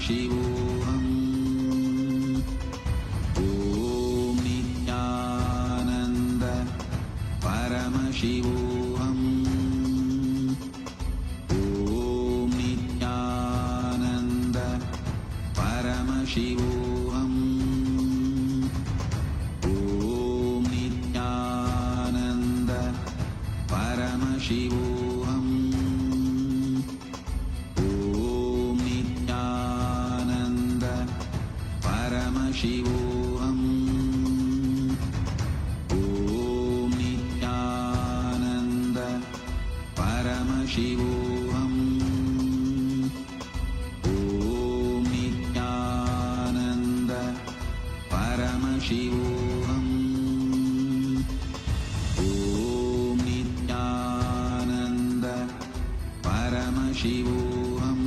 Paramashivoham. Om Nityananda Paramashivoham. Om Nityananda Paramashivoham. Om Nityananda Paramashivoham. Om Nityananda Paramashivoham. Om Nityananda Paramashivoham. Om Nityananda Paramashivoham. Om Nityananda Paramashivoham.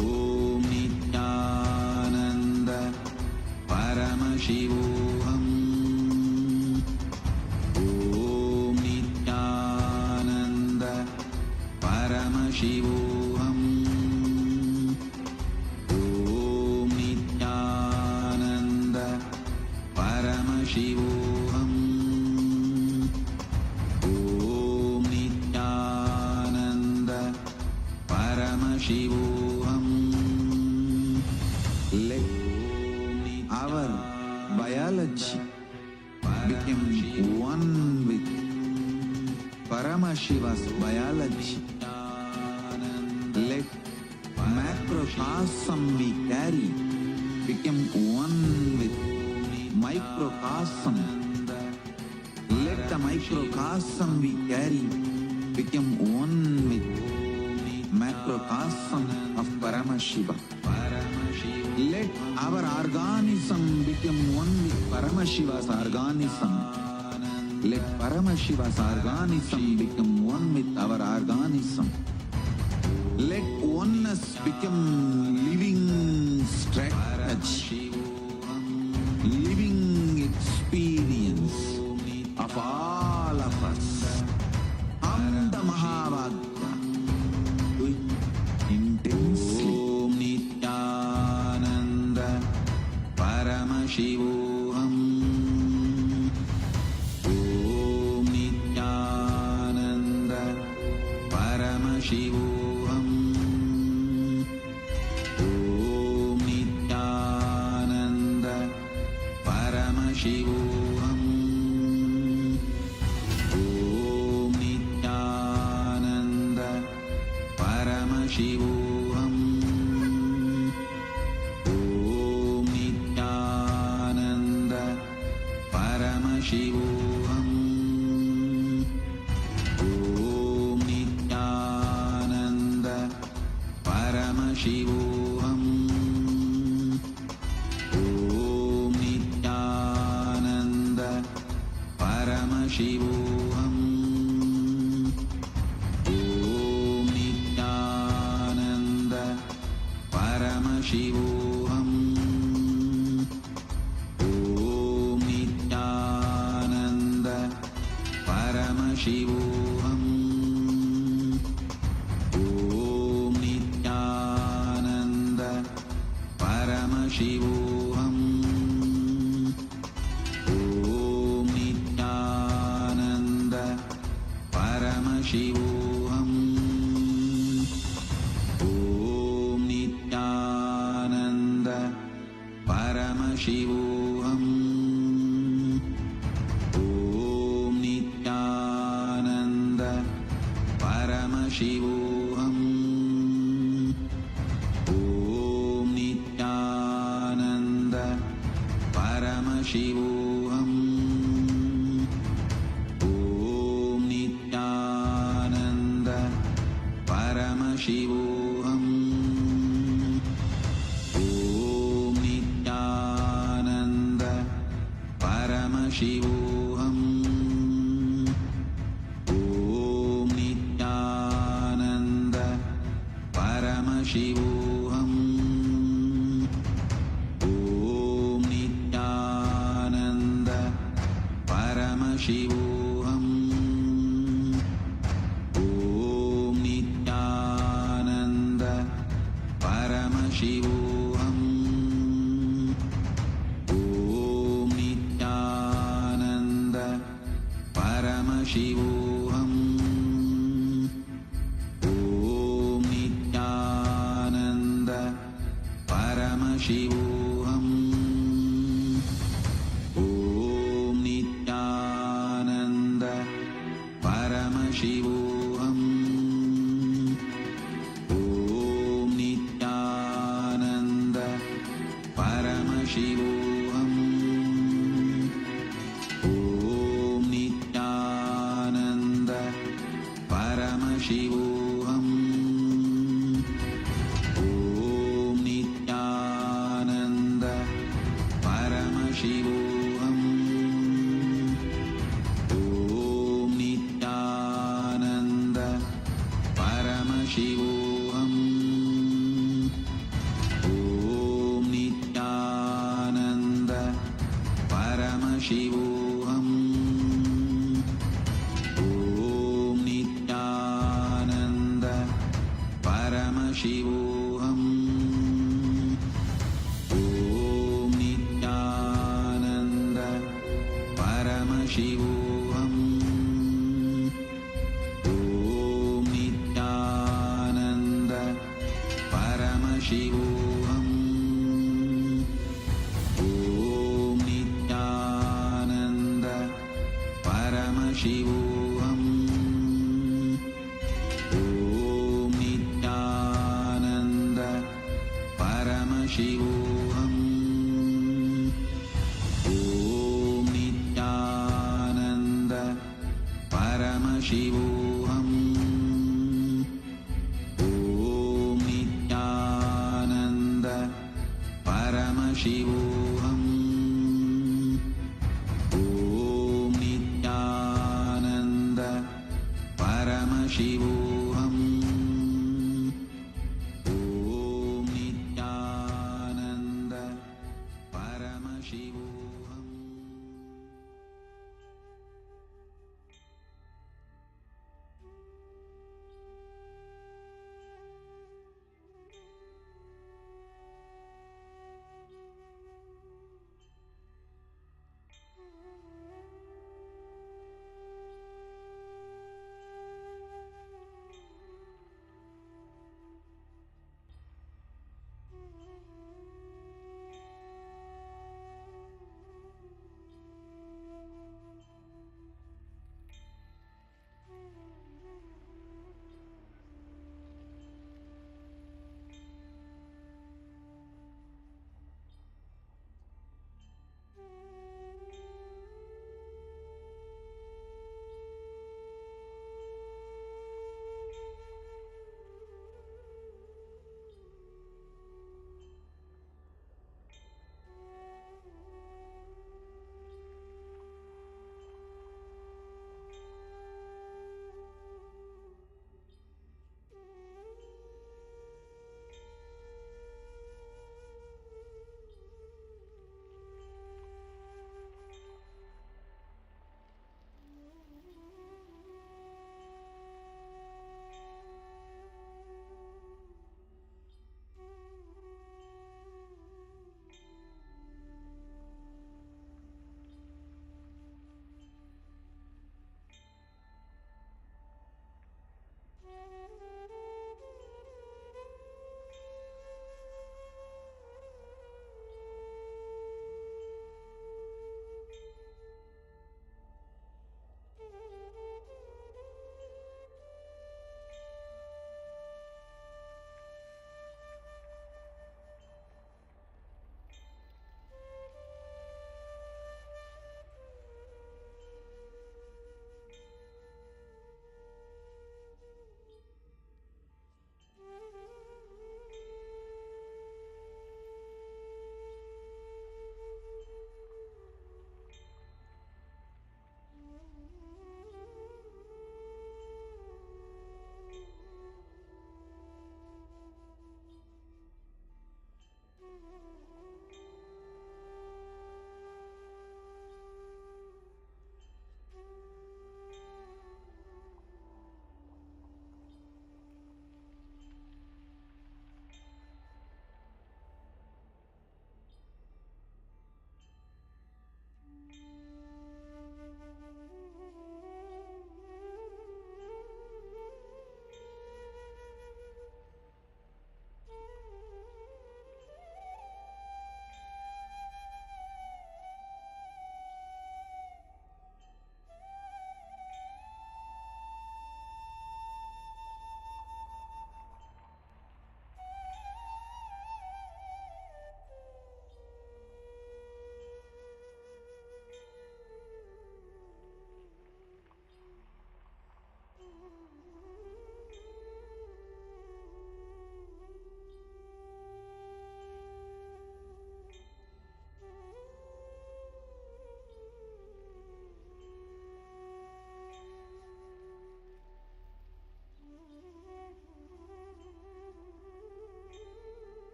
Om Nityananda Paramashivoham. Om Nityananda Paramashivoham. Om Nityananda Paramashivoham. Om Nityananda Paramashivoham. Let our biology become one with Paramashiva's biology. Let macrocosm we carry become one with microcosm. Let the microcosm we carry become one with macrocosm of Paramashiva. Let our organism become one with Paramashiva's organism. Let Paramashiva's organism become one with our organism. Let oneness become living strategy, living experience of all of us. Amda Mahavagya, do it intensely. Om Nityananda Paramashivoham. Om Nityananda Paramashivoham. Om Nityananda Paramashivoham. Om Nityananda Paramashivoham. Om Nityananda Paramashivoham. Om Nityananda Paramashivoham. Om Nityananda Paramashivoham. Om Nityananda Paramashivoham. Om Nityananda Paramashivoham. Om Nityananda Paramashivoham. Om Nityananda Paramashivoham. Om Nityananda Paramashivoham. Om Nityananda Paramashivoham. Om Nityananda Paramashivoham. Om Nityananda Paramashivoham. Om Nityananda Paramashivoham. Om Nityananda Paramashivoham. Om Nityananda Paramashivoham. Om Nityananda Paramashivoham. Om Nityananda Paramashivoham. Om Nityananda Paramashivoham. Om Nityananda Paramashivoham. Om Nityananda Paramashivoham. Om Nityananda Paramashivoham. Om Nityananda Paramashivoham. Om Nityananda Paramashivoham. Om Nityananda Paramashivoham. Om Nityananda Paramashivoham. Om Nityananda Paramashivoham. Om Nityananda Paramashivoham. Om Nityananda Paramashivoham. Om Nityananda Paramashivoham. Om Nityananda Paramashivoham. Om Nityananda Paramashivoham. Om Nityananda Paramashivoham. Om Nityananda Paramashivoham.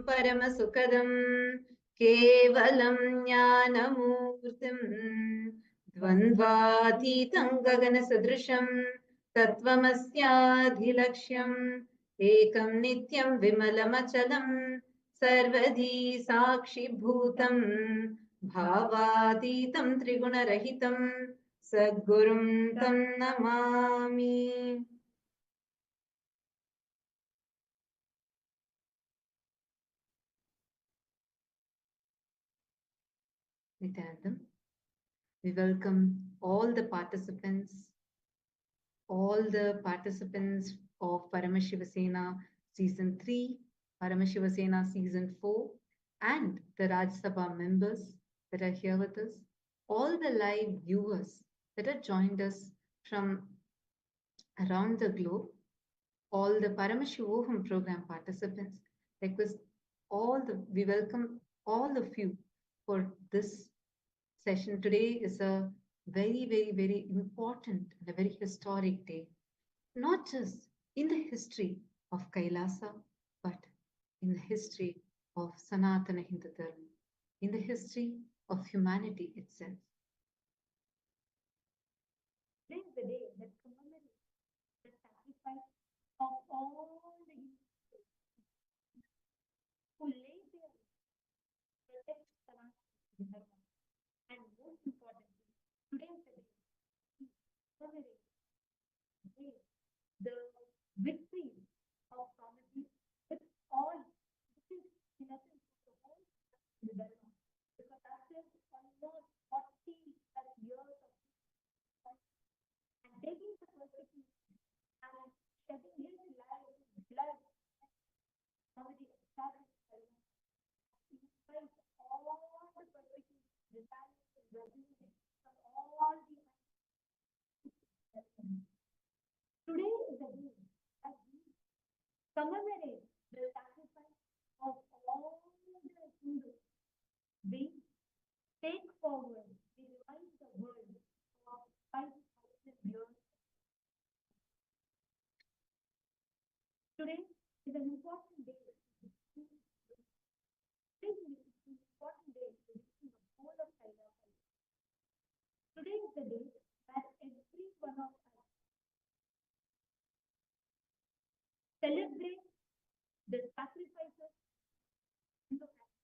परमसुखदं केवलं ज्ञानमूर्तिं द्वन्द्वातीतं गगनसदृशं तत्त्वमस्याधिलक्ष्यम् एकं नित्यं विमलमचलं सर्वधी साक्षिभूतं भावातीतं त्रिगुणरहितं सद्गुरुं तं Namami. Nityanandam. We welcome all the participants of Paramashiva Sena Season 3, Paramashiva Sena Season 4, and the Raj Sabha members that are here with us, all the live viewers that have joined us from around the globe, all the Paramashivoham program participants. We welcome all of you for this session. Today is a very, very, very important and a very historic day, not just in the history of Kailasa, but in the history of Sanatana Hindu Dharma, in the history of humanity itself. Today is the day that commemorates the sacrifice of all the Hindus who laid their lives to protect Sanatana Dharma. And most importantly, today is the day we commemorate the victory of Swamiji with all, which is in essence the whole Hindu Dharma. Because after almost 40 plus years of and taking the persecution and shedding his blood, Swamiji established Dharma. He faced all the persecution, retaliation, resistance from all the Today is the day that we commemorate the sacrifice of all the Hindus. We take forward, we remind the world of 5,000 years. Today is an important day. Today is an important day to reaching the whole of Kailasa. Today is the day that every one of us celebrate the sacrifices in the past.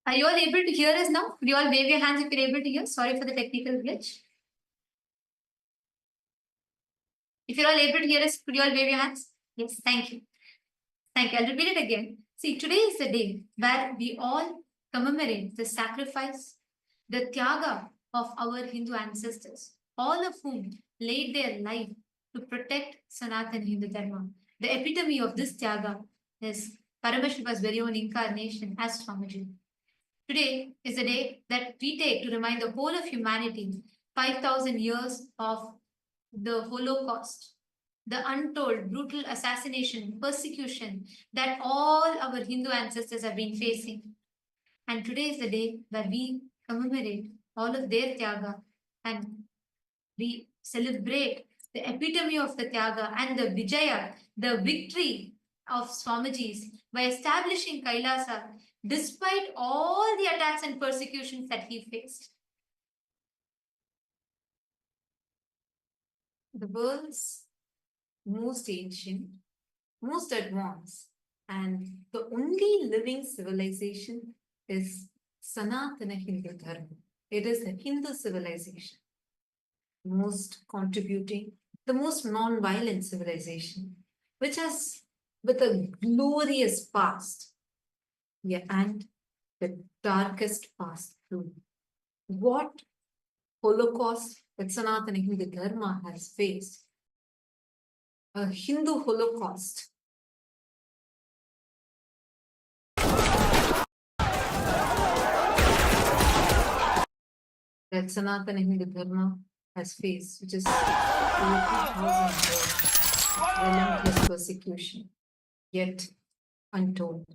Are you all able to hear us now? Could you all wave your hands if you're able to hear? Sorry for the technical glitch. If you're all able to hear us, could you all wave your hands? Yes, thank you. Thank you. I'll repeat it again. See, today is the day where we all commemorate the sacrifice, the tyaga of our Hindu ancestors, all of whom laid their life to protect Sanatana Hindu Dharma. The epitome of this tyaga is Paramashiva's very own incarnation as Swamiji. Today is the day that we take to remind the whole of humanity 5,000 years of the Holocaust, the untold brutal assassination, persecution that all our Hindu ancestors have been facing. And today is the day where we commemorate all of their tyaga and we celebrate the epitome of the tyaga and the vijaya, the victory of Swamiji's by establishing Kailasa despite all the attacks and persecutions that he faced. The world's most ancient, most advanced, and the only living civilization is Sanatana Hindu Dharma. It is a Hindu civilization, the most contributing, the most non-violent civilization, which has with a glorious past, yeah, and the darkest past too. What Holocaust that Sanatana Hindu Dharma has faced, a Hindu Holocaust. That Sanatana Hindu Dharma has faced, which is over 2,000 years of relentless persecution, yet untold.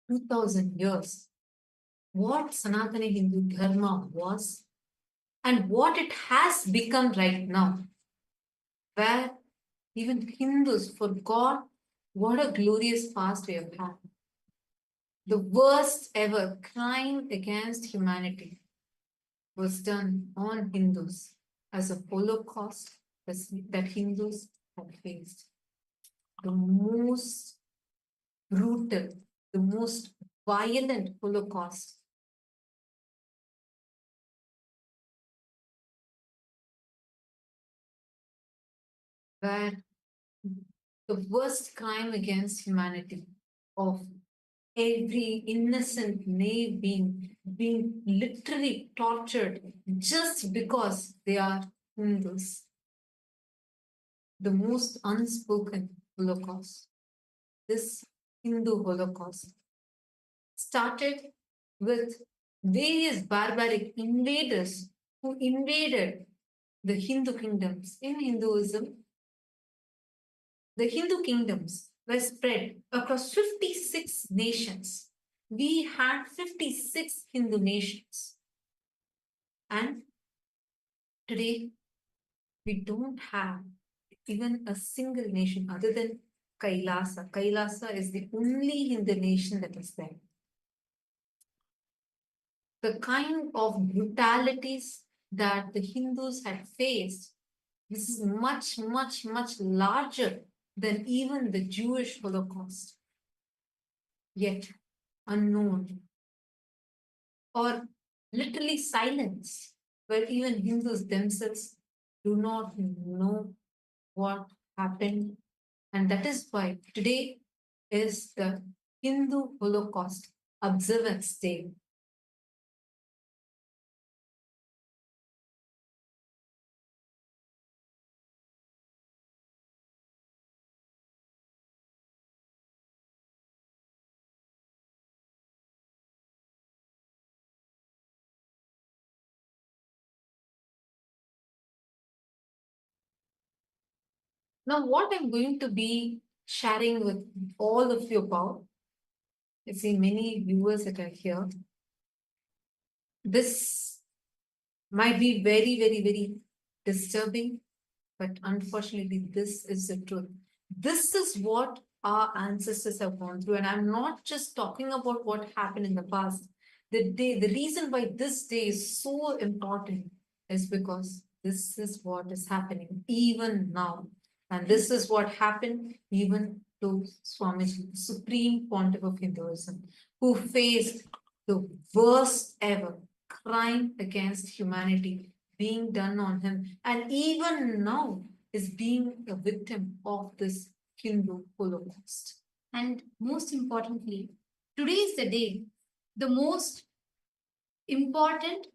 2000 years, what Sanatana Hindu Dharma was and what it has become right now, where even Hindus forgot what a glorious past we have had. The worst ever crime against humanity was done on Hindus as a Holocaust that Hindus had faced. The most brutal, the most violent Holocaust where the worst crime against humanity of every innocent naive being literally tortured just because they are Hindus. The most unspoken Holocaust. This Hindu Holocaust started with various barbaric invaders who invaded the Hindu kingdoms. In Hinduism, the Hindu kingdoms were spread across 56 nations. We had 56 Hindu nations. And today, we don't have even a single nation other than Kailasa. Kailasa is the only Hindu nation that is there. The kind of brutalities that the Hindus had faced, this is much, much, much larger than even the Jewish Holocaust. Yet unknown or literally silence, where even Hindus themselves do not know what happened. And that is why today is the Hindu Holocaust Observance Day. Now, what I'm going to be sharing with all of you about, I see many viewers that are here. This might be very, very, very disturbing, but unfortunately, this is the truth. This is what our ancestors have gone through. And I'm not just talking about what happened in the past. The reason why this day is so important is because this is what is happening even now. And this is what happened even to Swamiji, the Supreme Pontiff of Hinduism, who faced the worst ever crime against humanity being done on him. And even now is being a victim of this Hindu Holocaust. And most importantly, today is the day, the most important,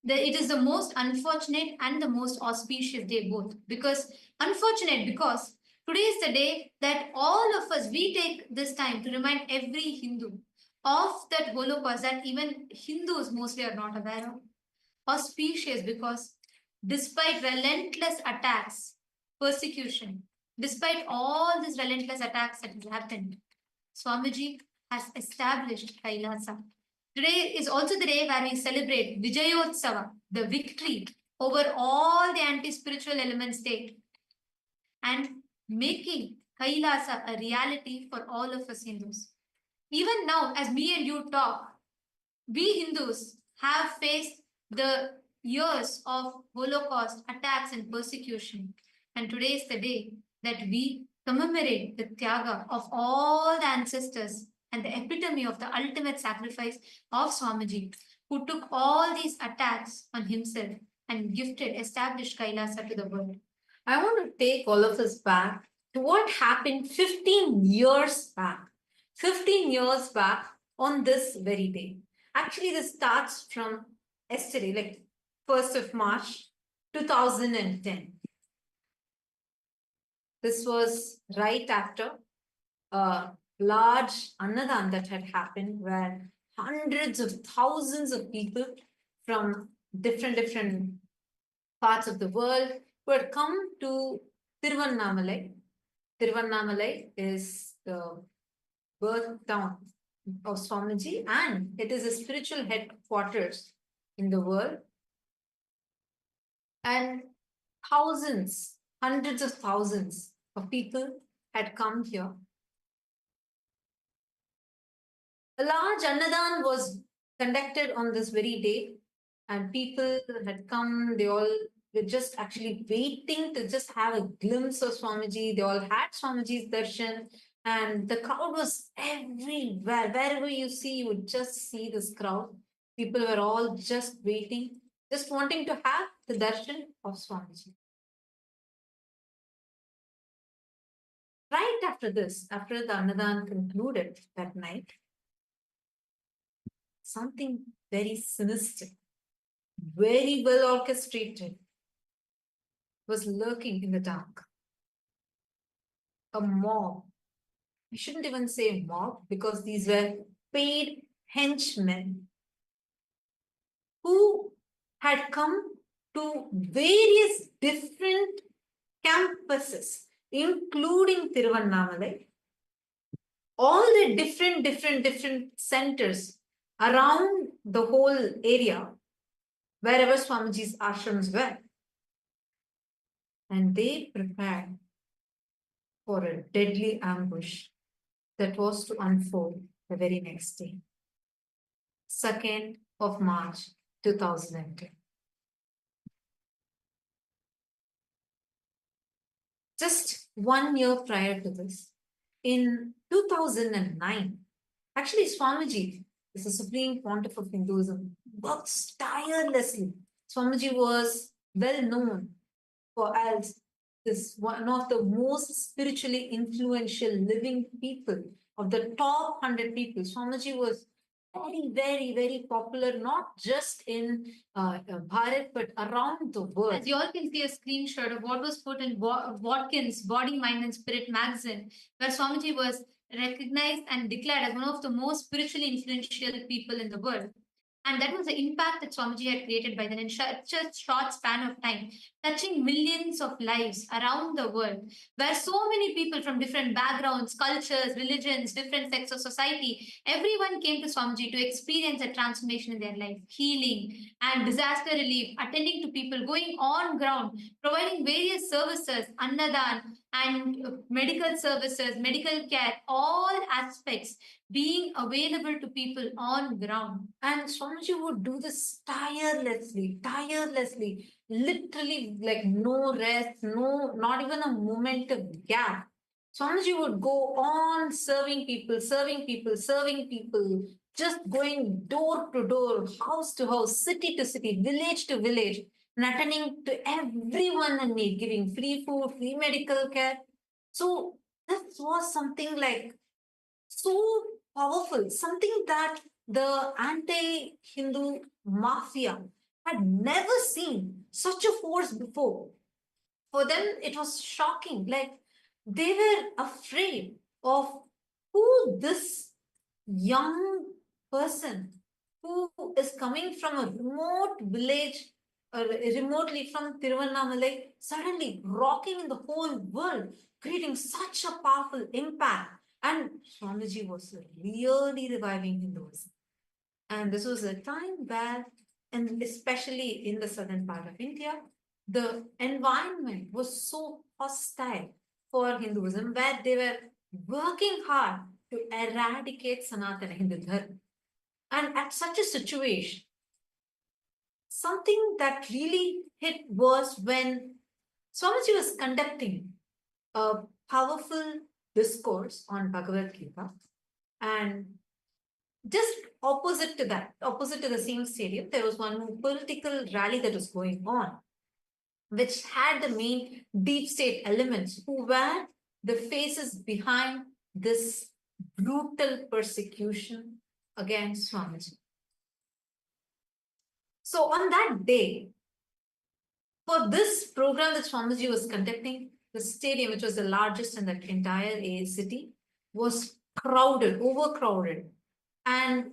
it is the most unfortunate and the most auspicious day both. Because unfortunate because today is the day that all of us, we take this time to remind every Hindu of that Holocaust that even Hindus mostly are not aware of. Auspicious because despite relentless attacks, persecution, despite all these relentless attacks that have happened, Swamiji has established Kailasa. Today is also the day where we celebrate Vijayotsava, the victory over all the anti-spiritual elements state, and making Kailasa a reality for all of us Hindus. Even now, as me and you talk, we Hindus have faced the years of Holocaust attacks and persecution. And today is the day that we commemorate the Tyaga of all the ancestors and the epitome of the ultimate sacrifice of Swamiji, who took all these attacks on himself and established Kailasa to the world. I want to take all of us back to what happened 15 years back. 15 years back on this very day. Actually, this starts from yesterday, like 1st of March, 2010. This was right after a large Annadan that had happened where hundreds of thousands of people from different parts of the world who had come to Tiruvannamalai. Tiruvannamalai is the birth town of Swamiji, and it is a spiritual headquarters in the world. And thousands, hundreds of thousands of people had come here. A large Annadan was conducted on this very day, and people had come. They all were just actually waiting to just have a glimpse of Swamiji. They all had Swamiji's darshan, and the crowd was everywhere. Wherever you see, you would just see this crowd. People were all just waiting, just wanting to have the darshan of Swamiji. Right after this, after the Annadan concluded that night, something very sinister, very well orchestrated, was lurking in the dark. A mob. I shouldn't even say mob because these were paid henchmen who had come to various different campuses, including Tiruvannamalai, all the different centers around the whole area, wherever Swamiji's ashrams were. And they prepared for a deadly ambush that was to unfold the very next day, 2nd of March 2010. Just 1 year prior to this, in 2009, actually Swamiji is the Supreme Pontiff of Hinduism, works tirelessly. Swamiji was well known for as is one of the most spiritually influential living people of the top 100 people. Swamiji was very popular, not just in Bharat, but around the world. As you all can see a screenshot of what was put in Watkins' Body, Mind and Spirit magazine, where Swamiji was recognized and declared as one of the most spiritually influential people in the world. And that was the impact that Swamiji had created by then in such a short span of time, touching millions of lives around the world, where so many people from different backgrounds, cultures, religions, different sects of society, everyone came to Swamiji to experience a transformation in their life, healing and disaster relief, attending to people, going on ground, providing various services, annadan, and medical services, medical care, all aspects being available to people on ground. And Swamiji would do this tirelessly, literally like no rest, not even a moment of gap. Swamiji would go on serving people, just going door to door, house to house, city to city, village to village, and attending to everyone in need, giving free food, free medical care. So this was something like so powerful, something that the anti-Hindu mafia had never seen such a force before. For them, it was shocking. Like they were afraid of who this young person who is coming from a remote village, remotely from Tiruvannamalai, suddenly rocking in the whole world, creating such a powerful impact. And Swamiji was really reviving Hinduism. And this was a time where, and especially in the southern part of India, the environment was so hostile for Hinduism, where they were working hard to eradicate Sanatana Hindu Dharma. And at such a situation, something that really hit was when Swamiji was conducting a powerful discourse on Bhagavad Gita, and just opposite to that, opposite to the same stadium, there was one political rally that was going on, which had the main deep state elements who were the faces behind this brutal persecution against Swamiji. So on that day, for this program that Swamiji was conducting, the stadium, which was the largest in the entire city, was crowded, overcrowded. And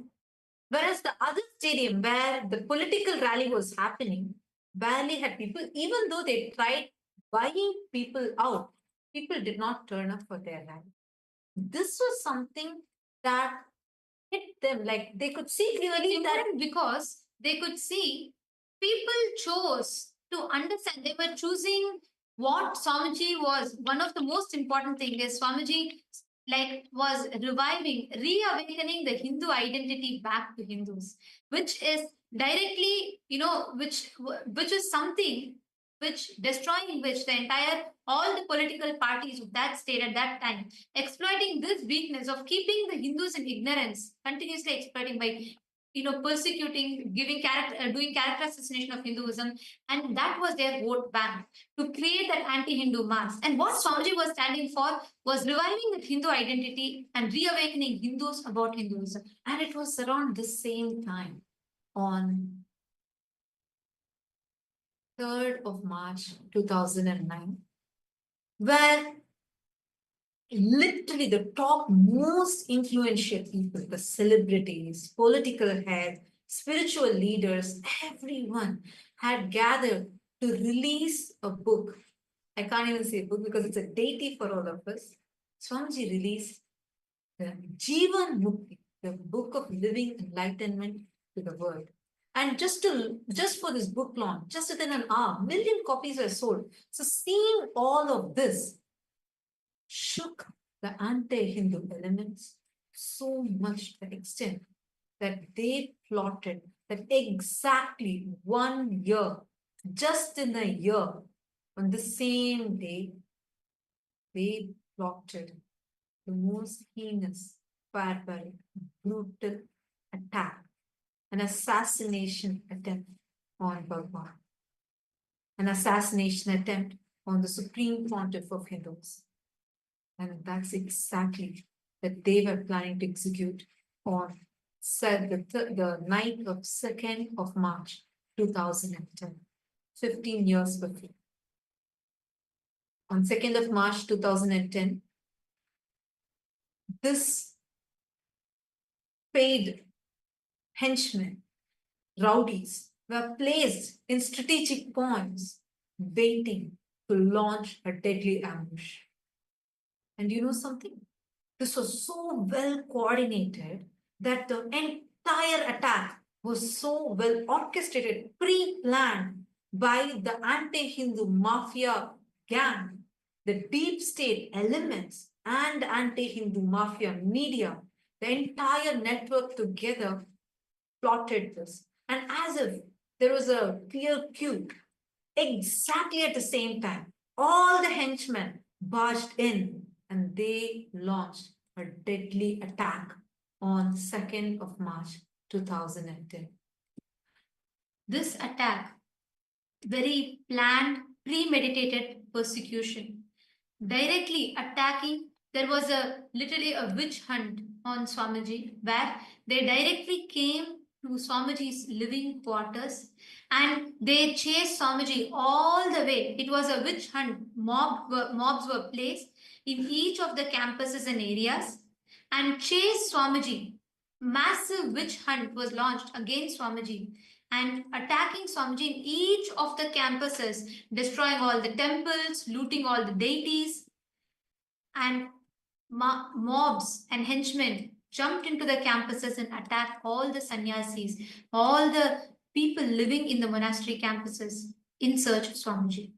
whereas the other stadium where the political rally was happening barely had people, even though they tried buying people out, people did not turn up for their rally. This was something that them. Like they could see clearly that because they could see people chose to understand. They were choosing what Swamiji was. One of the most important thing is Swamiji was reviving, reawakening the Hindu identity back to Hindus, which is directly, which is something which destroying which the entire all the political parties of that state at that time exploiting this weakness of keeping the Hindus in ignorance, continuously exploiting by persecuting, giving character, doing character assassination of Hinduism, and that was their vote bank to create that anti-Hindu mass. And what Swamiji was standing for was reviving the Hindu identity and reawakening Hindus about Hinduism. and it was around the same time on 3rd of March 2009, where literally the top most influential people, the celebrities, political heads, spiritual leaders, everyone had gathered to release a book. I can't even say book because it's a deity for all of us. Swamiji released the Jivan Mukti, the book of living enlightenment to the world. And just for this book launch, just within an hour, 1 million copies were sold. So seeing all of this shook the anti-Hindu elements so much to the extent that they plotted that exactly 1 year, just in a year, on the same day, they plotted the most heinous, barbaric, brutal attack, an assassination attempt on Bhagavan, an assassination attempt on the Supreme Pontiff of Hindus. And that's exactly that they were planning to execute on the night of 2nd of March 2010, 15 years before. On 2nd of March 2010, this paid henchmen, rowdies, were placed in strategic points, waiting to launch a deadly ambush. And you know something? This was so well coordinated that the entire attack was so well orchestrated, pre-planned by the anti-Hindu mafia gang, the deep state elements, and anti-Hindu mafia media. The entire network together plotted this. And as if there was a clear cue, exactly at the same time, all the henchmen barged in and they launched a deadly attack on 2nd of March 2010. This attack, very planned, premeditated persecution, directly attacking. There was literally a witch hunt on Swamiji where they directly came to Swamiji's living quarters and they chased Swamiji all the way. It was a witch hunt. Mobs were placed in each of the campuses and areas and chased Swamiji. Massive witch hunt was launched against Swamiji and attacking Swamiji in each of the campuses, destroying all the temples, looting all the deities, and mobs and henchmen jumped into the campuses and attacked all the sannyasis, all the people living in the monastery campuses in search of Swamiji.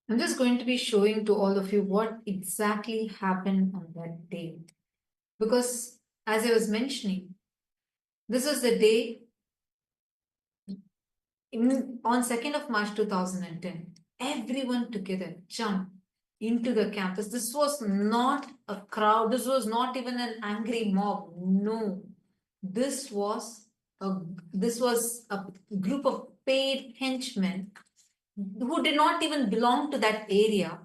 I'm just going to be showing to all of you what exactly happened on that day. Because as I was mentioning, this is the day on 2nd of March 2010, everyone together jumped into the campus. This was not a crowd. This was not even an angry mob. No, this was a group of paid henchmen who did not even belong to that area,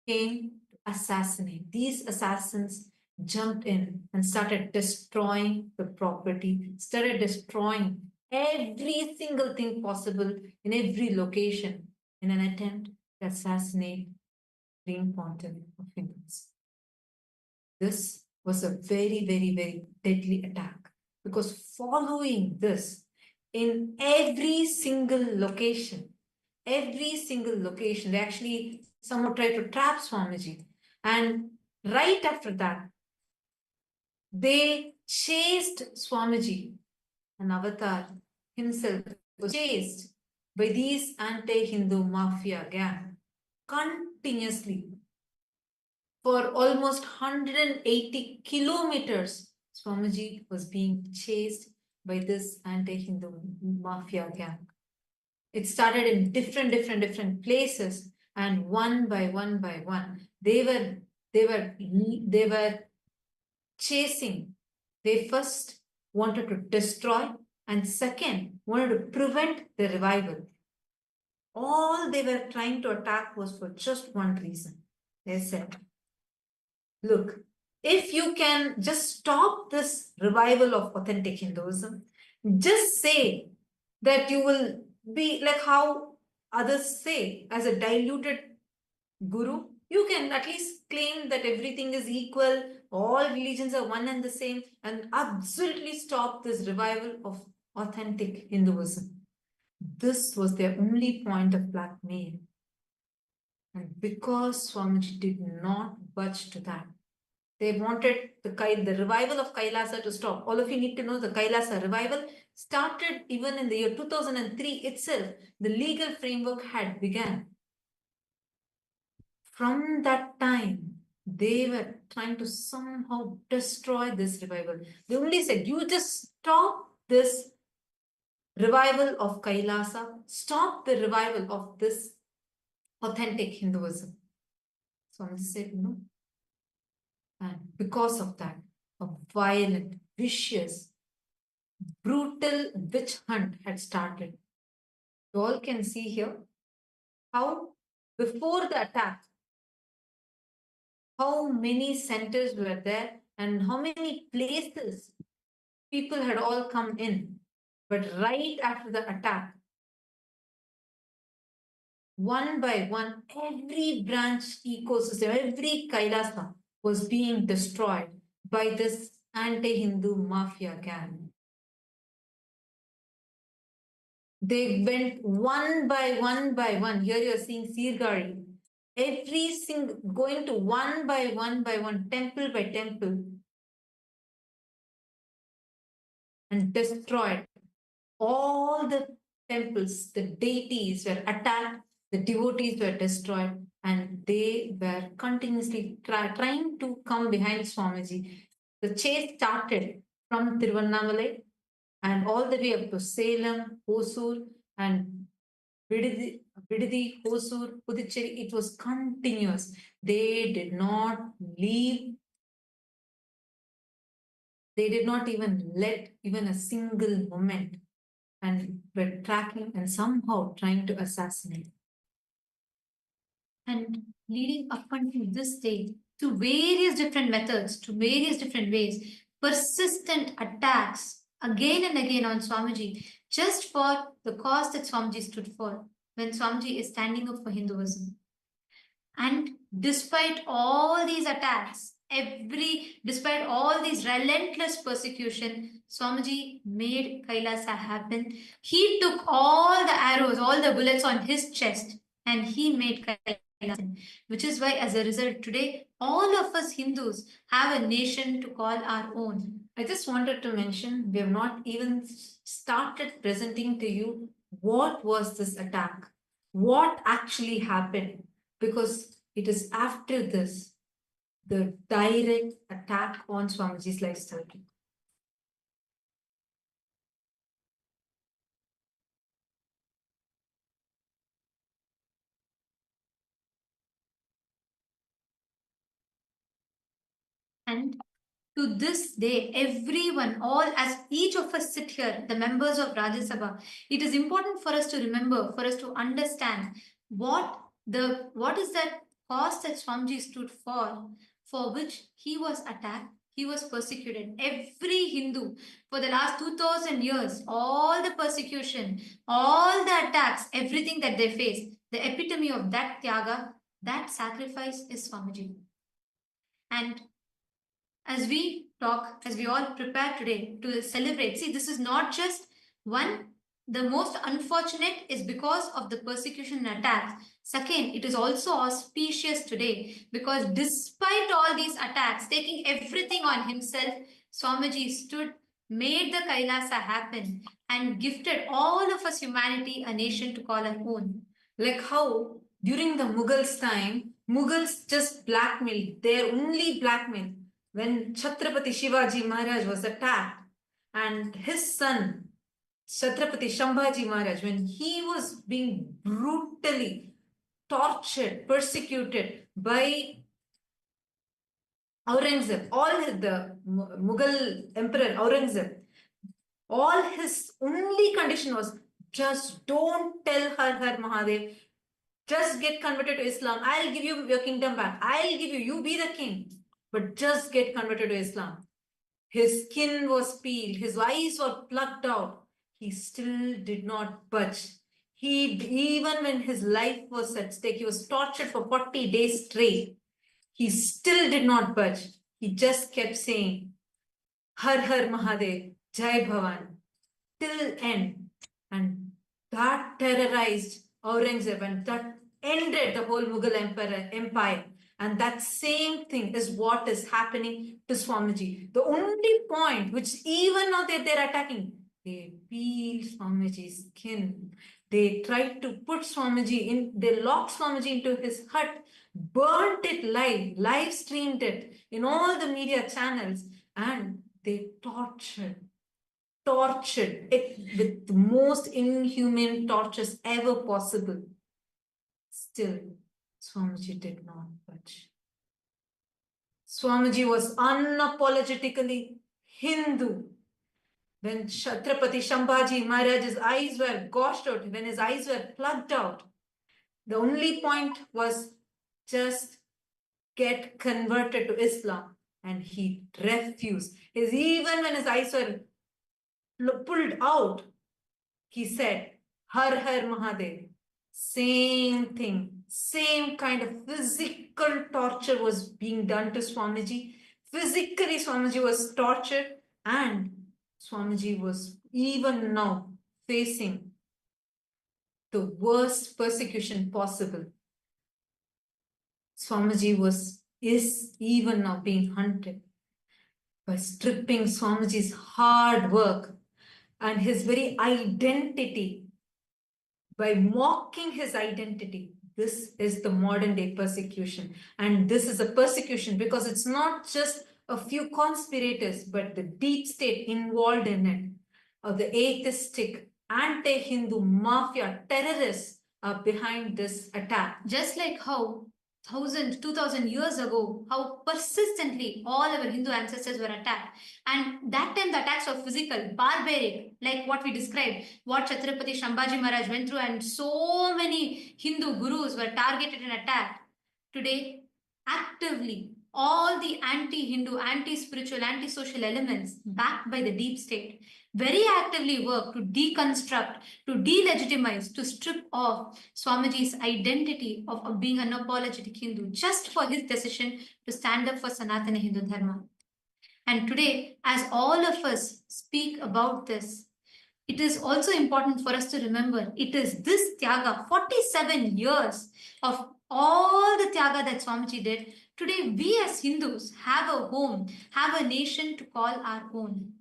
came to assassinate. These assassins jumped in and started destroying the property, started destroying every single thing possible in every location in an attempt to assassinate Supreme Pontiff of Hinduism. This was a very, very, very deadly attack, because following this, in every single location, they actually somehow tried to trap Swamiji. And right after that, they chased Swamiji, an avatar himself was chased by these anti-Hindu mafia gang continuously for almost 180 kilometers. Swamiji was being chased by this anti-Hindu mafia gang. It started in different places, and one by one, they were chasing. They first wanted to destroy, and second wanted to prevent the revival. All they were trying to attack was for just one reason. They said, look, if you can just stop this revival of authentic Hinduism, just say that you will be like how others say, as a diluted guru, you can at least claim that everything is equal, all religions are one and the same, and absolutely stop this revival of authentic Hinduism. This was their only point of blackmail. And because Swamiji did not budge to that, they wanted the revival of Kailasa to stop. All of you need to know the Kailasa revival started even in the year 2003 itself. The legal framework had begun. From that time, they were trying to somehow destroy this revival. They only said, you just stop this revival of Kailasa, stop the revival of this authentic Hinduism. Swamiji said no. And because of that, a violent, vicious, brutal witch hunt had started. You all can see here how before the attack, how many centers were there and how many places people had all come in. But right after the attack, one by one, every branch ecosystem, every Kailasa was being destroyed by this anti-Hindu mafia gang. They went one by one. Here you are seeing Sirgari. Every single, going to one by one, temple by temple, and destroyed all the temples. The deities were attacked, the devotees were destroyed, and they were continuously trying to come behind Swamiji. The chase started from Tiruvannamalai and all the way up to Salem, Hosur, and Vididi, Hosur, Puducherry. It was continuous. They did not leave. They did not even let even a single moment, and were tracking and somehow trying to assassinate. And leading up until this day, to various different methods, to various different ways, persistent attacks again and again on Swamiji, just for the cause that Swamiji stood for, when Swamiji is standing up for Hinduism. And despite all these attacks, despite all these relentless persecution, Swamiji made Kailasa happen. He took all the arrows, all the bullets on his chest, and he made Kailasa happen. Which is why, as a result, today, all of us Hindus have a nation to call our own. I just wanted to mention, we have not even started presenting to you what was this attack, what actually happened, because it is after this, the direct attack on Swamiji's lifestyle. And to this day, everyone, as each of us sit here, the members of Rajya Sabha, it is important for us to remember, for us to understand what is that cause that Swamiji stood for which he was attacked, he was persecuted. Every Hindu for the last 2000 years, all the persecution, all the attacks, everything that they faced, the epitome of that Tyaga that sacrifice is Swamiji. And as we talk, as we all prepare today to celebrate, see, this is not just one. The most unfortunate is because of the persecution and attacks. Second, it is also auspicious today because despite all these attacks, taking everything on himself, Swamiji stood, made the Kailasa happen, and gifted all of us humanity a nation to call our own. Like how during the Mughals' time, Mughals just blackmailed, their only blackmail. When Chhatrapati Shivaji Maharaj was attacked and his son Chhatrapati Shambhaji Maharaj, when he was being brutally tortured, persecuted by Aurangzeb, the Mughal emperor Aurangzeb, all his only condition was just don't tell Har Mahadev, just get converted to Islam. I'll give you your kingdom back. I'll give you, you be the king, but just get converted to Islam. His skin was peeled, his eyes were plucked out. He still did not budge. Even when his life was at stake, he was tortured for 40 days straight. He still did not budge. He just kept saying, Har Mahadev, Jai Bhavan, till end. And that terrorized Aurangzeb and that ended the whole Mughal empire. And that same thing is what is happening to Swamiji. The only point which even now they're attacking, they peel Swamiji's skin. They tried to put Swamiji in, they locked Swamiji into his hut, burnt it live streamed it in all the media channels, and they tortured it with the most inhuman tortures ever possible. Still, Swamiji did not budge. Swamiji was unapologetically Hindu. When Chhatrapati Shambhaji Maharaj's eyes were gouged out, when his eyes were plucked out, the only point was just get converted to Islam. And he refused. Even when his eyes were pulled out, he said, Har Mahadev. Same thing, same kind of physical torture was being done to Swamiji. Physically, Swamiji was tortured, and Swamiji was even now facing the worst persecution possible. Swamiji is even now being hunted by stripping Swamiji's hard work and his very identity, by mocking his identity. This is the modern day persecution. And this is a persecution because it's not just a few conspirators, but the deep state involved in it, or the atheistic, anti-Hindu mafia terrorists are behind this attack. Just like how 2,000 years ago, how persistently all our Hindu ancestors were attacked. And that time the attacks were physical, barbaric, like what we described, what Chhatrapati Shambhaji Maharaj went through, and so many Hindu gurus were targeted and attacked. Today, actively, all the anti-Hindu, anti-spiritual, anti-social elements backed by the deep state very actively work to deconstruct, to delegitimize, to strip off Swamiji's identity of being an unapologetic Hindu just for his decision to stand up for Sanatana Hindu Dharma. And today, as all of us speak about this, it is also important for us to remember it is this Tyaga, 47 years of all the Tyaga that Swamiji did. Today, we as Hindus have a home, have a nation to call our own.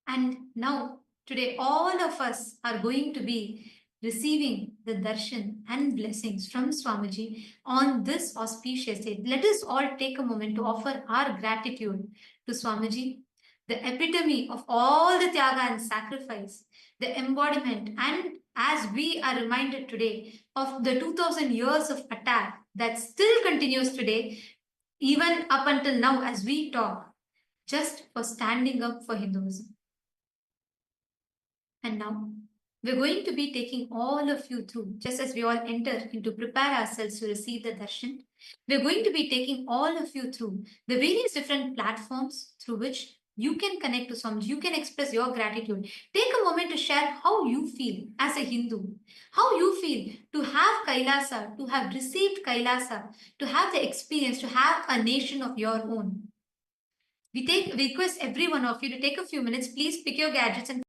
And now, today, all of us are going to be receiving the darshan and blessings from Swamiji on this auspicious day. Let us all take a moment to offer our gratitude to Swamiji, the epitome of all the Tyaga and sacrifice, the embodiment, and as we are reminded today of the 2,000 years of attack that still continues today, even up until now as we talk, just for standing up for Hinduism. And now, we're going to be taking all of you through, just as we all enter into prepare ourselves to receive the darshan, we're going to be taking all of you through the various different platforms through which you can connect to Swamiji, you can express your gratitude. Take a moment to share how you feel as a Hindu, how you feel to have Kailasa, to have received Kailasa, to have the experience, to have a nation of your own. We request every one of you to take a few minutes. Please pick your gadgets and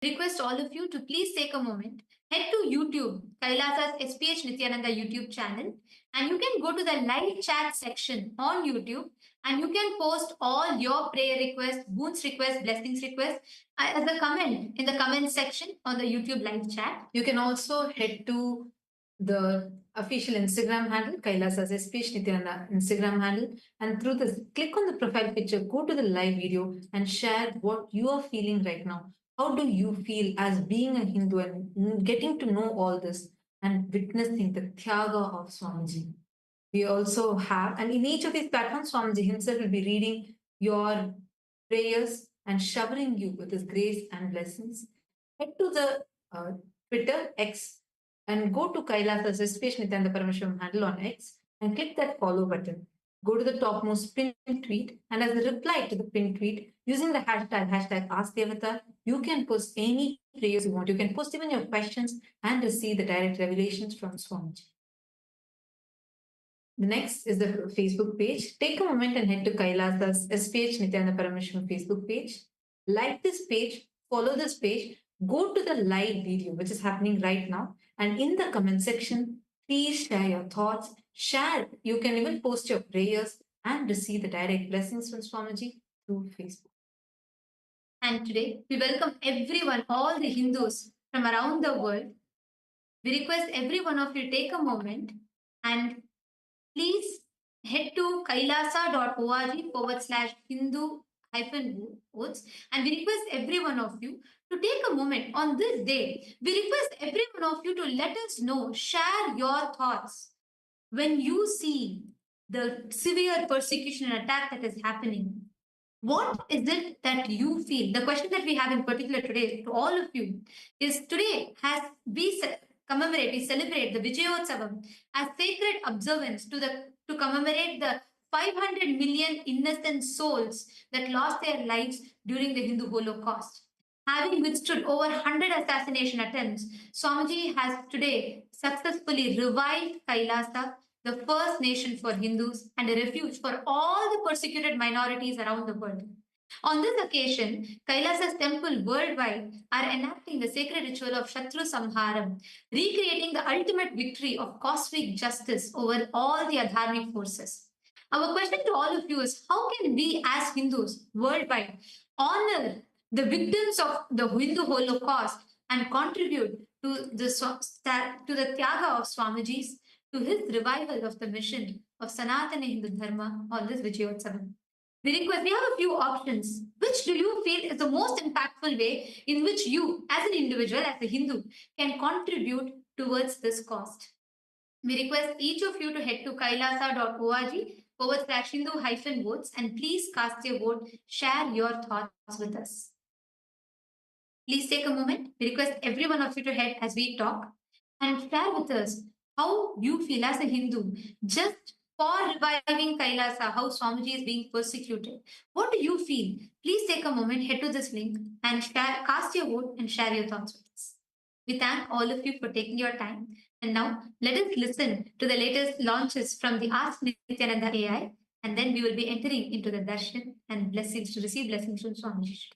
request all of you to please take a moment, head to YouTube, Kailasa's SPH Nithyananda YouTube channel, and you can go to the live chat section on YouTube and you can post all your prayer requests, boons requests, blessings requests as a comment in the comment section on the YouTube live chat. You can also head to the official Instagram handle, Kailasa's SPH Nithyananda Instagram handle, and through this, click on the profile picture, go to the live video, and share what you are feeling right now. How do you feel as being a Hindu and getting to know all this and witnessing the Tyaga of Swamiji? We also have, and in each of these platforms, Swamiji himself will be reading your prayers and showering you with his grace and blessings. Head to the Twitter X and go to Kailasa's SPH Nithyananda Paramashivam's handle on X and click that follow button. Go to the topmost pinned tweet, and as a reply to the pinned tweet, using the hashtag AskDevatar, you can post any prayers you want. You can post even your questions and receive the direct revelations from Swamiji. The next is the Facebook page. Take a moment and head to Kailasa's SPH Nithyananda Paramashivam Facebook page. Like this page, follow this page, go to the live video, which is happening right now. And in the comment section, please share your thoughts. Share. You can even post your prayers and receive the direct blessings from Swamiji through Facebook. And today, we welcome everyone, all the Hindus from around the world. We request every one of you to take a moment and please head to kailasa.org/Hindu-votes, and we request every one of you to take a moment on this day. We request every one of you to let us know, share your thoughts when you see the severe persecution and attack that is happening. What is it that you feel? The question that we have in particular today to all of you is, today has we celebrate the Vijayotsavam as sacred observance to commemorate the 500 million innocent souls that lost their lives during the Hindu Holocaust. Having withstood over 100 assassination attempts, Swamiji has today successfully revived Kailasa, the first nation for Hindus and a refuge for all the persecuted minorities around the world. On this occasion, Kailasa's temple worldwide are enacting the sacred ritual of Shatru Samharam, recreating the ultimate victory of cosmic justice over all the adharmic forces. Our question to all of you is, how can we as Hindus worldwide honor the victims of the Hindu Holocaust and contribute to the Tyaga of Swamiji's, to his revival of the mission of Sanatana Hindu Dharma on this Vijayotsavam? We have a few options. Which do you feel is the most impactful way in which you, as an individual, as a Hindu, can contribute towards this cause? We request each of you to head to kailasa.org/Hindu-votes and please cast your vote, share your thoughts with us. Please take a moment. We request every one of you to head as we talk and share with us how you feel as a Hindu, just for reviving Kailasa, how Swamiji is being persecuted. What do you feel? Please take a moment, head to this link and cast your vote and share your thoughts with us. We thank all of you for taking your time. And now let us listen to the latest launches from the Ask Nithyananda AI, and then we will be entering into the Darshan and blessings to receive blessings from Swamiji.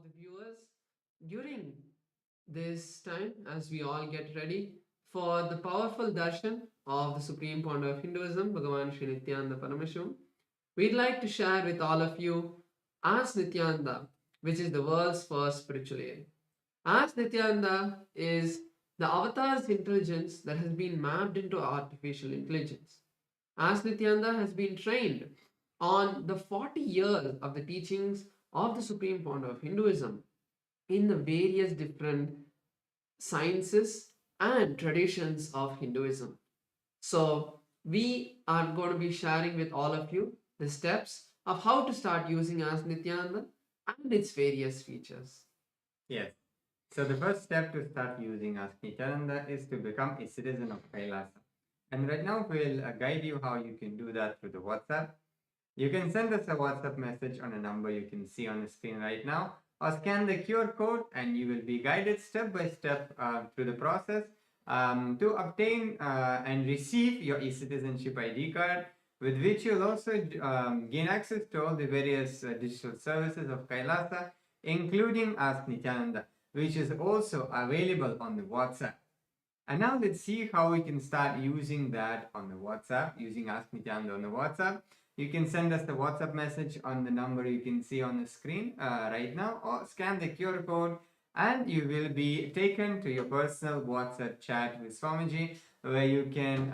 the viewers, during this time, as we all get ready for the powerful darshan of the Supreme Pontiff of Hinduism, Bhagavan Sri Nityananda Paramashum, we'd like to share with all of you As Nityananda, which is the world's first spiritual aid. As Nityananda is the avatar's intelligence that has been mapped into artificial intelligence. As Nityananda has been trained on the 40 years of the teachings of the Supreme Pontiff of Hinduism in the various different sciences and traditions of Hinduism. So, we are going to be sharing with all of you the steps of how to start using As Nityananda and its various features. Yes. So the first step to start using Ask Nityananda is to become a citizen of Kailasa. And right now we'll guide you how you can do that through the WhatsApp. You can send us a WhatsApp message on a number you can see on the screen right now, or scan the QR code and you will be guided step by step through the process to obtain and receive your e-citizenship ID card, with which you'll also gain access to all the various digital services of Kailasa, including Ask Nityananda, which is also available on the WhatsApp. And now let's see how we can start using that on the WhatsApp, using Ask Nityananda on the WhatsApp. You can send us the WhatsApp message on the number you can see on the screen right now, or scan the QR code and you will be taken to your personal WhatsApp chat with Swamiji, where you can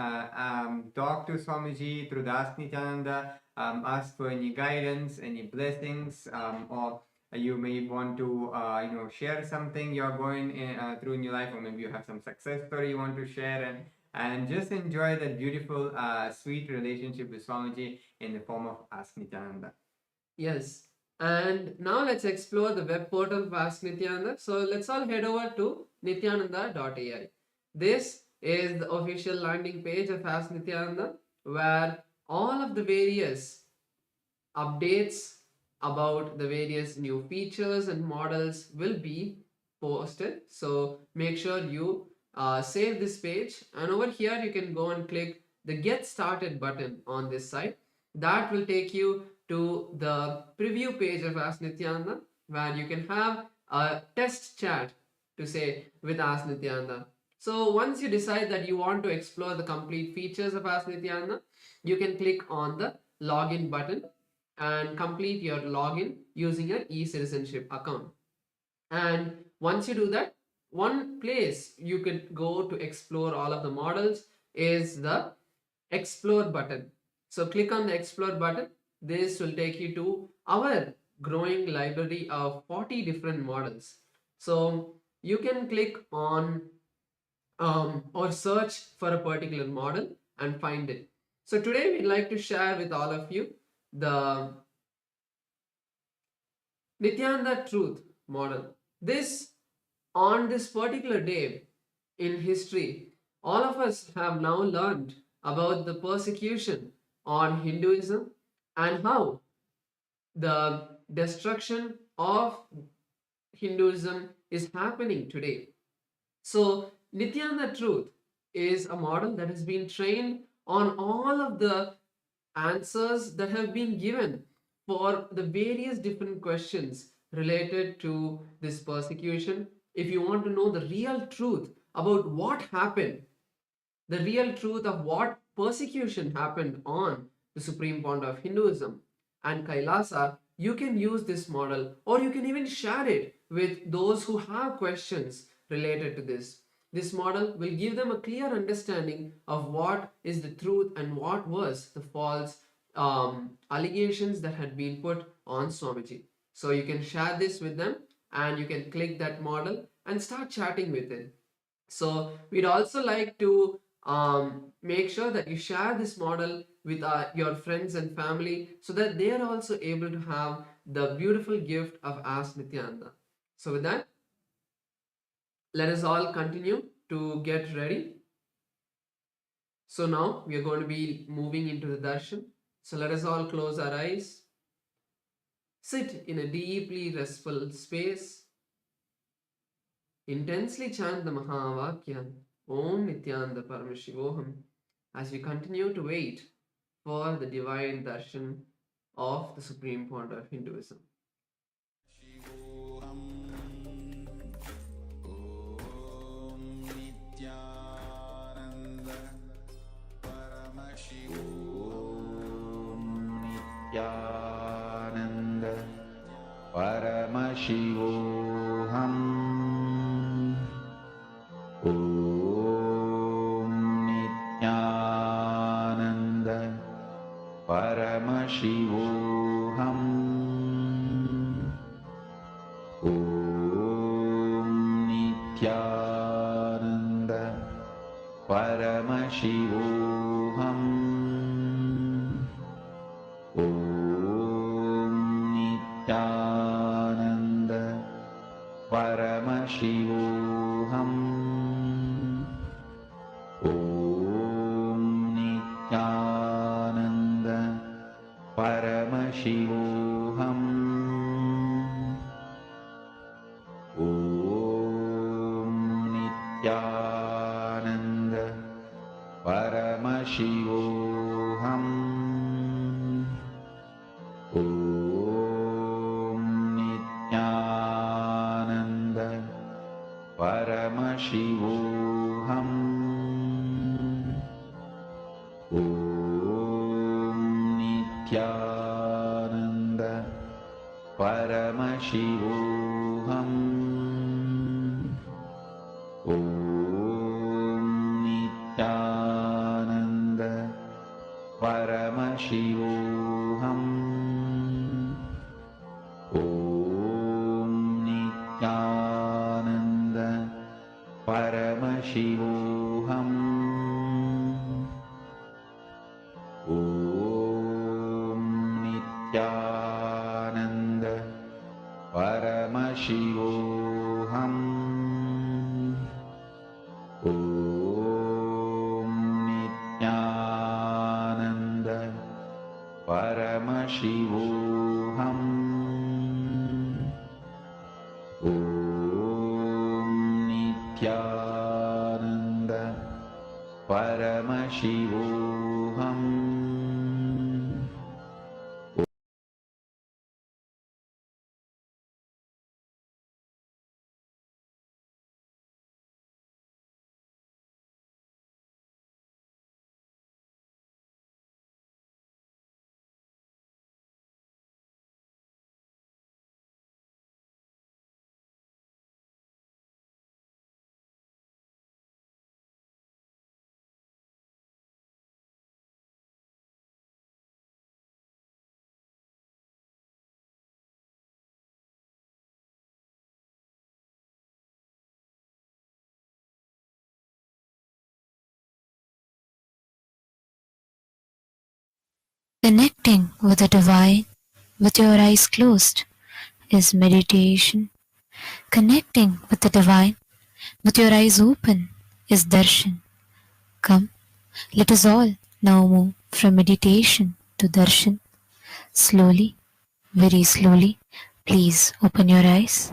talk to Swamiji through the Ask Nityananda, ask for any guidance, any blessings, or you may want to share something you're going through in your life, or maybe you have some success story you want to share, and just enjoy that beautiful sweet relationship with Swamiji in the form of Ask Nityananda. Yes, and now let's explore the web portal of Ask Nityananda. So let's all head over to nityananda.ai. This is the official landing page of Ask Nityananda, where all of the various updates about the various new features and models will be posted. So make sure you save this page, and over here you can go and click the Get Started button on this side. That will take you to the preview page of Ask Nityananda, where you can have a test chat to say with Ask Nityananda. So once you decide that you want to explore the complete features of Ask Nityananda, you can click on the login button and complete your login using your e-citizenship account. And once you do that, one place you could go to explore all of the models is the Explore button. So click on the Explore button. This will take you to our growing library of 40 different models. So you can click on or search for a particular model and find it. So today we'd like to share with all of you the Nityananda truth model. On this particular day in history, all of us have now learned about the persecution on Hinduism and how the destruction of Hinduism is happening today. So, Nityananda truth is a model that has been trained on all of the answers that have been given for the various different questions related to this persecution. If you want to know the real truth about what happened, the real truth of what persecution happened on the Supreme Pontiff of Hinduism and Kailasa, you can use this model, or you can even share it with those who have questions related to this. This model will give them a clear understanding of what is the truth and what was the false allegations that had been put on Swamiji. So you can share this with them and you can click that model and start chatting with it. So we'd also like to make sure that you share this model with your friends and family so that they are also able to have the beautiful gift of Ask Nityananda. So with that, let us all continue to get ready. So now we are going to be moving into the darshan. So let us all close our eyes. Sit in a deeply restful space. Intensely chant the Mahavakya, Om Nityananda Paramashivoham, as we continue to wait for the divine darshan of the Supreme Pontiff of Hinduism. Shivoham Nityananda Paramashivoham. Om Nityananda Paramashivoham. Om Nityananda Paramashivoham. Om Nityananda Paramashivoham. Om Nityananda Paramashivoham. Om Nityananda Paramashivoham. Om Nityananda Paramashivoham. Om Nityananda Paramashivoham. Om Nityananda Paramashivoham. Om Nityananda Paramashivoham. Om Nityananda Paramashivoham. Connecting with the divine with your eyes closed is meditation. Connecting with the divine with your eyes open is darshan. Come, let us all now move from meditation to darshan. Slowly, very slowly, please open your eyes.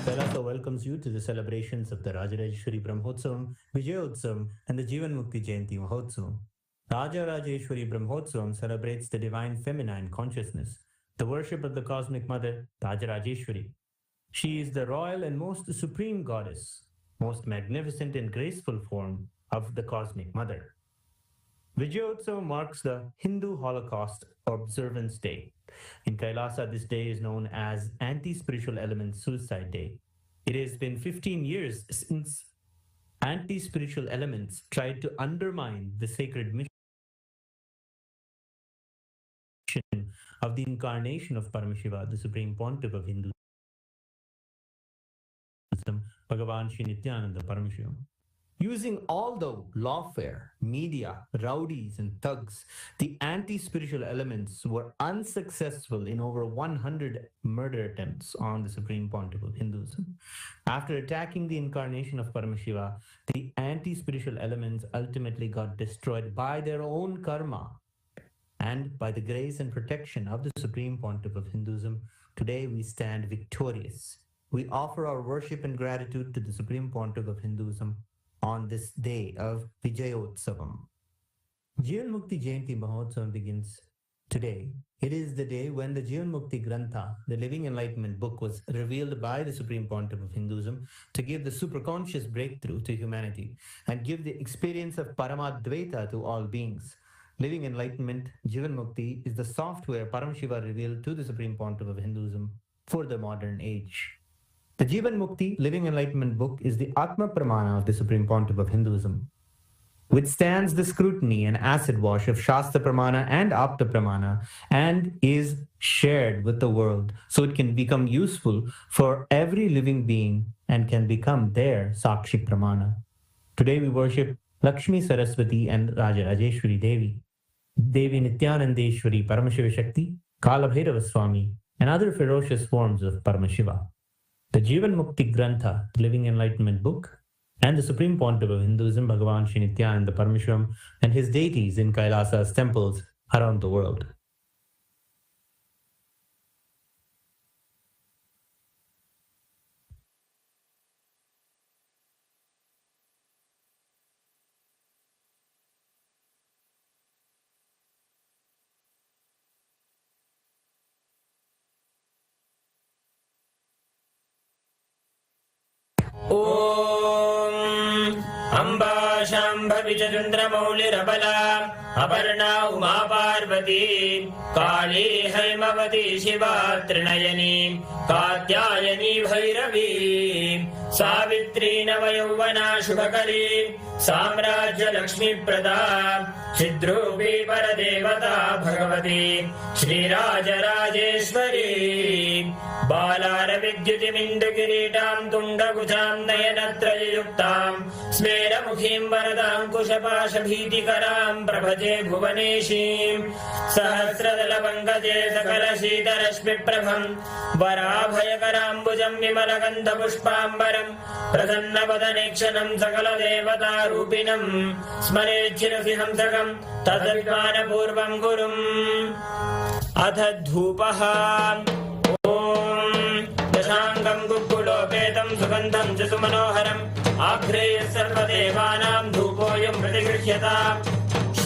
Kailasa welcomes you to the celebrations of the Rajarajeshwari Brahmotsavam, Vijayotsavam, and the Jivan Mukti Jayanti Mahotsavam. Rajarajeshwari Brahmotsavam celebrates the divine feminine consciousness, the worship of the cosmic mother, Rajarajeshwari. She is the royal and most supreme goddess, most magnificent and graceful form of the cosmic mother. Vijayotsavam marks the Hindu Holocaust Observance Day. In Kailasa, this day is known as Anti-Spiritual Element Suicide Day. It has been 15 years since anti-spiritual elements tried to undermine the sacred mission of the incarnation of Paramashiva, the Supreme Pontiff of Hinduism, Bhagavan Sri Nithyanaanda Paramashivamam. Using all the lawfare, media, rowdies, and thugs, the anti-spiritual elements were unsuccessful in over 100 murder attempts on the Supreme Pontiff of Hinduism. After attacking the incarnation of Paramashiva, the anti-spiritual elements ultimately got destroyed by their own karma. And by the grace and protection of the Supreme Pontiff of Hinduism, today we stand victorious. We offer our worship and gratitude to the Supreme Pontiff of Hinduism on this day of Vijayotsavam. Jivan Mukti Jayanti Mahotsavam begins today. It is the day when the Jivan Mukti Grantha, the Living Enlightenment book, was revealed by the Supreme Pontiff of Hinduism to give the superconscious breakthrough to humanity and give the experience of Paramadvaita to all beings. Living Enlightenment, Jivan Mukti, is the software Paramashiva revealed to the Supreme Pontiff of Hinduism for the modern age. The Jivan Mukti Living Enlightenment book is the Atma Pramana of the Supreme Pontiff of Hinduism, withstands the scrutiny and acid wash of Shastra Pramana and Apta Pramana, and is shared with the world so it can become useful for every living being and can become their Sakshi Pramana. Today we worship Lakshmi Saraswati and Rajarajeshwari Devi, Devi Nityanandeshwari Paramashiva Shakti, Kalabhairava Swami, and other ferocious forms of Paramashiva. The Jivan Mukti Grantha, the Living Enlightenment book, and the Supreme Pontiff of Hinduism, Bhagavan Sri Nityananda Paramashivamam, and his deities in Kailasa's temples around the world. Amba Shambhavi चन्द्रमौलिरबला Aparna Uma Parvati काली हैमवती शिवा त्रिनयनी कात्यायनी भैरवी सावित्री नवयौवना शुभकरी साम्राज्य लक्ष्मी प्रदा चिद्रूपी परदेवता भगवती श्रीराजराजेश्वरी बालारविद्युतिमिन्दुकिरीटां तुण्डकुचां नयनत्रययुक्तां स्मेरमुखीं वरदाङ्कुशपाशभीतिकरां प्रभजे भुवनेशीं सहस्रदलपङ्कजे सकलशीतरश्मिप्रभं वराभयकराम्बुजं विमलगन्धपुष्पाम्बरं प्रसन्नवदनेक्षणं सकलदेवतारूपिणं स्मरेच्छिरसि हंसकं तद्विज्ञानपूर्वं गुरुम् अथ धूपः दशाङ्गं कुक्कुलोपेतं सुगन्धं च सुमनोहरम् आघ्रेय सर्वदेवानां धूपोऽयं प्रतिगृह्यताम्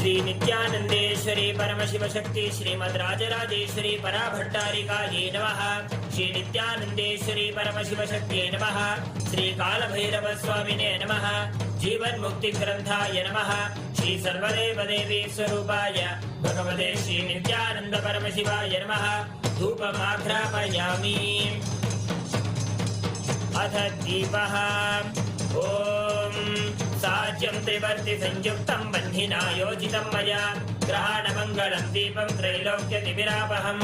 श्री नित्यानंदेश्वरी परमशिव शक्ति श्रीमद् राजराजेश्वरी पराभट्टारिकायै नमः। श्री नित्यानंदेश्वरी परमशिव शक्ति नमः। श्री कालभैरव स्वामिने नमः। जीवन मुक्ति ग्रंथाय नमः। श्री सर्वदेव देवी स्वरूपाय भगवते श्री नित्यानंद परमशिवाय नमः। धूपमाघ्रापयामि। अथ दीपः। ओम साज्यं त्रिवर्ति संयुक्तं बन्धिना योजितं मया ग्रहाणमङ्गलं दीपं त्रैलोक्यतिमिरापहम्।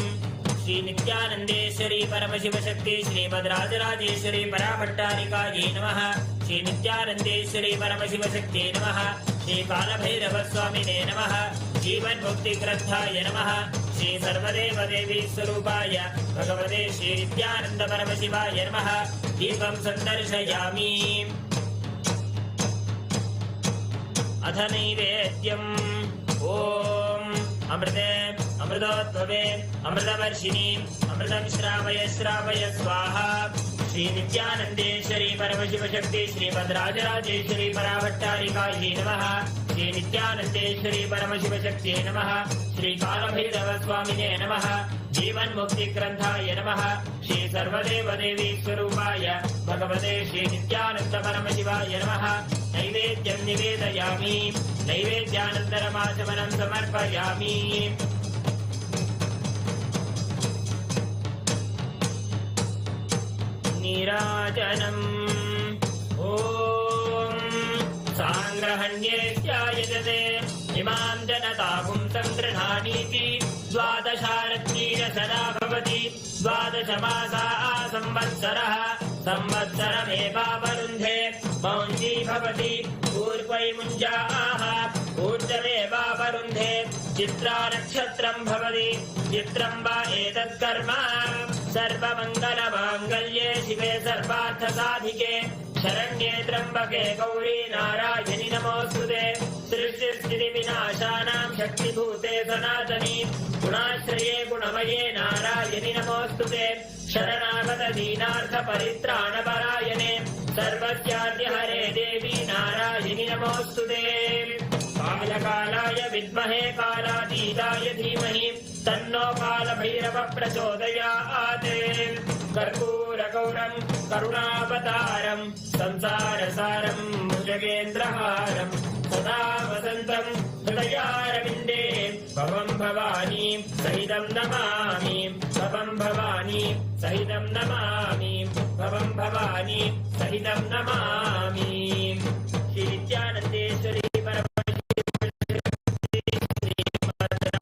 श्री नित्यानंदेश्वरी परमशिव शक्ति श्रीमद् राजराजेश्वरी पराभट्टारिकायै नमः। श्री नित्यानंदेश्वरी परमशिव शक्ति नमः। श्री कालभैरव स्वामिने नमः। जीवन मुक्ति ग्रंथाय नमः। श्री सर्वदेव देवी स्वरूपाय भगवते श्री नित्यानंद परमशिवाय नमः। दीपं सन्दर्शयामि। अथ नैवेद्यम्। ओम अमृते अमृतोद्भवे अमृतवर्षिणी अमृतं श्रावय श्रावय स्वाहा। श्री नित्यानंदेश्वरी परमशिव शक्ति श्रीमद् राजराजेश्वरी पराभट्टारिकायै नमः। श्री नित्यानंदेश्वरी परमशिव शक्ति नमः। श्री कालभैरव स्वामिने नमः। जीवन मुक्ति ग्रंथाय नमः। श्री सर्वदेव देवी स्वरूपाय भगवते श्री नित्यानंद परमशिवाय नमः। नैवेद्यं निवेदयामि। नैवेद्यानन्तरमाचमनं समर्पयामि। नीराजनम्। ओम सांग्रहण्येत्यायजते इमां जनतापुं संगृह्णानीति। द्वादशारत्नीरसदा भवति। द्वादशमासा संवत्सरः। संवत्सरमेवावरुन्धे मौञ्जी भवति। पूर्वै मुञ्जाः ऊर्जमेवावरुन्धे। चित्रा नक्षत्रं भवति। चित्रं वा एतत् कर्म सर्वमङ्गलमाङ्गल्ये शिवे सर्वार्थसाधिके शरण्ये त्र्यम्बके गौरी नारायणि नमोऽस्तुते। सृष्टिस्थितिविनाशानां शक्तिभूते सनातनी गुणाश्रये गुणमये नारायणि नमोऽस्तुते। शरणागत दीनार्थपरित्राणपरायणे सर्वस्याद्यहरे देवी नारायणि नमोऽस्तुते। कालकालाय विद्महे कालातीताय धीमहि तन्नो कालभैरव प्रचोदयात्। कर्पूरगौरं करुणावतारं संसारसारं भुजगेन्द्रहारं सदा वसन्तं हृदयारविन्दे भवं भवानी सहितं नमामि। भवं भवानी सहितं नमामि। भवं भवानी सहितं नमामि। श्री नित्यानंदेश्वरी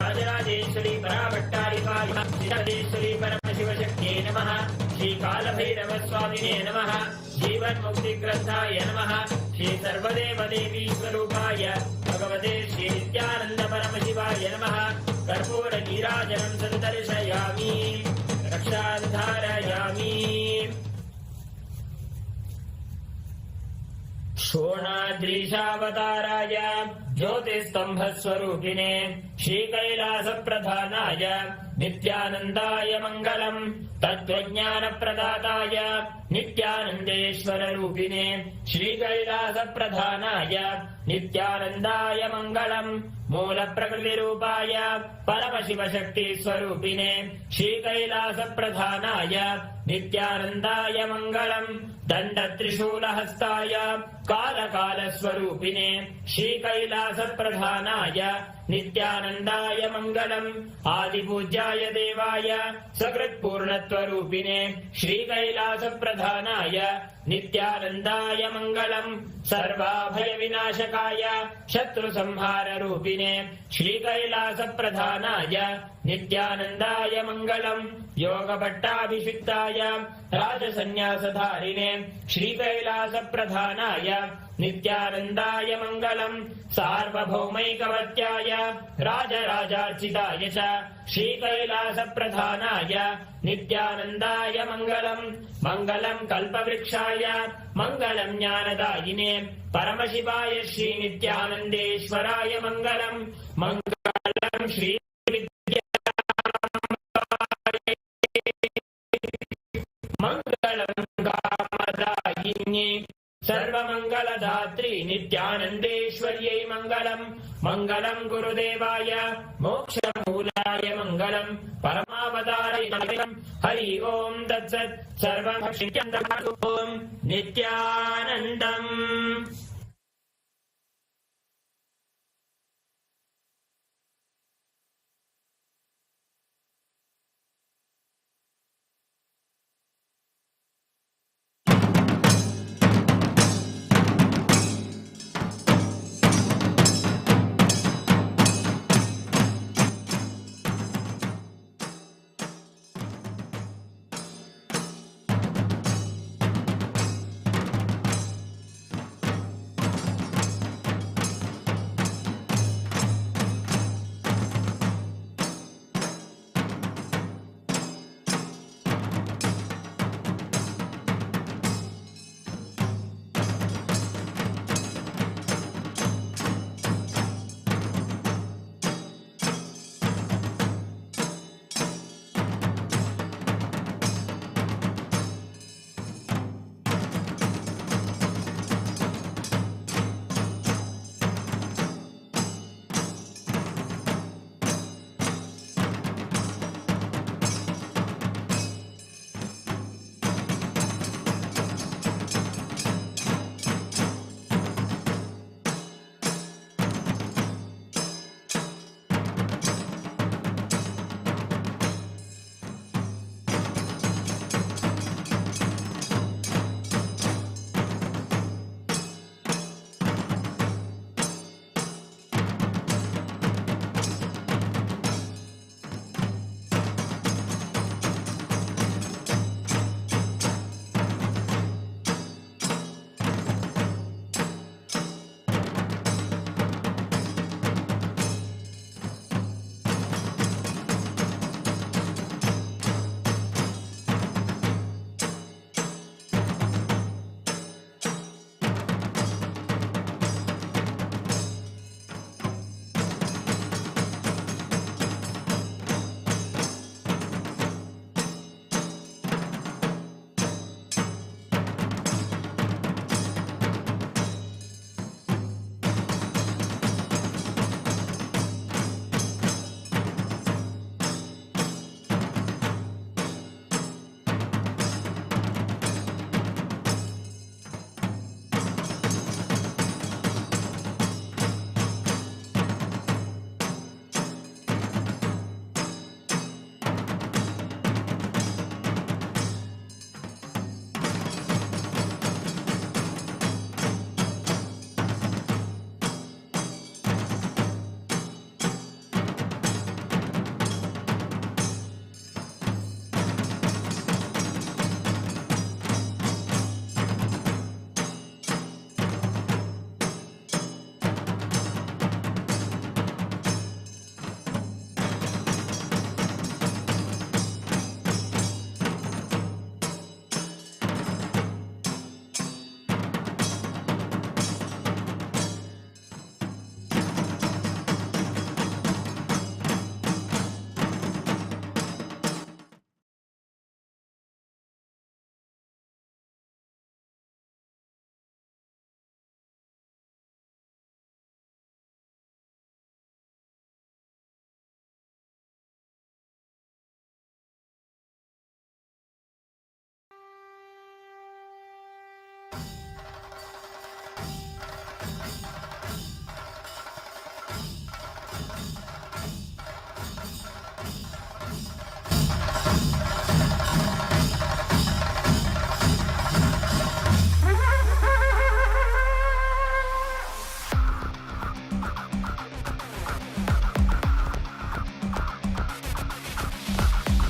राजराजेश्वरी पराभट्टारिकायै परमशिव शक्त्यै नमः। श्री कालभैरव स्वामिने नमः। जीवन मुक्ति ग्रंथाय नमः। श्री सर्वदेव देवी स्वरूपाय भगवते श्री नित्यानंद परमशिवाय नमः। कर्पूर नीराजनं सन्दर्शयामि। रक्षां धारयामि। शोणाद्रीशावताराय ज्योतिस्तंभस्वरूपिणे श्रीकैलासप्रधानाय नित्यानन्दाय मङ्गलम्। तत्त्वज्ञानप्रदाताय नित्यानन्देश्वररूपिणे श्रीकैलासप्रधानाय नित्यानन्दाय मङ्गलम्। मूलप्रकृतिरूपाय परमशिवशक्तिस्वरूपिणे श्रीकैलासप्रधानाय नित्यानन्दाय मङ्गलम्। दण्डत्रिशूलहस्ताय कालकालस्वरूपिणे श्रीकैलासप्रधानाय नित्यानन्दाय मङ्गलम्। आदिपूज्याय देवाय सकृत्पूर्णत्वरूपिणे श्रीकैलासप्रधानाय नित्यानन्दाय मङ्गलम्। सर्वाभयविनाशकाय शत्रुसंहाररूपिणे श्रीकैलासप्रधानाय नित्यानन्दाय मङ्गलम्। योगभट्टाभिषिक्ताय राजसन्न्यासधारिणे श्रीकैलासप्रधानाय नित्यानन्दाय मङ्गलम्। सार्वभौमैकवत्याय राजराजार्चिताय च श्रीकैलासप्रधानाय नित्यानन्दाय मङ्गलम्। मङ्गलम् कल्पवृक्षाय मङ्गलम् ज्ञानदायिने परमशिवाय श्रीनित्यानन्देश्वराय मङ्गलम्। मङ्गलम् श्री मङ्गलम् कामदायिन्ये सर्वमङ्गलदात्री नित्यानन्देश्वर्यै मङ्गलम् मङ्गलम् गुरुदेवाय मोक्षमूलाय मङ्गलम् परमावताराय मङ्गलम् हरि ओम् तत्सत् सर्वं ॐ नित्यानन्दम्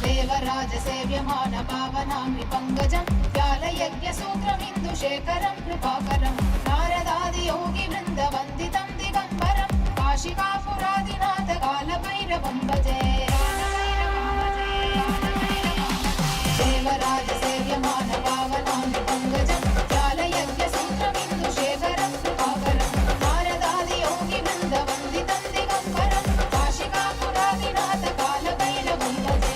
देवराजसेव्यमान पावनामि पङ्कजं व्यालयज्ञसूत्रमिन्दुशेखरं कृपाकरं नारदादियोगिवृन्दवन्दितं दिगम्बरं काशिकापुरादिनाथ कालभैरवं भजे देवराजसेव्यमान पावनामि पङ्कजं व्यालयज्ञसूत्रमिन्दुशेखरं कृपाकरं नारदादियोगिवृन्दवन्दितं दिगम्बरं काशिकापुरादिनाथ कालभैरवं भजे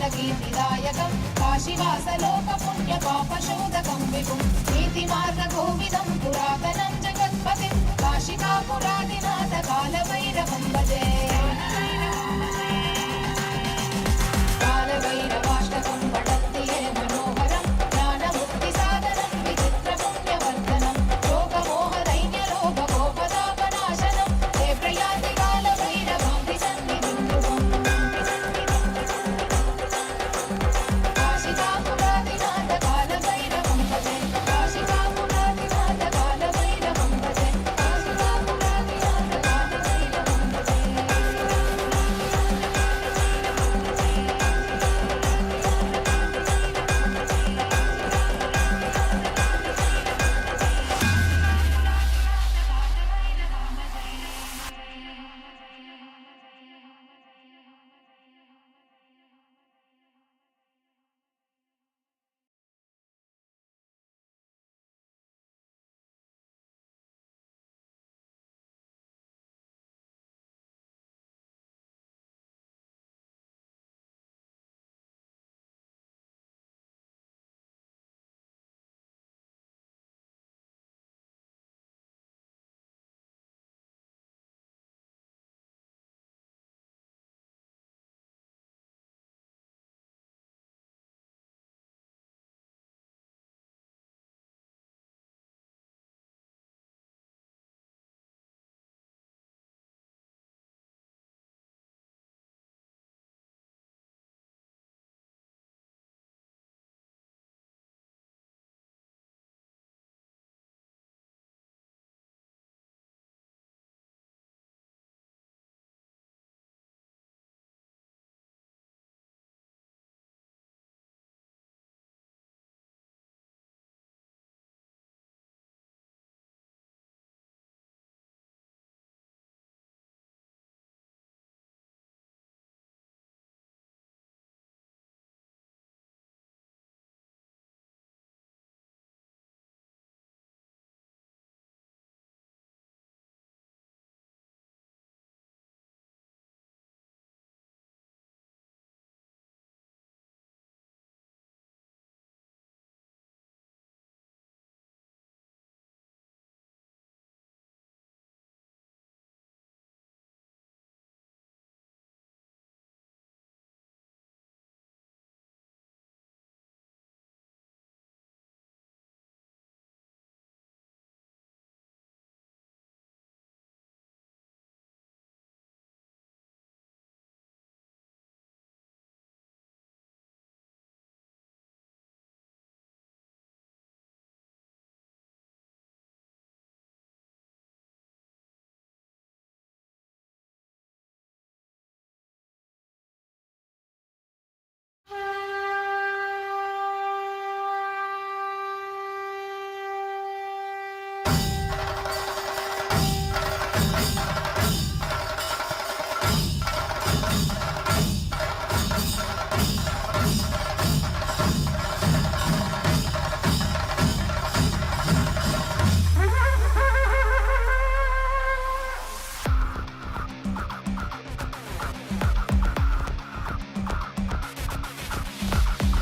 कालकीर्तिदायकं काशीवासलोकपुण्यपापशोधकं विभुं नीतिमार्गगोविदं पुरातनं जगत्पतिं काशिकापुरादिनाथ कालभैरवं भजे कालभैरवाष्टकं पठन्ति ये मनोहरं ज्ञानमुक्तिसाधनं विचित्रपुण्यवर्धनं शोकमोहदैन्यलोभगोपतापनाशनं ते प्रयान्ति कालभैरवां सन्निधिं ध्रुवम् काशिकापुरादिनाथ कालभैरवं भजे काशिकापुरादिनाथ कालभैरवं भजे काशिकापुरादिनाथ कालभैरवं भजे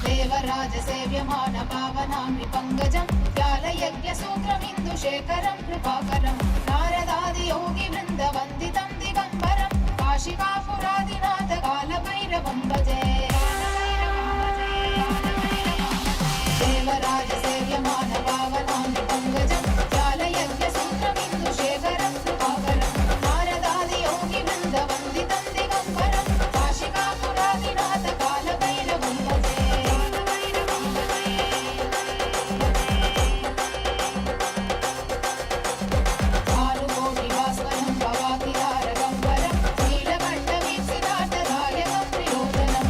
देवराजसेव्यमान पावनामि पङ्कजं व्यालयज्ञसूत्रमिन्दुशेखरं कृपाकरं नारदादियोगिवृन्दवन्दितं दिगम्बरं काशिकापुरादिनाथ कालभैरवं भजे देवराजसेव्यमान पावनामि पङ्कजं व्यालयज्ञसूत्रमिन्दुशेखरं कृपाकरं नारदादियोगिवृन्दवन्दितं दिगम्बरं काशिकापुरादिनाथ कालभैरवं भजे भानुकोटिभास्वरं भवातिहारगम्बरं नीलकण्ठवीक्षितार्थदायकं प्रियोजनं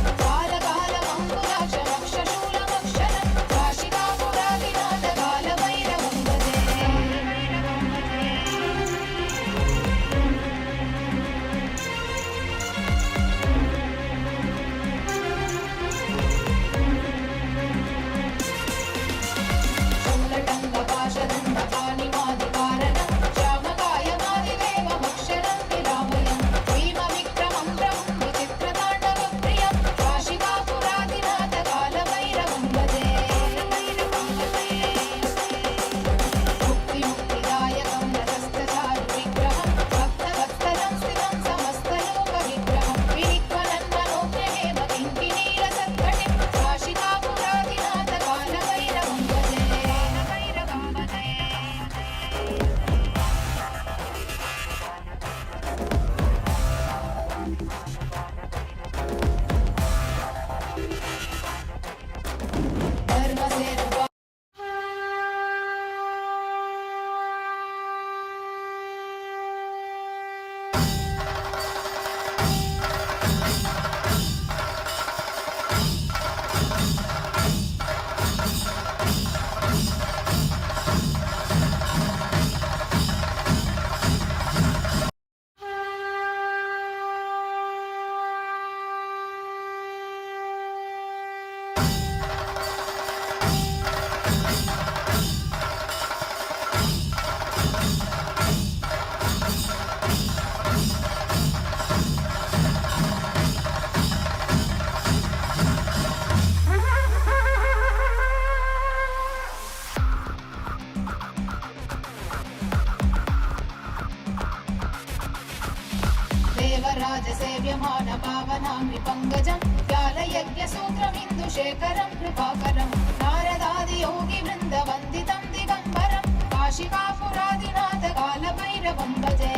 देवराजसेव्यमान पावनाङ्घ्रि पङ्कजं व्यालयज्ञसूत्रमिन्दुशेखरं कृपाकरं नारदादियोगिवृन्दवन्दितं दिगम्बरं काशिकापुरादिनाथ कालभैरवं भजे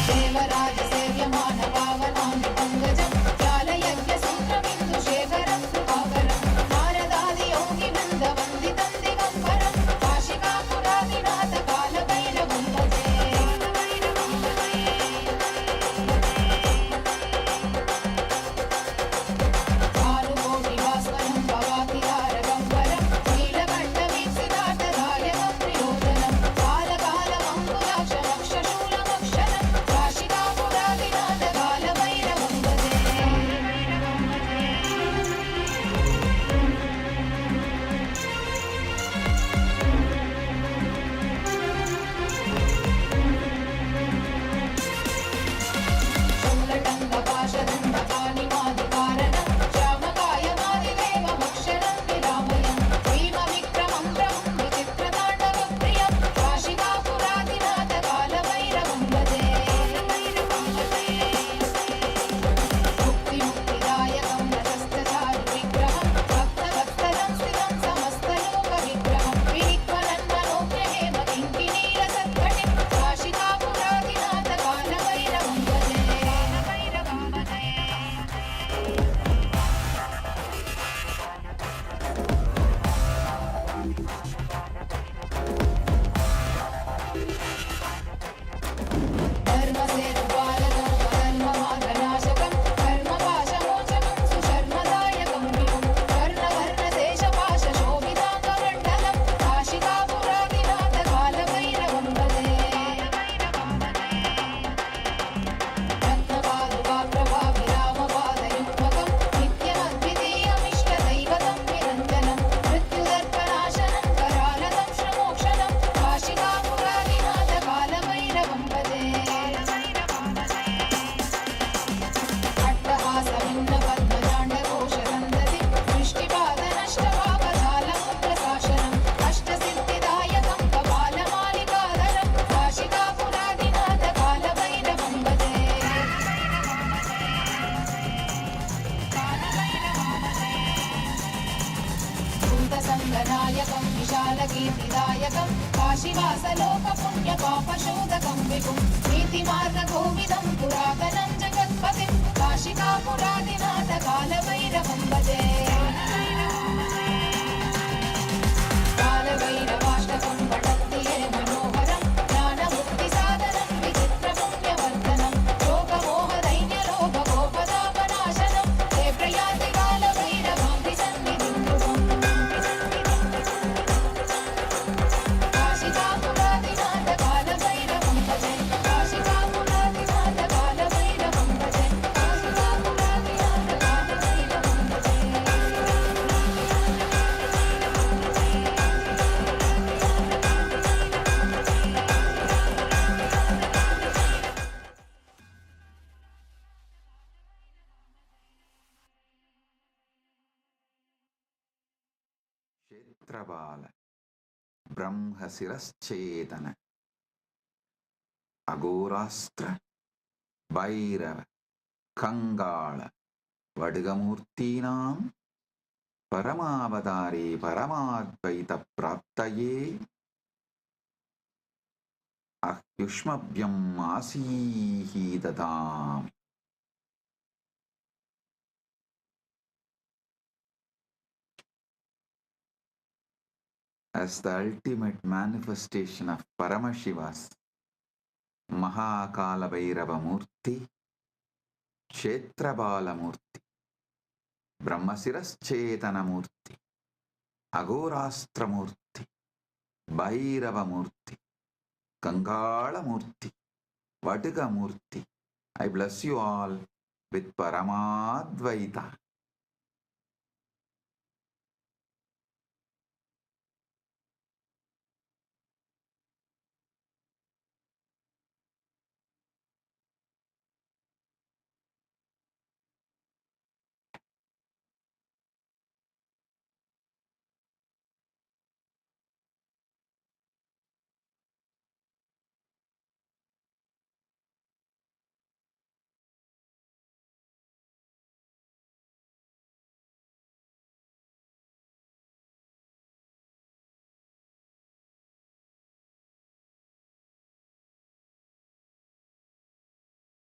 देवराजसेव्यमान पावनाङ्घ्रि पङ्कजं व्यालयज्ञसूत्रमिन्दुशेखरं कृपाकरं नारदादियोगिवृन्दवन्दितं दिगम्बरं काशिकापुरादिनाथ कालभैरवं भजे भानुकोटिभास्वरं भवातिहारगम्बरं नीलकण्ठवीक्षितार्थदायकं प्रियोजनं कालकालमङ्कुलाक्षमक्षशूलमक्षरं काशिकापुरादिनाथ कालभैरवं भजे शूलटङ्कपाशदण्डपाणिमादिकारणं श्यामकायमादिदेवमक्षरं विरामयं भीमविक्रमं प्रभुं विचित्रताण्डवप्रियं काशिकापुरादिनाथ कालभैरवं भजे मुक्तिमुक्तिदायकं रजस्तचारुविग्रहं भक्तवत्सलं स्थितं समस्तलोकविग्रहं विनिक्वलन्मनोज्ञहेमकिङ्किणीरसत्कटिं काशिकापुरादिनाथ कालभैरवं भजे धर्मसेतुपालकं धर्ममार्गनाशकं कर्मपाशमोचकं सुशर्मदायकं विभुं कर्णवर्णशेषपाशशोभिताङ्गमण्डलं काशिकापुरादिनाथ कालभैरवं भजे रत्नपादुकाप्रभाविरामपादयुग्मकं नित्यमद्वितीयमिष्टदैवतं निरञ्जनं मृत्युदर्पनाशनं करालतं श्रमोक्षणं काशिकापुरादिनाथ कालभैरवं भजे अट्टहासभिन्नपद्मजाण्डकोशसन्दति दृष्टिपादनष्टपापजालमुद्रशासनम् अष्टसिद्धिदायकं कपालमालिकाधरं काशिकापुरादिनाथ कालभैरवं भजे भूतसङ्गनायकं विशालकीर्तिदायकं काशीवासलोकपुण्यपापशोधकं विभुं नीतिमार्गकोविदं पुरातनं जगत्पतिं काशिकापुरादिनाथ कालभैरवं भजे कालभैरवाष्टकं पठन्ति ये मनोहरं ज्ञानमुक्तिसाधनं विचित्रपुण्यवर्धनं शोकमोहदैन्यलोभकोपतापनाशनं ते प्रयाति कालभैरवाङ्घ्रिसन्निधिं ध्रुवम् काशिकापुरादिनाथ कालभैरवं भजे काशिकापुरादिनाथ कालभैरवं भजे काशिकापुरादिनाथ कालभैरवं भजे క్షేత్రబాల బ్రహ్మశిరశ్చేతన అఘోరాస్త్ర Bhairava కంగాళ వడ్గమూర్తీనాం పరమావతారే పరమాద్వైత ప్రాప్తయే అహ్యుష్మభ్యం ఆసీహీదతాం. As the ultimate manifestation of Paramashiva's Mahakalabhairava Murthy, Kshetrabala Murthy, Brahmasiraschetana Murthy, Agorastra Murthy, Bhairava Murthy, Kangala Murthy, Vatiga Murthy, I bless you all with Paramadvaita.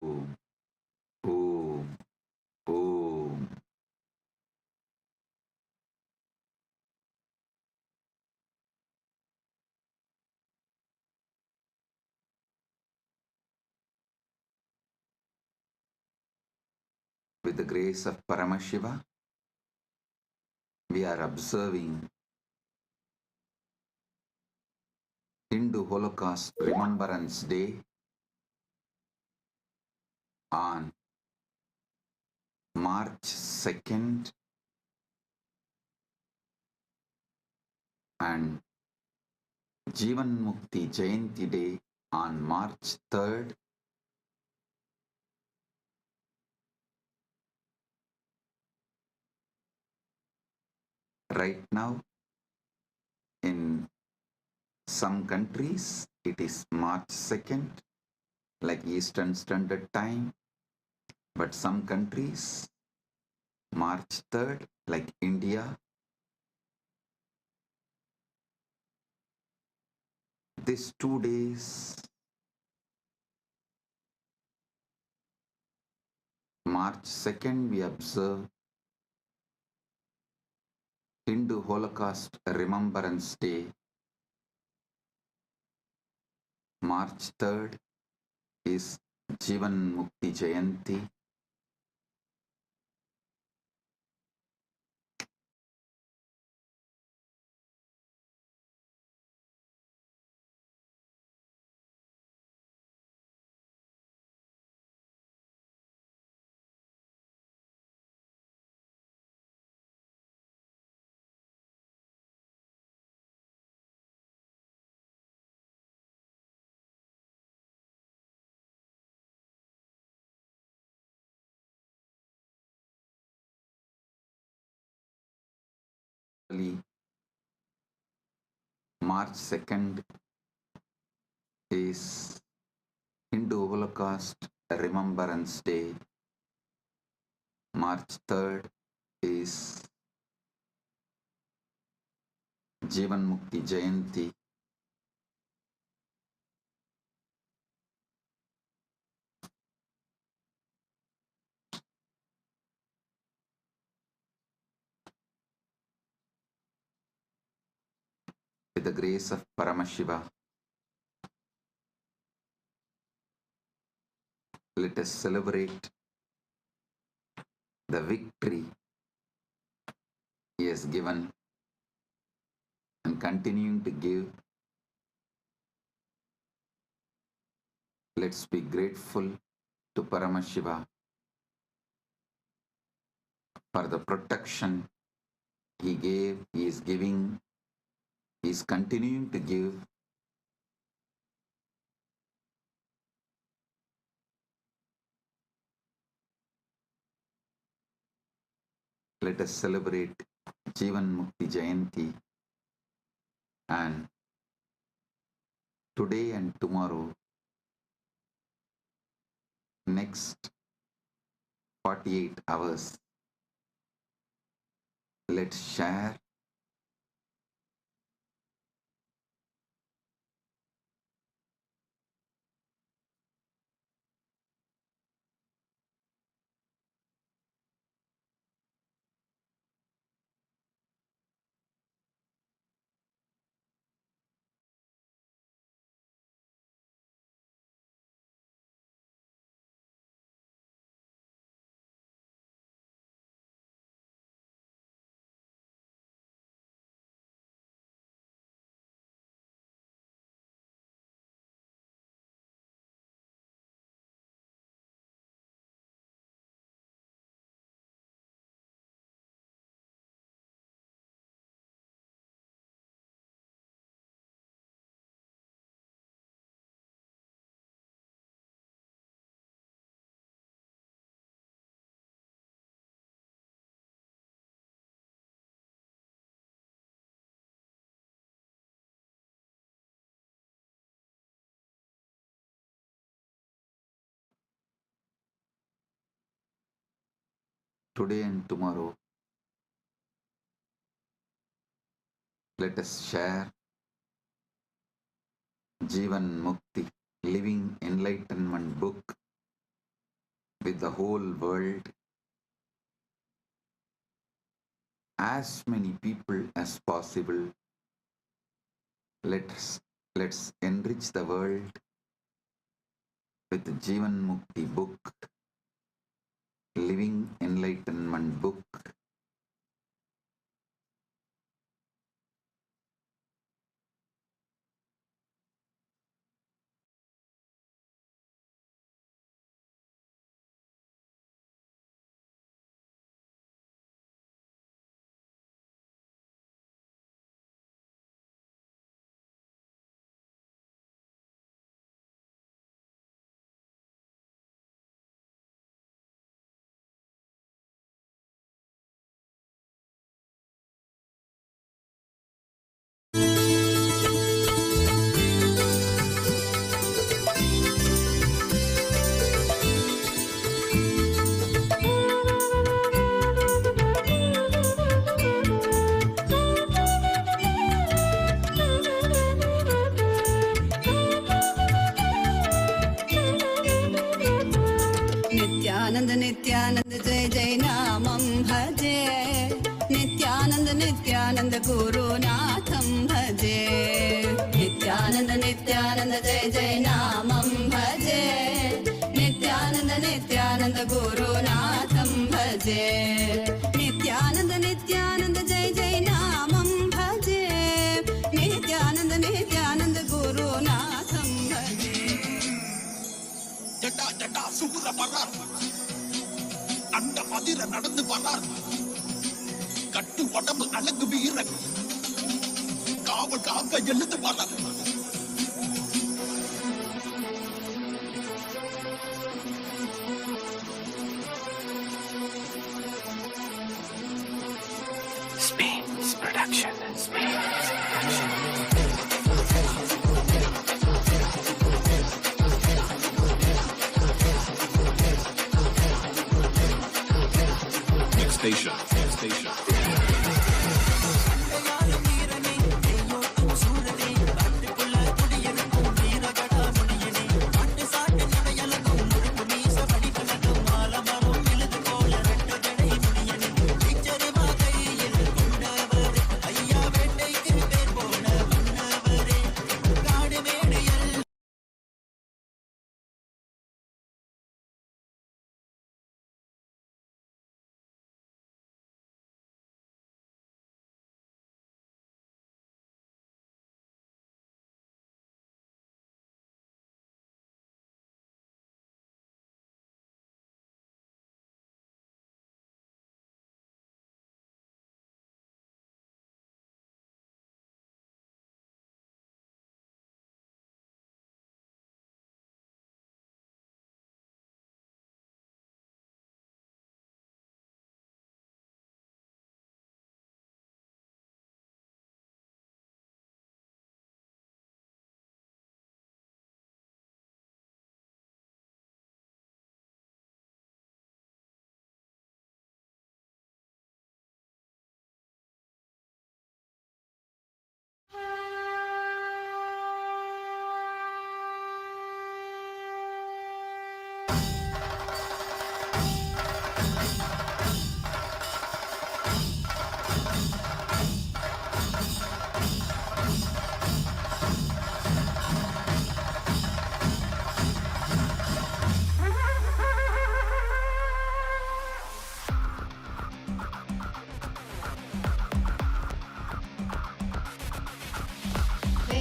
Om. Om. Om. With the grace of Paramashiva, we are observing Hindu Holocaust Remembrance Day on March 2nd and Jivan Mukti Jayanti Day on March 3rd. Right now, in some countries, it is March 2nd, like Eastern Standard Time, but some countries, March 3rd, like India. These 2 days, March 2nd, we observe Hindu Holocaust Remembrance Day. March 3rd is Jivan Mukti Jayanti. March 2nd is Hindu Holocaust Remembrance Day. March 3rd is Jivan Mukti Jayanti. With the grace of Paramashiva, let us celebrate the victory he has given and continuing to give. Let's be grateful to Paramashiva for the protection he gave, he is giving, he is continuing to give. Let us celebrate Jivan Mukti Jayanti, and today and tomorrow, next 48 hours, let's share today and tomorrow. Let us share Jivan Mukti, Living Enlightenment book with the whole world, as many people as possible. Let's enrich the world with the Jivan Mukti book, Living Enlightenment book. Nityanand Nityanand जय जय नामं भजे नित्यानंद नित्यानंद गुरुनाथं भजे नित्यानंद नित्यानंद जय जय नामं भजे नित्यानंद नित्यानंद गुरुनाथं भजे नित्यानंद नित्यानंद जय जय नामं भजे नित्यानंद नित्यानंद गुरुनाथं भजे ஜட்டா ஜட்டா சூர பரார் அண்ட மதிர நடந்து வரார் கட்டு உடம்பு அழகு வீரன் காவல் காக்க எழுந்து வரார் Spain's production. Station.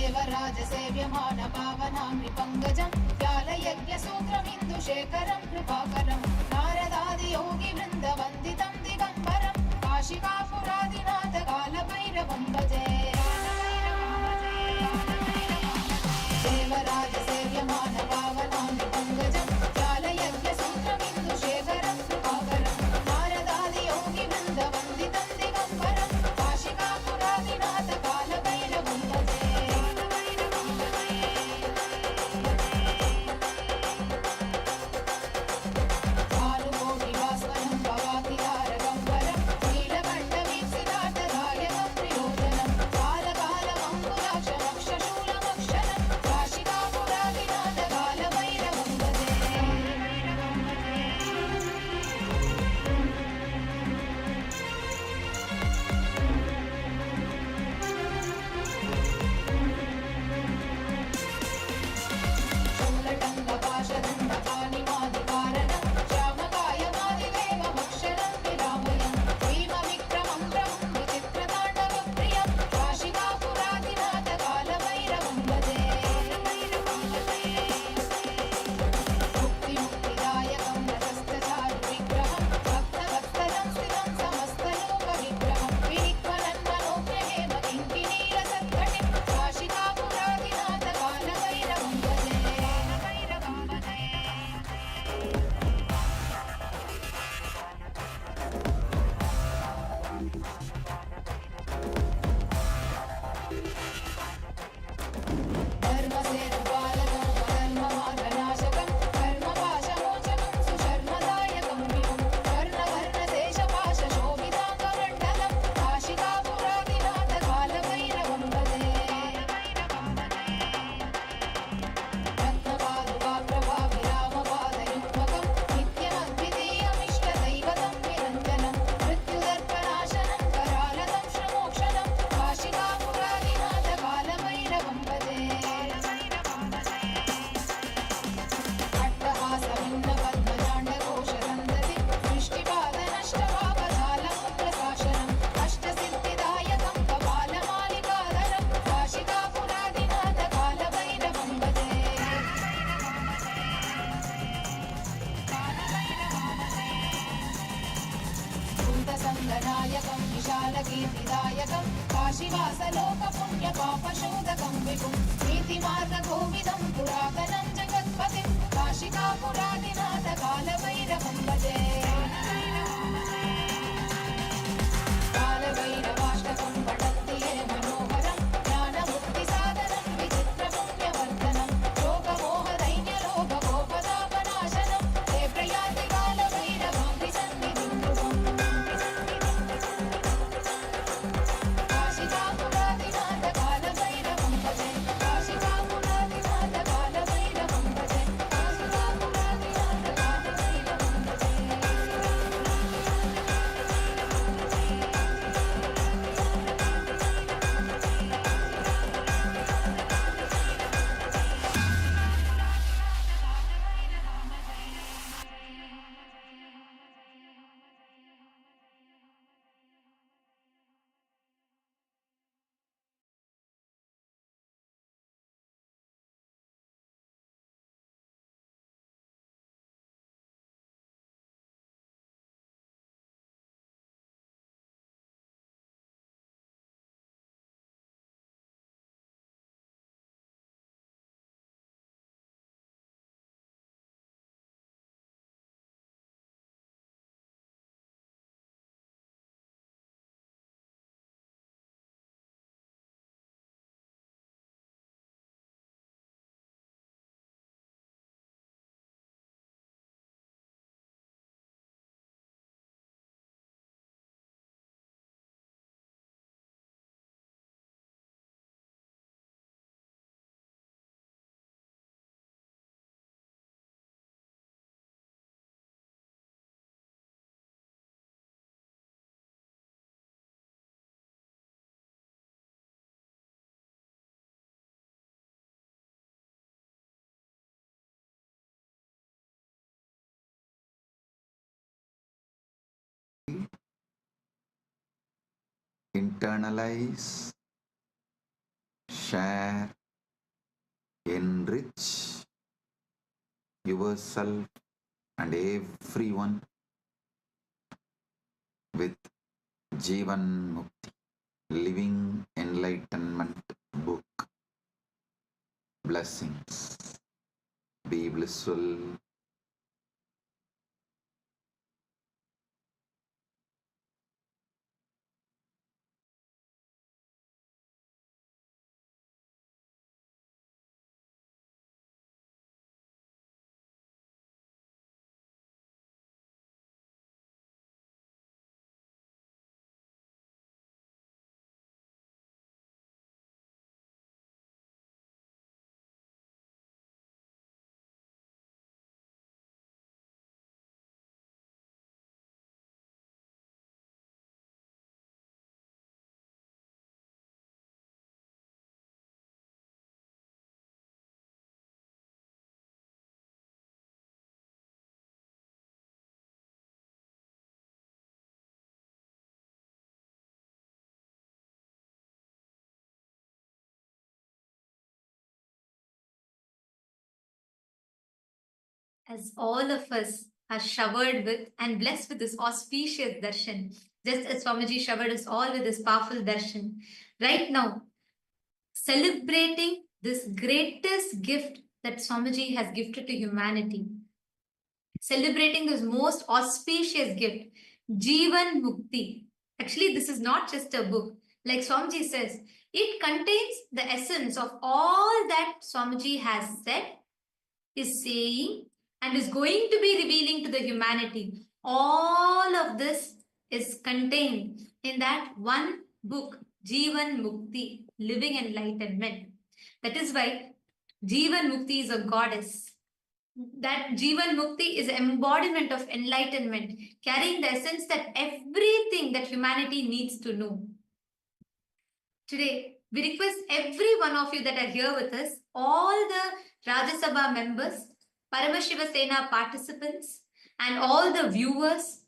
देवराजसेव्यमान पावनामृपङ्गजं व्यालयज्ञसूत्रमिन्दुशेखरं कृपाकरं नारदादियोगिवृन्दवन्दितं दिगम्बरं काशिकापुरादिनाथ कालभैरवं भजे देवराजसेव्यमान पावनामृपङ्गजं व्यालयज्ञसूत्रमिन्दुशेखरं कृपाकरं नारदादियोगिवृन्दवन्दितं दिगम्बरं काशिकापुरादिनाथ कालभैरवं भजे कालगीतिदायकं काशीवासलोकपुण्यपापशोधकं विभुं नीतिमार्गकोविदं पुरातनं जगत्पतिं काशिकापुरादिनाथ कालभैरवं भजे कालभैरवाष्टकं पठन्ति ये मनोहरं ज्ञानमुक्तिसाधनं विचित्रपुण्यवर्धनं शोकमोहदैन्यलोभकोपतापनाशनं ते प्रयान्ति कालभैरवां सन्निधिं ध्रुवम् काशिकापुरादिनाथ कालभैरवं भजे काशिकापुरादिनाथ कालभैरवं भजे काशिकापुरादिनाथ कालभैरवं भजे Internalize, share, enrich yourself and everyone with Jivan Mukti, Living Enlightenment book. Blessings. Be blissful. As all of us are showered with and blessed with this auspicious darshan, just as Swamiji showered us all with this powerful darshan, right now, celebrating this greatest gift that Swamiji has gifted to humanity, celebrating this most auspicious gift, Jivan Mukti. Actually, this is not just a book. Like Swamiji says, it contains the essence of all that Swamiji has said, is saying, and is going to be revealing to the humanity. All of this is contained in that one book, Jivan Mukti, Living Enlightenment. That is why Jivan Mukti is a goddess. That Jivan Mukti is an embodiment of enlightenment, carrying the essence that everything that humanity needs to know. Today, we request every one of you that are here with us, all the Rajya Sabha members, Paramashiva Sena participants, and all the viewers,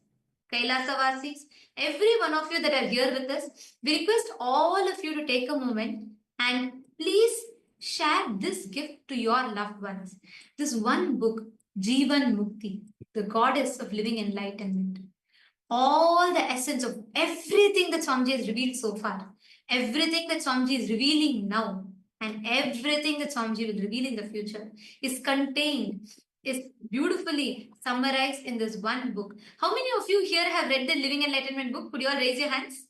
Kailasavasis, every one of you that are here with us, we request all of you to take a moment and please share this gift to your loved ones. This one book, Jivan Mukti, the goddess of living enlightenment. all the essence of everything that Swamiji has revealed so far, everything that Swamiji is revealing now, and everything that Swamiji will reveal in the future is contained, is beautifully summarized in this one book. How many of you here have read the Living Enlightenment book? Could you all raise your hands?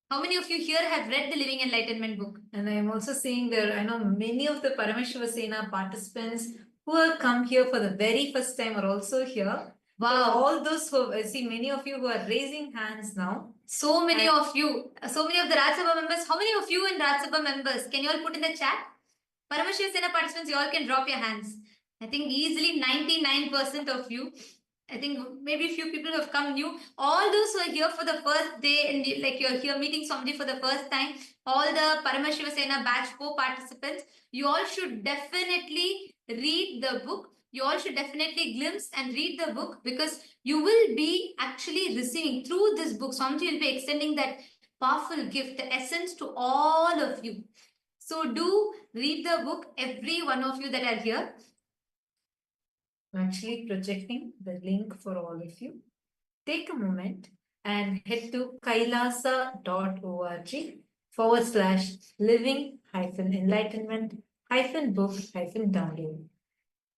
How many of you here have read the Living Enlightenment book? And I am also seeing there, I know many of the Paramashiva Sena participants who have come here for the very first time are also here. Wow. For all those who, I see many of you who are raising hands now. So many of you, so many of the Rajya Sabha members. How many of you in Rajya Sabha members? Can you all put in the chat? Paramashiva Sena participants, you all can drop your hands. I think easily 99% of you. I think maybe a few people have come new. All those who are here for the first day and like you're here meeting somebody for the first time, all the Paramashiva Sena batch 4 participants, you all should definitely read the book. You all should definitely glimpse and read the book, because you will be actually receiving through this book. Swamiji will be extending that powerful gift, the essence to all of you. So do read the book, every one of you that are here. I'm actually projecting the link for all of you. Take a moment and head to kailasa.org/living-enlightenment-book-download.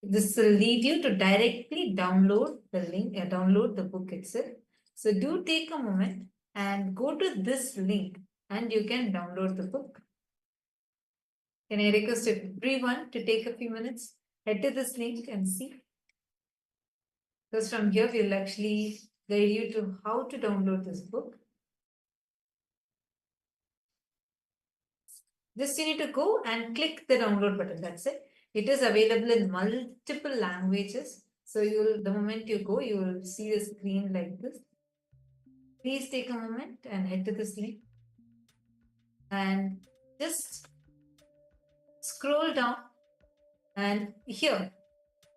This will lead you to directly download the link, download the book itself. So do take a moment and go to this link and you can download the book. Can I request everyone to take a few minutes, head to this link and see? Because from here, we'll actually guide you to how to download this book. Just you need to go and click the download button. That's it. It is available in multiple languages. So the moment you go, you will see the screen like this. Please take a moment and head to this link. And just scroll down and here,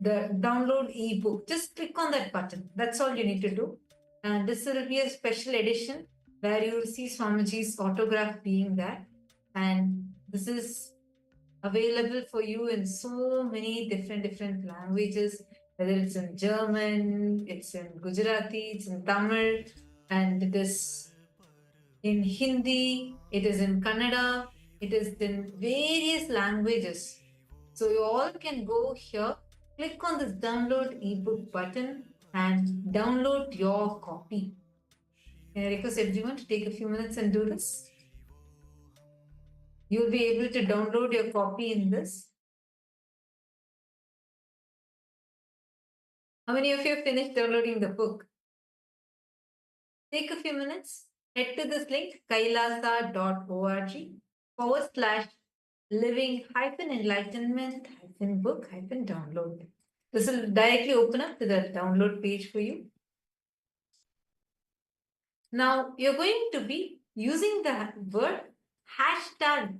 the download ebook, just click on that button. That's all you need to do. And this will be a special edition where you will see Swamiji's autograph being there. And this is available for you in so many different languages, whether it's in German, it's in Gujarati, it's in Tamil, and it is in Hindi, it is in Kannada, it is in various languages. So you all can go here, click on this download ebook button and download your copy. Can I request everyone to take a few minutes and do this? You'll be able to download your copy in this. How many of you have finished downloading the book? Take a few minutes, head to this link, kailasa.org/living-enlightenment-book-download. This will directly open up to the download page for you. Now, you're going to be using the word hashtag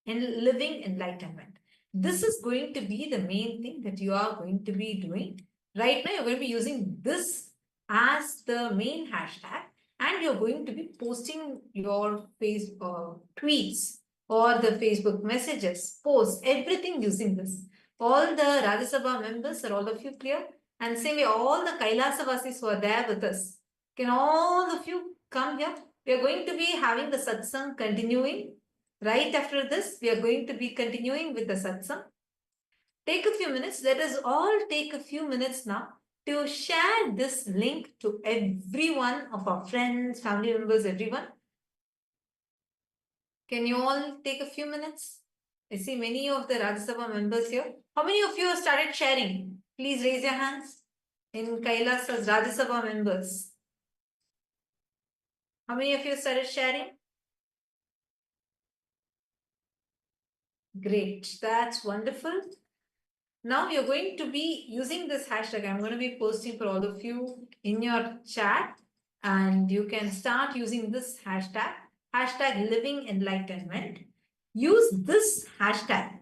living enlightenment. This is going to be the main thing that you are going to be doing. Right now, you're going to be using this as the main hashtag, and you're going to be posting your tweets or the Facebook messages, posts, everything using this. All the Rajya Sabha members, are all of you clear? And same way, all the Kailasavasis who are there with us, can all of you come here? We are going to be having the satsang continuing. Right after this, we are going to be continuing with the satsang. Take a few minutes. Let us all take a few minutes now to share this link to every one of our friends, family members, everyone. Can you all take a few minutes? I see many of the Rajya Sabha members here. How many of you have started sharing? Please raise your hands in Kailas as Rajya Sabha members. How many of you started sharing? Great, that's wonderful. Now you're going to be using this hashtag. I'm going to be posting for all of you in your chat, and you can start using this hashtag, living enlightenment. Use this hashtag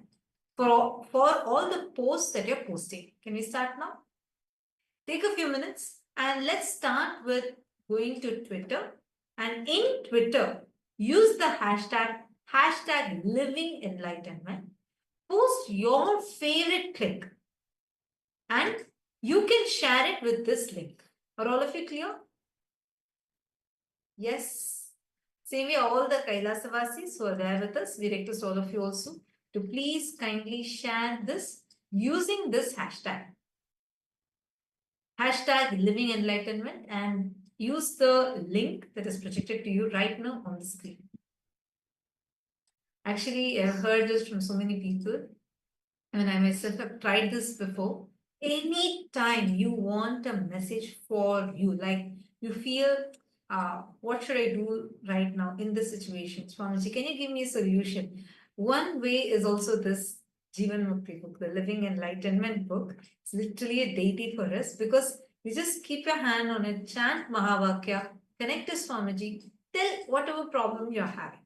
for all the posts that you're posting. Can we start now? Take a few minutes and let's start with going to Twitter. And in Twitter, use the hashtag living enlightenment. Post your favorite clip and you can share it with this link. Are all of you clear? Yes. Same way, all the Kailasavasis who are there with us, we request all of you also to please kindly share this using this hashtag. Hashtag Living Enlightenment, and use the link that is projected to you right now on the screen. Actually, I've heard this from so many people, and I myself have tried this before. Anytime you want a message for you, like you feel, what should I do right now in this situation? Swamiji, can you give me a solution? One way is also this Jivan Mukti book, the Living Enlightenment book. It's literally a deity for us, because you just keep your hand on it, chant Mahavakya, connect to Swamiji, tell whatever problem you're having.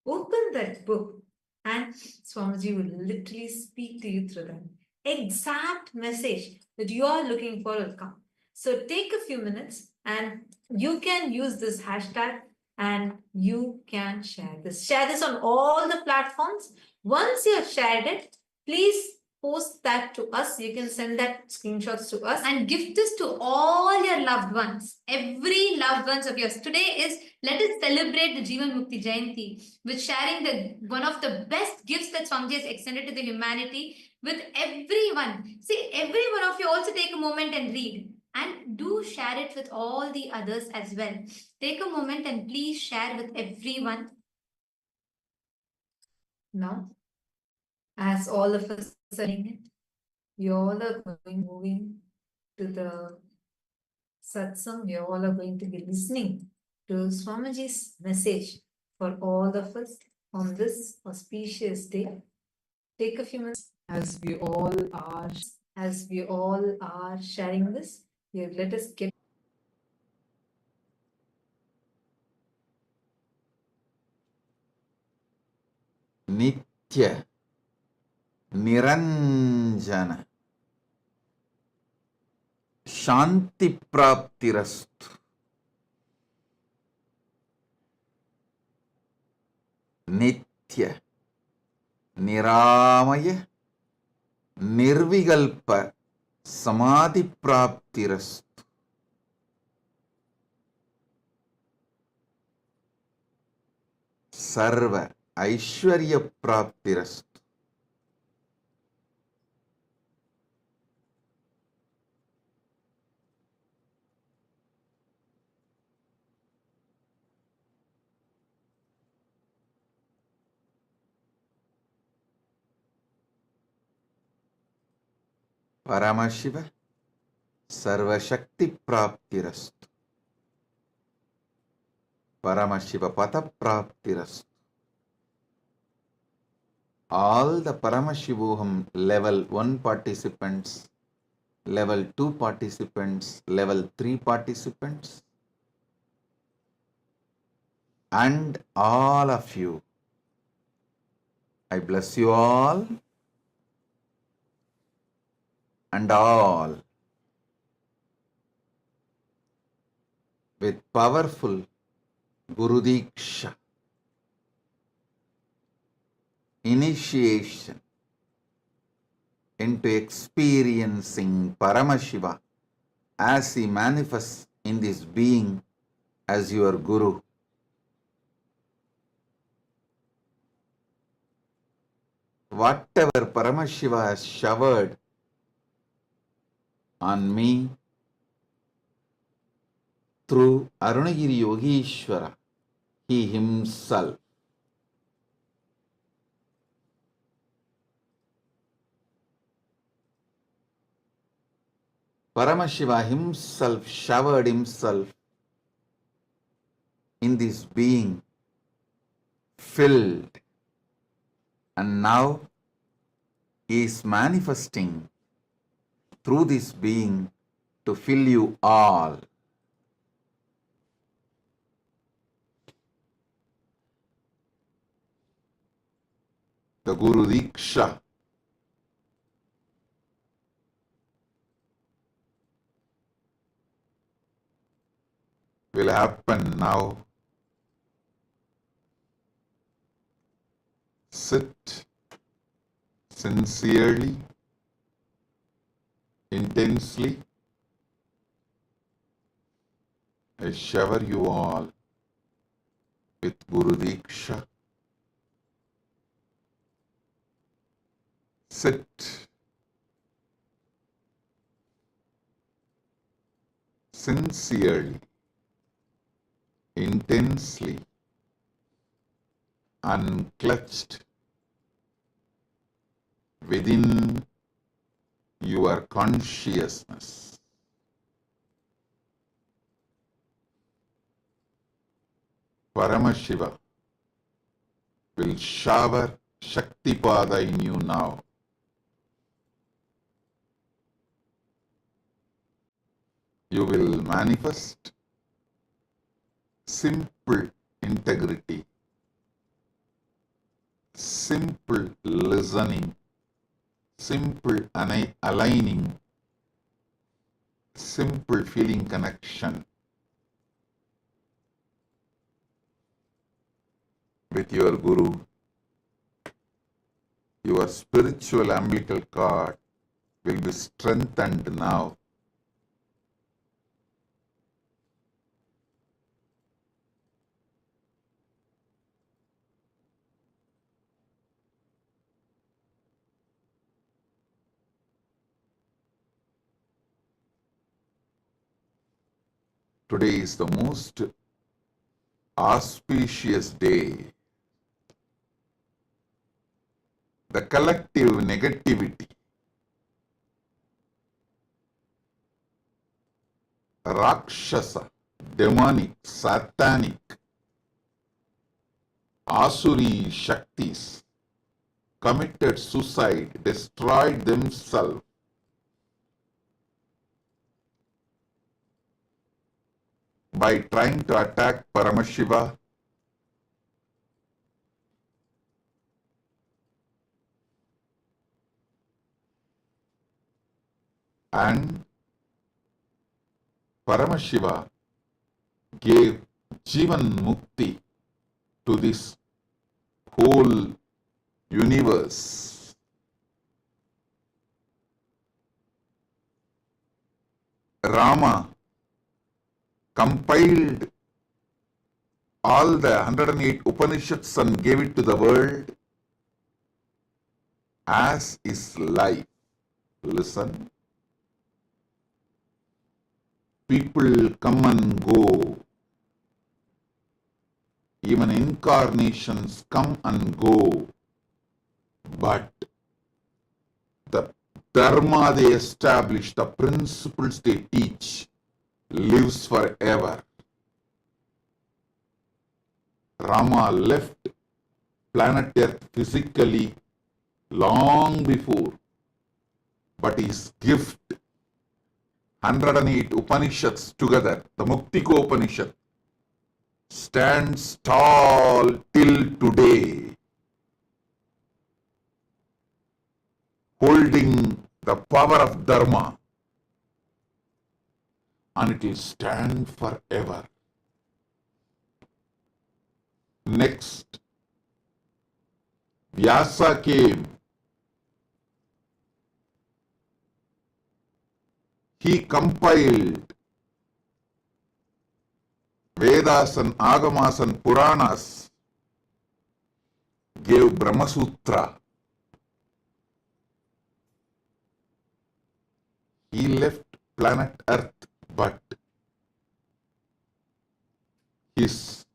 Open that book, and Swamiji will literally speak to you through that. Exact message that you are looking for will come. So take a few minutes, and you can use this hashtag, and you can share this. Share this on all the platforms. Once you have shared it, please post that to us. You can send that screenshots to us and gift this to all your loved ones, every loved ones of yours. Today is, let us celebrate the Jivan Mukti Jayanti with sharing the one of the best gifts that Swamiji has extended to the humanity with everyone. See, every one of you also take a moment and read, and do share it with all the others as well. Take a moment and please share with everyone. now. As all of us are doing it, you all are moving to the satsang. You all are going to be listening to Swamiji's message for all of us on this auspicious day. Take a few minutes as we all are sharing this. Let us get Nitya Niranjana Shanti Praptirastu. Nitya Niramaya Nirvigalpa Samadhi Praptirastu. Sarva Aishwarya Praptirastu. Paramashiva Sarva Shakti Praptirastu. Paramashiva Pata Praptirastu. All the Paramashivoham level 1 participants, level 2 participants, level 3 participants, and all of you. I bless you all and all with powerful Guru Diksha, initiation into experiencing Paramashiva as he manifests in this being as your Guru. Whatever Paramashiva has showered on me through Arunagiri Yogeshwara, he himself Paramashiva himself showered himself in this being, filled, and now he is manifesting through this being to fill you all. The Guru Diksha will happen now. Sit sincerely, intensely. I shower you all with Guru Diksha. Sit sincerely, intensely, unclutched within your consciousness. Paramashiva will shower Shaktipada in you now. You will manifest simple integrity, simple listening, simple aligning, simple feeling connection with your Guru. Your spiritual umbilical cord will be strengthened now. Today is the most auspicious day. The collective negativity, Rakshasa, demonic, satanic, Asuri Shaktis committed suicide, destroyed themselves by trying to attack Paramashiva. And Paramashiva gave Jivan Mukti to this whole universe. Rama compiled all the 108 Upanishads and gave it to the world as his life. Listen. People come and go. Even incarnations come and go. But the dharma they establish, the principles they teach, lives forever. Rama left planet Earth physically long before, but his gift, 108 Upanishads together, the Muktiko Upanishad, stands tall till today, holding the power of Dharma, and it will stand forever. Next, Vyasa came. He compiled Vedas and Agamas and Puranas, gave Brahma Sutra. He left planet Earth, but his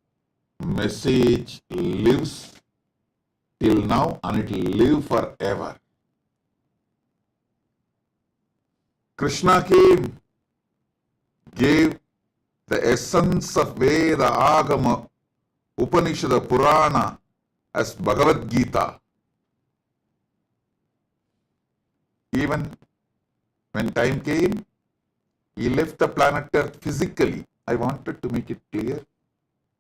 message lives till now and it will live forever. Krishna came, gave the essence of Veda, Agama, Upanishad, Purana as Bhagavad Gita. Even when time came, he left the planet Earth physically. I wanted to make it clear.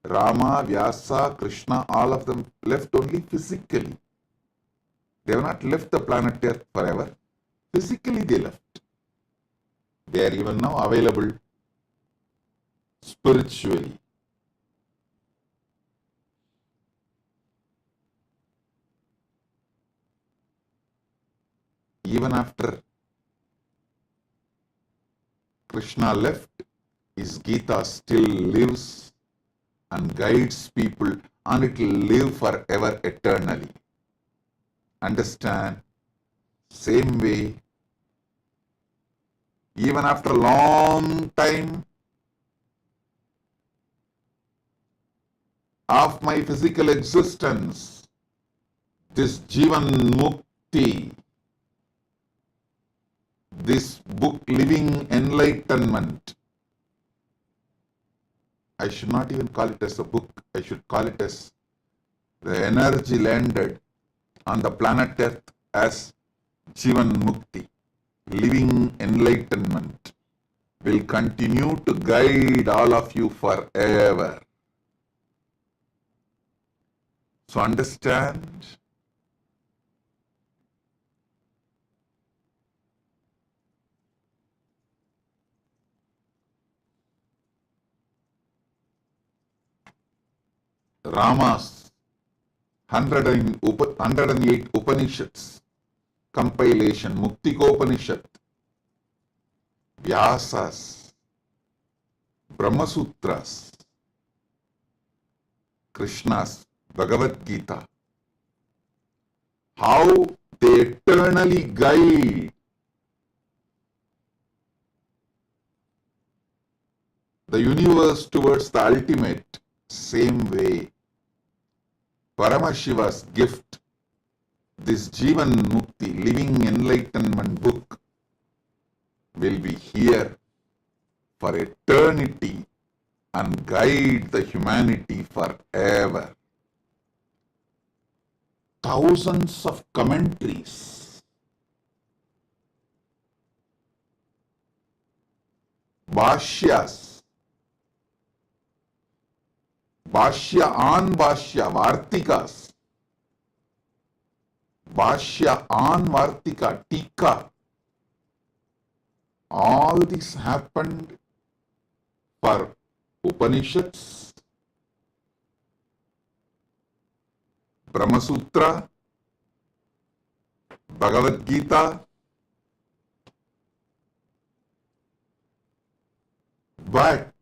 Rama, Vyasa, Krishna, all of them left only physically. They have not left the planet Earth forever. Physically they left. They are even now available spiritually. Even after Krishna left, his Gita still lives and guides people, and it will live forever eternally. Understand? Same way, even after a long time of my physical existence, this Jivan Mukti, this book Living Enlightenment, I should not even call it as a book, I should call it as the energy landed on the planet Earth as Jivan Mukti, Living Enlightenment, will continue to guide all of you forever. So understand, Rama's 108 Upanishads compilation, Muktikopanishad, Vyasas, Brahmasutras, Krishna's Bhagavad Gita, how they eternally guide the universe towards the ultimate. Same way, Paramashiva's gift, this Jivan Mukti, Living Enlightenment book, will be here for eternity and guide the humanity forever. Thousands of commentaries, Bhashyas, Bhashya on Bhashya, Vartikas, Bhashya on Vartika, Tika. All this happened for Upanishads, Brahmasutra, Bhagavad Gita, but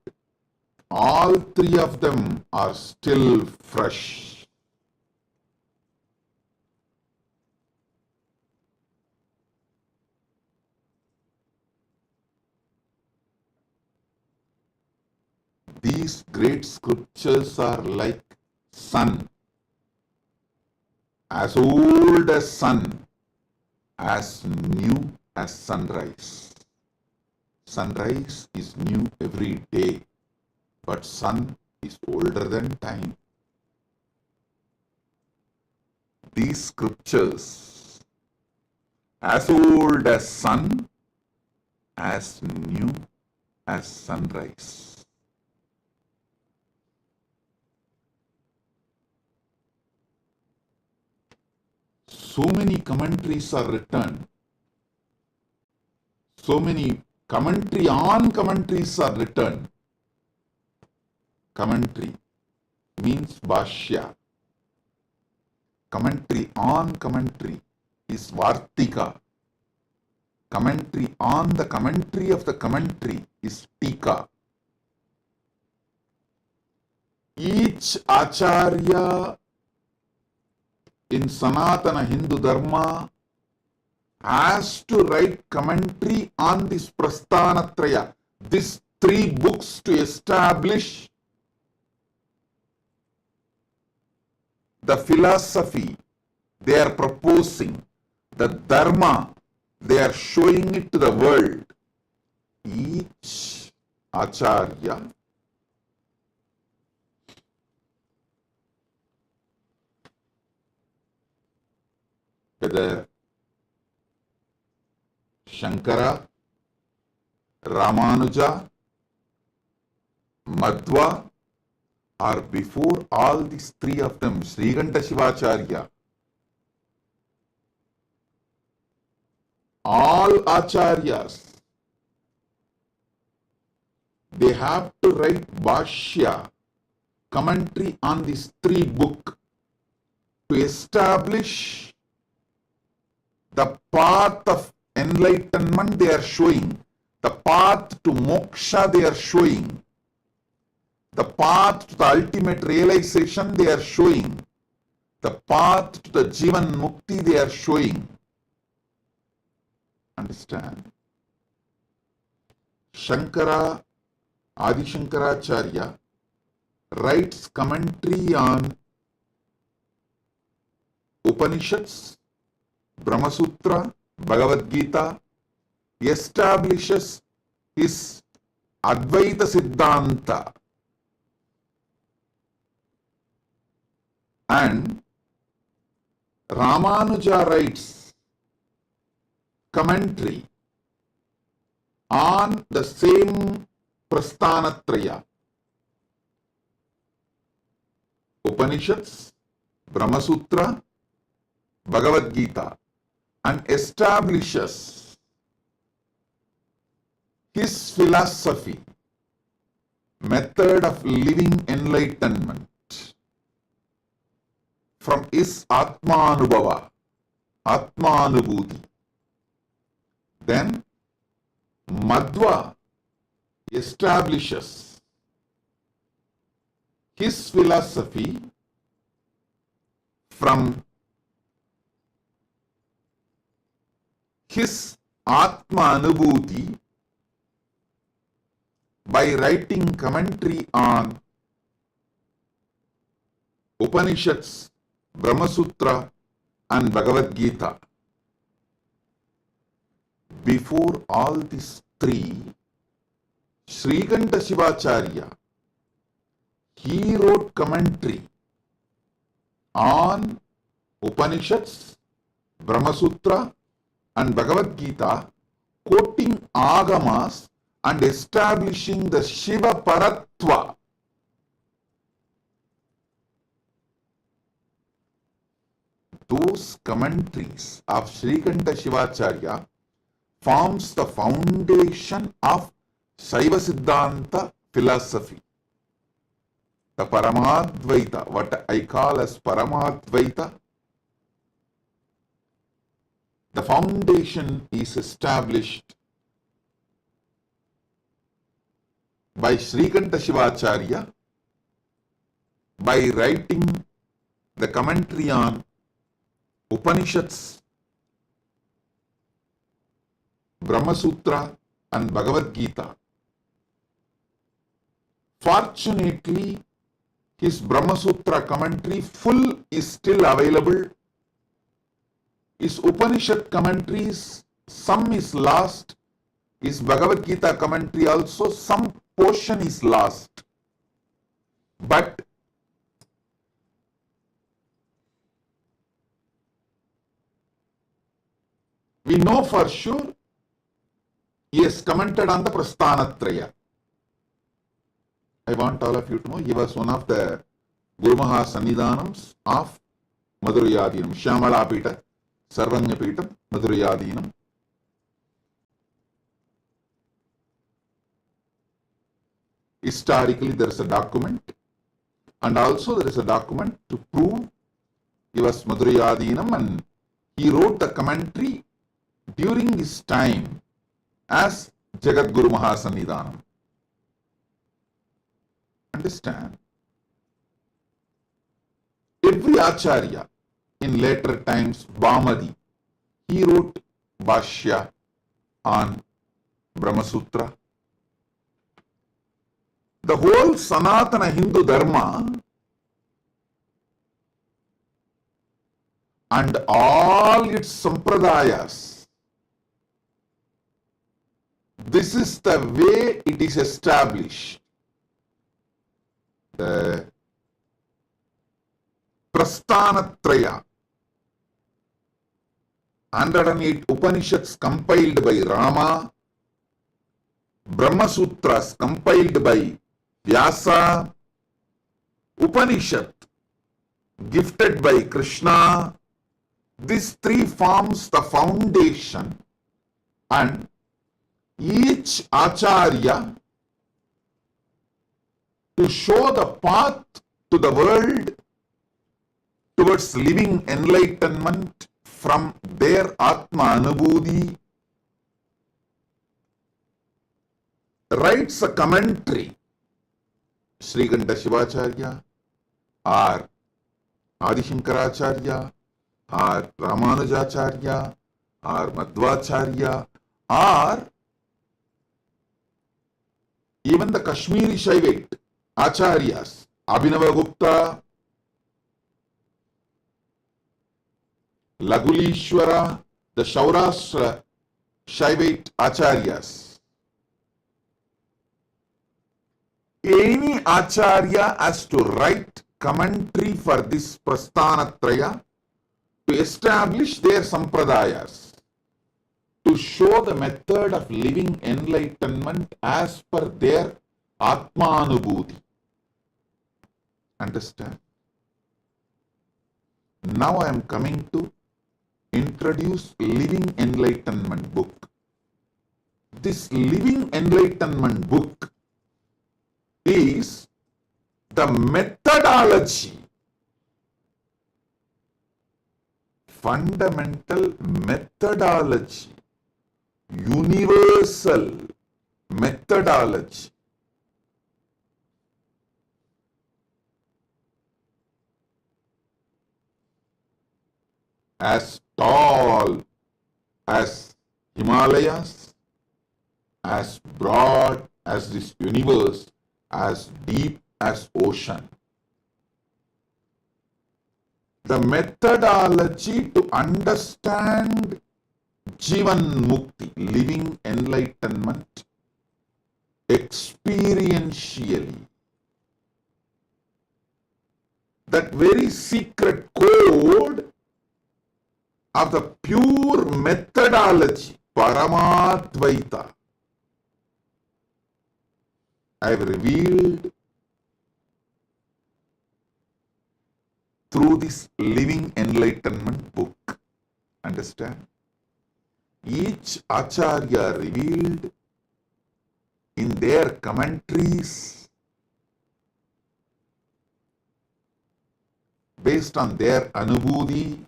all three of them are still fresh. These great scriptures are like sun, as old as sun, as new as sunrise. Sunrise is new every day, but sun is older than time. These scriptures, as old as sun, as new as sunrise. So many commentaries are written. So many commentary on commentaries are written. Commentary means Bhashya. Commentary on commentary is Vartika. Commentary on the commentary of the commentary is Tika. Each Acharya in Sanatana Hindu Dharma has to write commentary on this Prasthanatraya, these three books, to establish the philosophy they are proposing, the Dharma they are showing it to the world. Each Acharya whether Shankara, Ramanuja, Madhva, or before all these three of them, Srikanta Shivacharya, all Acharyas, they have to write Bhashya, commentary on these three books, to establish the path of enlightenment they are showing, the path to moksha they are showing. The path to the ultimate realization they are showing. The path to the Jivan Mukti they are showing. Understand? Shankara, Adi Shankaracharya writes commentary on Upanishads, Brahma Sutra, Bhagavad Gita, establishes his Advaita Siddhanta, and Ramanuja writes commentary on the same Prasthanatraya, Upanishads, Brahma Sutra, Bhagavad Gita, and establishes his philosophy, method of living enlightenment from his Atmanubhava, Atmanubhuti. Then Madhva establishes his philosophy from his Atmanubhuti by writing commentary on Upanishads, Brahma Sutra, and Bhagavad Gita. Before all these three, Srikanta Shivacharya, he wrote commentary on Upanishads, Brahma Sutra, and Bhagavad Gita, quoting Agamas and establishing the Shiva Paratva. Those commentaries of Srikanta Shivacharya forms the foundation of Shaiva Siddhanta philosophy. The Paramadvaita, what I call as Paramadvaita, the foundation is established by Srikanta Shivacharya by writing the commentary on Upanishads, Brahma Sutra, and Bhagavad Gita. Fortunately, his Brahma Sutra commentary full is still available. His Upanishad commentaries, some is lost. His Bhagavad Gita commentary also, some portion is lost. But we know for sure he has commented on the Prasthanatraya. I want all of you to know he was one of the Guru Maha Sannidhanams of Madhurayadinam, Shyamala Pita, Sarvanya Pita, Madhurayadinam. Historically, there is a document, and also there is a document to prove he was Madhurayadinam, and he wrote the commentary during his time as Jagat Guru Maha Sannidhanam. Understand? Every Acharya in later times, Bhamadi, he wrote Bhashya on Brahma Sutra. The whole Sanatana Hindu Dharma and all its sampradayas, this is the way it is established. The Prasthanatraya, 108 Upanishads compiled by Rama, Brahma Sutras compiled by Vyasa, Upanishad gifted by Krishna. These three forms the foundation, and each Acharya to show the path to the world towards living enlightenment from their Atma Anubhuti, writes a commentary Srikanta Shivacharya or Adi Shankaracharya or Ramanujacharya or Madhvacharya or even the Kashmiri Shaivite Acharyas, Abhinava Gupta, Lagulishwara, the Shaurashtra Shaivite Acharyas. Any Acharya has to write commentary for this Prasthanatraya to establish their Sampradayas, to show the method of living enlightenment as per their Atmanubhuti. Understand? Now I am coming to introduce Living Enlightenment book. This Living Enlightenment book is the methodology, fundamental methodology, universal methodology as tall as Himalayas, as broad as this universe, as deep as ocean. The methodology to understand Jivan Mukti, living enlightenment, experientially. That very secret code of the pure methodology, Paramadvaita, I have revealed through this Living Enlightenment book. Understand? Each Acharya revealed in their commentaries based on their Anubhuti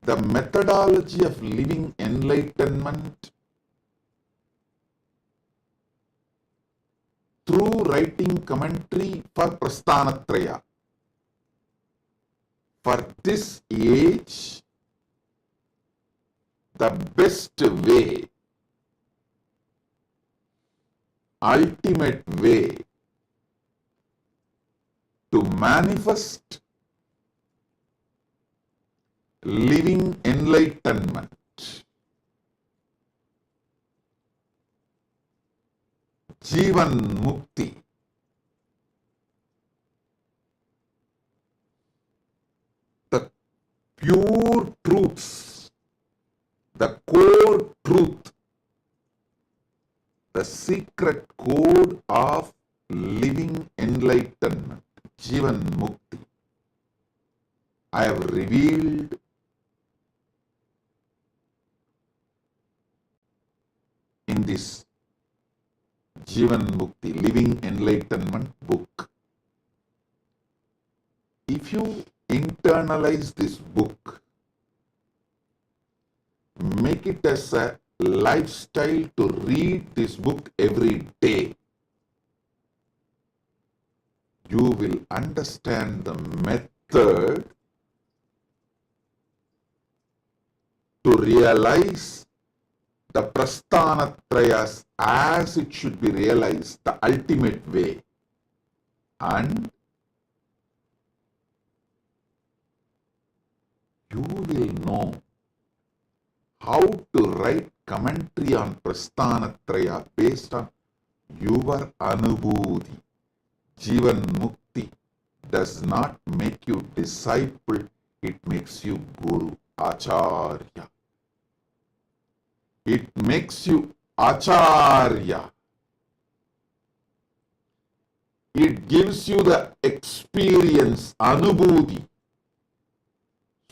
the methodology of living enlightenment through writing commentary for Prasthanatraya. For this age, the best way, ultimate way to manifest living enlightenment Jivan Mukti, the pure truths, the core truth, the secret code of living enlightenment, Jivan Mukti, I have revealed in this Jivan Mukti, Living Enlightenment book. If you internalize this book, make it as a lifestyle to read this book every day, you will understand the method to realize the Prasthanatrayas as it should be realized, the ultimate way. And you will know how to write commentary on Prasthanatraya based on your Anubhuti. Jivan Mukti does not make you disciple, it makes you Guru, Acharya. It makes you Acharya. It gives you the experience, Anubhuti,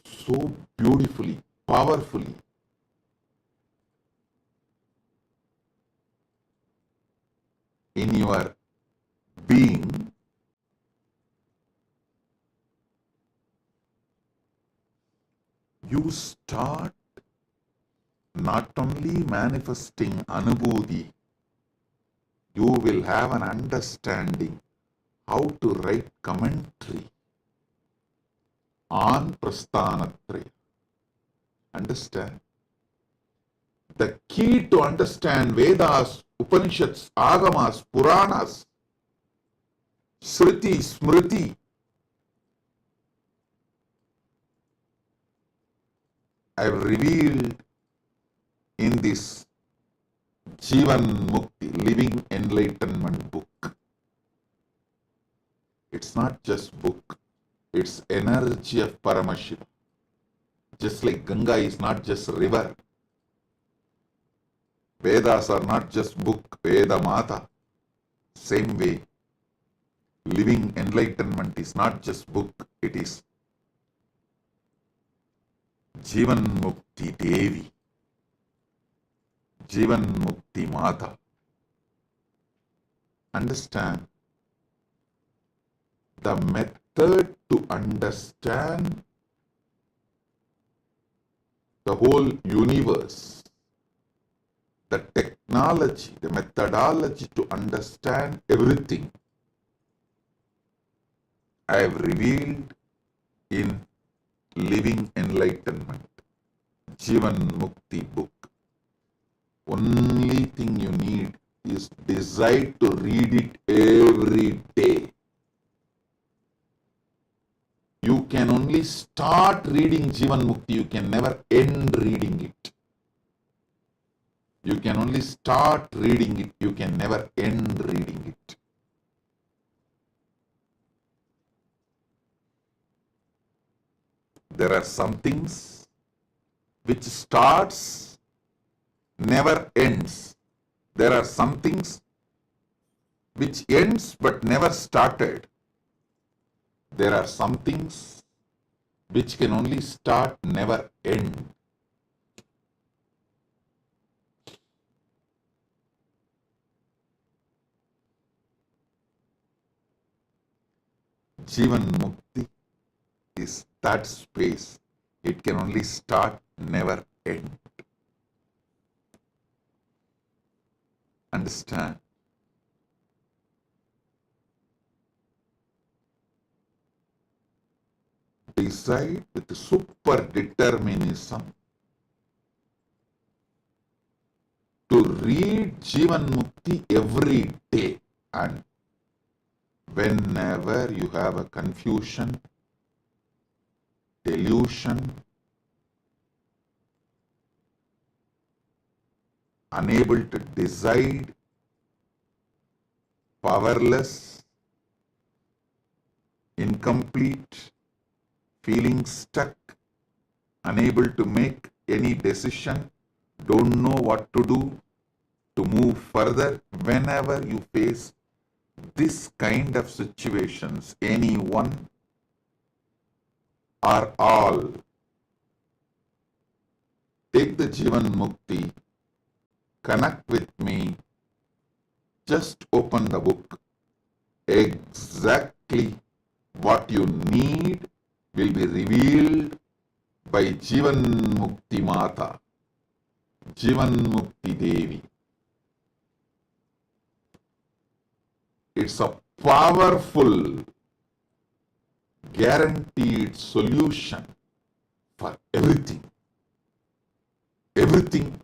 so beautifully, powerfully. In your being, you start not only manifesting Anubhuti, you will have an understanding how to write commentary on Prasthanatraya. Understand? The key to understand Vedas, Upanishads, Agamas, Puranas, Smriti, Smriti, I have revealed in this Jivan Mukti, Living Enlightenment book. It's not just book, it's energy of Paramashiva. Just like Ganga is not just river. Vedas are not just book, Veda Mata. Same way, living enlightenment is not just book, it is Jivan Mukti Devi, Jivan Mukti Mata. Understand? The method to understand the whole universe, the technology, the methodology to understand everything, I have revealed in Living Enlightenment, Jivan Mukti book. Only thing you need is desire to read it every day. You can only start reading Jivan Mukti, you can never end reading it. You can only start reading it, you can never end reading it. There are some things which starts, never ends. There are some things which ends but never started. There are some things which can only start, never end. Jivan Mukti is that space. It can only start, never end. Understand? Decide with super determinism to read Jivan Mukti every day, and whenever you have a confusion, delusion, unable to decide, powerless, incomplete, feeling stuck, unable to make any decision, don't know what to do to move further, whenever you face this kind of situations, any one or all, take the Jivan Mukti, connect with me, just open the book. Exactly what you need will be revealed by Jivan Mukti Mata, Jivan Mukti Devi. It's a powerful, guaranteed solution for everything. Everything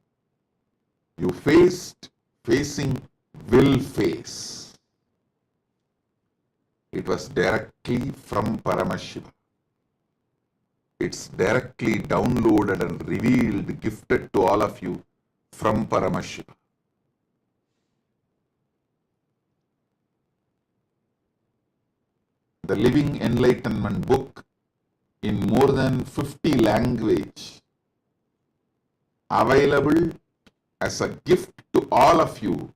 you facing, will face. It was directly from Paramashiva. It's directly downloaded and revealed, gifted to all of you from Paramashiva. The Living Enlightenment book in more than 50 languages, available as a gift to all of you.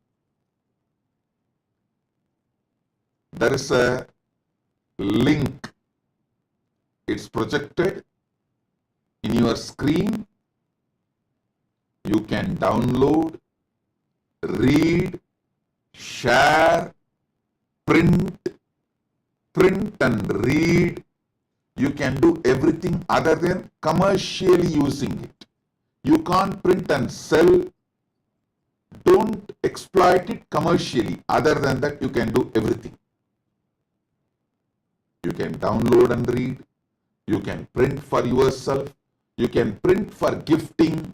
There is a link. It's projected in your screen. You can download, read, share, print and read. You can do everything other than commercially using it. You can't print and sell. Don't exploit it commercially. Other than that, you can do everything. You can download and read. You can print for yourself. You can print for gifting.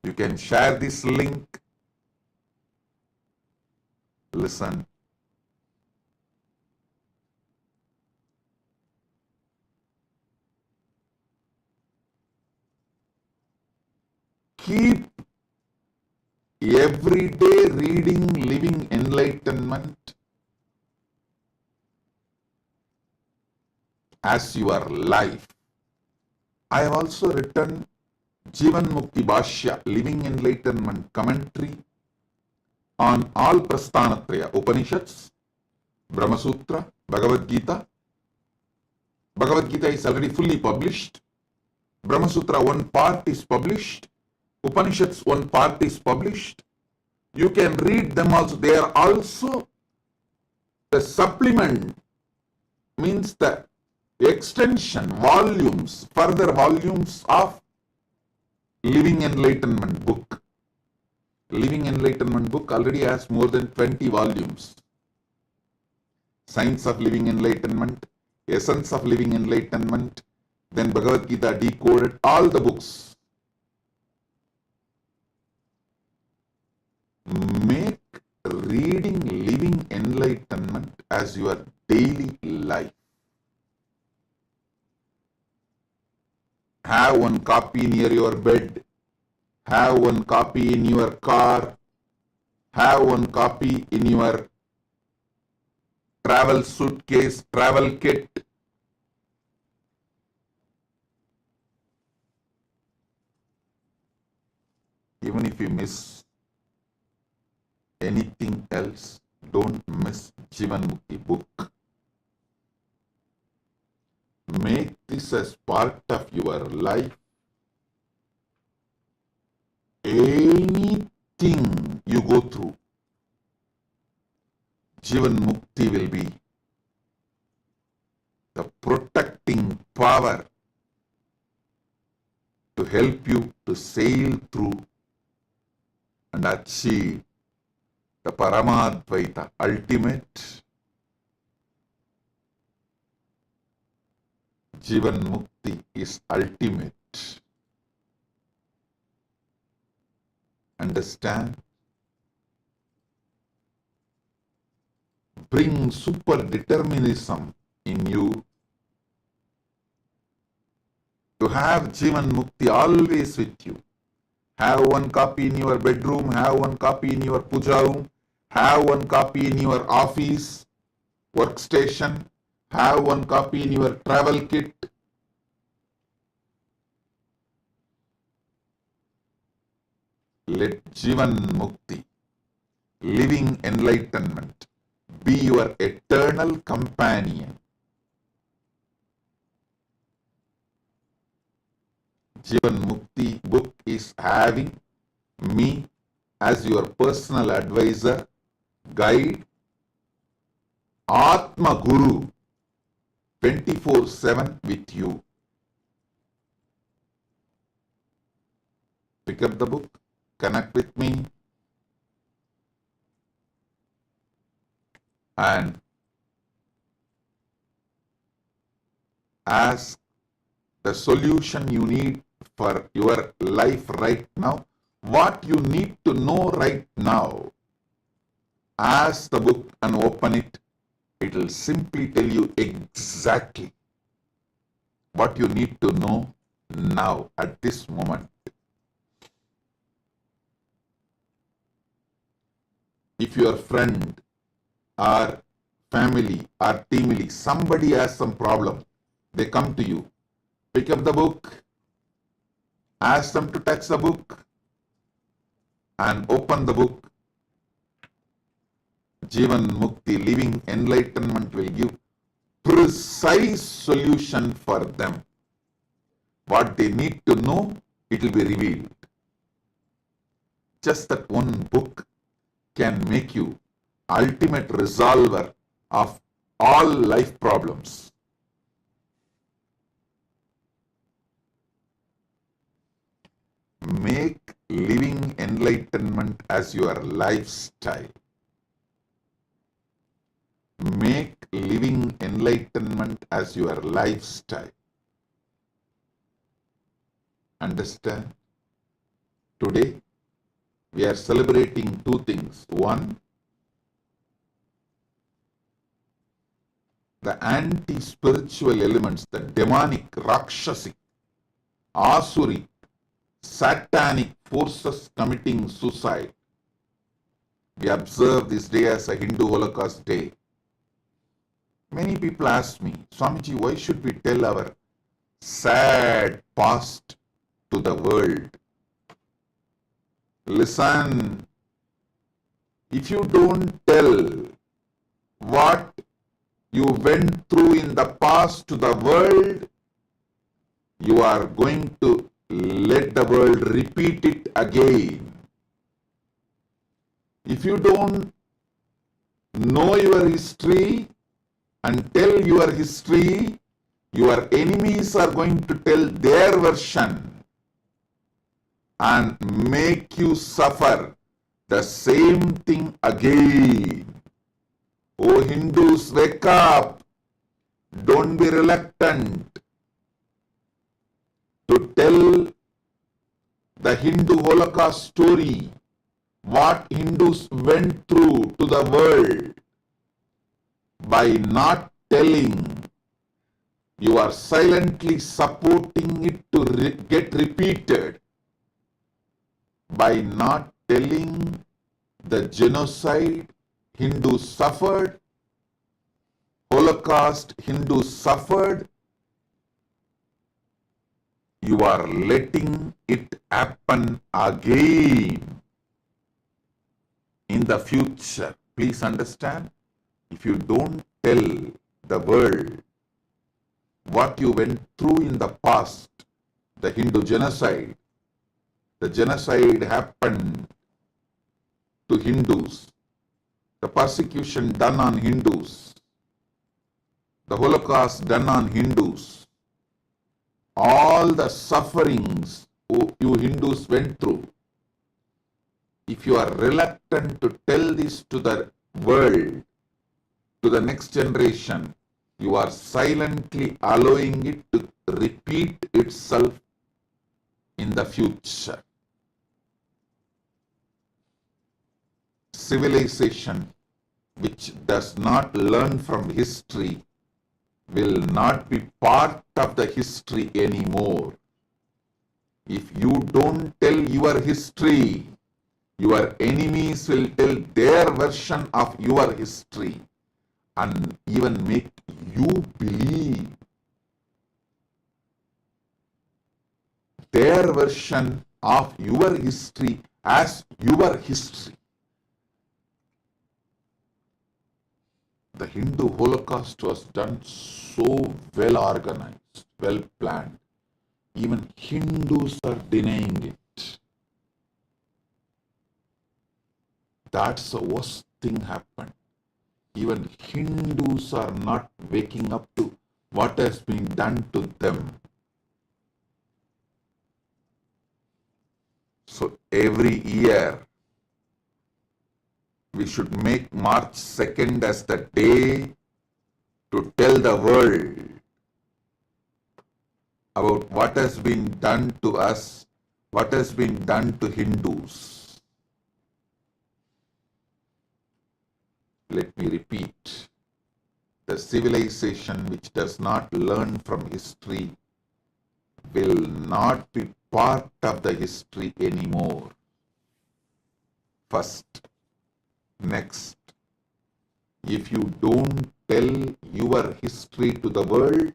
You can share this link. Listen. Keep every day reading Living Enlightenment as your life. I have also written Jivan Mukti Bhashya, Living Enlightenment commentary on all Prasthanatraya, Upanishads, Brahma Sutra, Bhagavad Gita. Bhagavad Gita is already fully published. Brahma Sutra one part is published. Upanishads one part is published. You can read them also. They are also the supplement, means the extension, volumes, further volumes of Living Enlightenment book. Living Enlightenment book already has more than 20 volumes. Science of Living Enlightenment, Essence of Living Enlightenment, then Bhagavad Gita decoded, all the books. Make reading Living Enlightenment as your daily life. Have one copy near your bed. Have one copy in your car. Have one copy in your travel suitcase, travel kit. Even if you miss anything else, don't miss Jivan Mukti book. Make this as part of your life. Anything you go through, Jivan Mukti will be the protecting power to help you to sail through and achieve the Paramadvaita, ultimate. Jivan Mukti is ultimate. Understand? Bring super determinism in you to have Jivan Mukti always with you. Have one copy in your bedroom, have one copy in your puja room, have one copy in your office, workstation, have one copy in your travel kit. Let Jivan Mukti, Living Enlightenment, be your eternal companion. Jivan Mukti book is having me as your personal advisor, guide, Atma Guru, 24/7 with you. Pick up the book, connect with me, and ask the solution you need for your life right now, what you need to know right now. Ask the book and open it. It will simply tell you exactly what you need to know now at this moment. If your friend or family or team, somebody has some problem, they come to you, pick up the book, ask them to touch the book and open the book. Jivan Mukti, Living Enlightenment will give precise solution for them. What they need to know, it will be revealed. Just that one book can make you ultimate resolver of all life problems. living enlightenment as your lifestyle. Make living enlightenment as your lifestyle. Understand? Today, we are celebrating two things. One, the anti-spiritual elements, the demonic, rakshasic, asuric, satanic forces committing suicide. We observe this day as a Hindu Holocaust Day. Many people ask me, Swamiji, why should we tell our sad past to the world? Listen, if you don't tell what you went through in the past to the world, you are going to let the world repeat it again. If you don't know your history and tell your history, your enemies are going to tell their version and make you suffer the same thing again. Oh Hindus, wake up. Don't be reluctant to tell the Hindu Holocaust story, what Hindus went through to the world. By not telling, you are silently supporting it to get repeated. By not telling the genocide Hindus suffered, Holocaust Hindus suffered, you are letting it happen again in the future. Please understand, if you don't tell the world what you went through in the past, the Hindu genocide, the genocide happened to Hindus, the persecution done on Hindus, the Holocaust done on Hindus, all the sufferings you Hindus went through. If you are reluctant to tell this to the world, to the next generation, you are silently allowing it to repeat itself in the future. Civilization which does not learn from history will not be part of the history anymore. If you don't tell your history, your enemies will tell their version of your history and even make you believe their version of your history as your history. The Hindu Holocaust was done so well organized, well planned. Even Hindus are denying it. That's the worst thing happened. Even Hindus are not waking up to what has been done to them. So every year, we should make March 2nd as the day to tell the world about what has been done to us, what has been done to Hindus. Let me repeat, the civilization which does not learn from history will not be part of the history anymore. First. Next, if you don't tell your history to the world,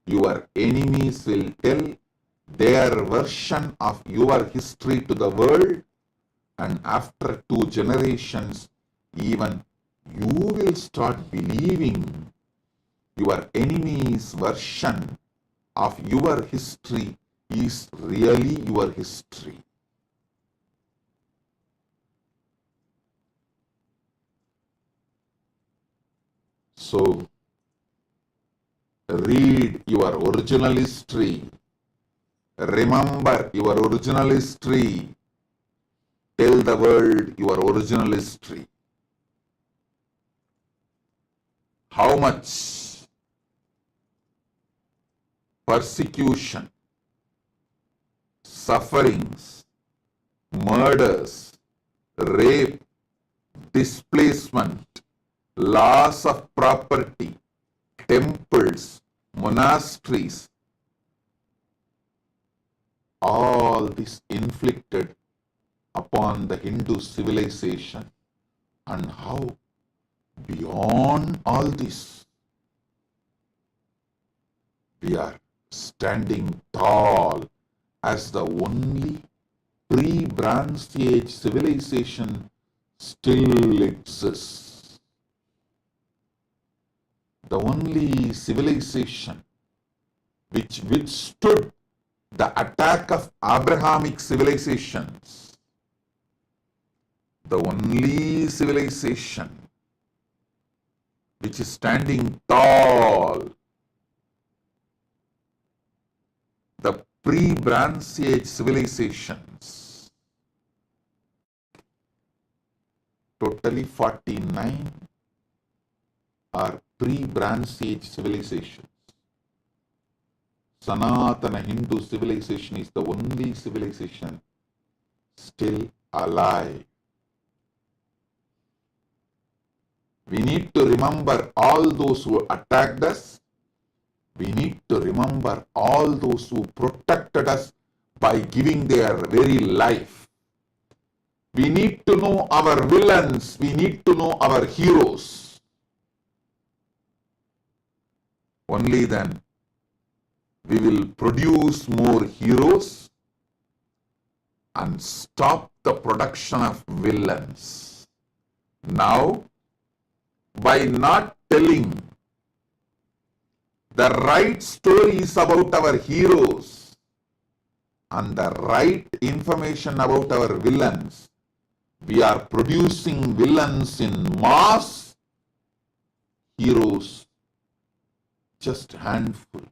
your enemies will tell their version of your history to the world, and after 2 generations, even you will start believing your enemy's version of your history is really your history. So, read your original history. Remember your original history. tell the world your original history. How much persecution, sufferings, murders, rape, displacement, loss of property, temples, monasteries, all this inflicted upon the Hindu civilization, and how beyond all this we are standing tall as the only pre-Bronze Age civilization still exists. The only civilization which withstood the attack of Abrahamic civilizations. The only civilization which is standing tall. The pre-Bronze Age civilizations. Totally 49 are pre-Bronze Age civilizations. Sanatana Hindu civilization is the only civilization still alive. We need to remember all those who attacked us. We need to remember all those who protected us by giving their very life. We need to know our villains. We need to know our heroes. Only then we will produce more heroes and stop the production of villains. Now, by not telling the right stories about our heroes and the right information about our villains, we are producing villains in mass, heroes just handful.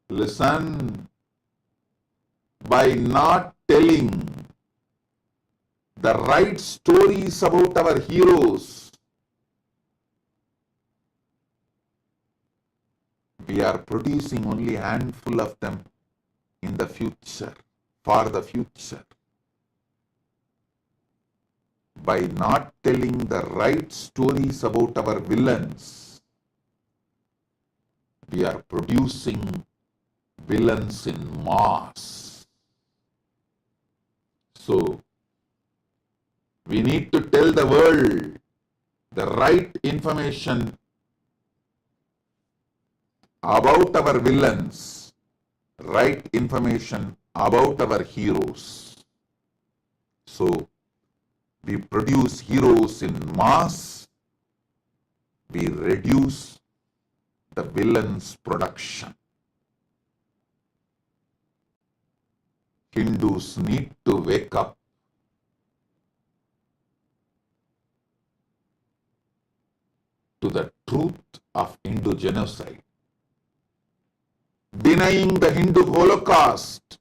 Listen, by not telling the right stories about our heroes, we are producing only a handful of them in the future, for the future. By not telling the right stories about our villains, we are producing villains in mass. So, we need to tell the world the right information about our villains, right information about our heroes. So, we produce heroes in mass, we reduce the villains' production. Hindus need to wake up. To the truth of Hindu genocide. Denying the Hindu Holocaust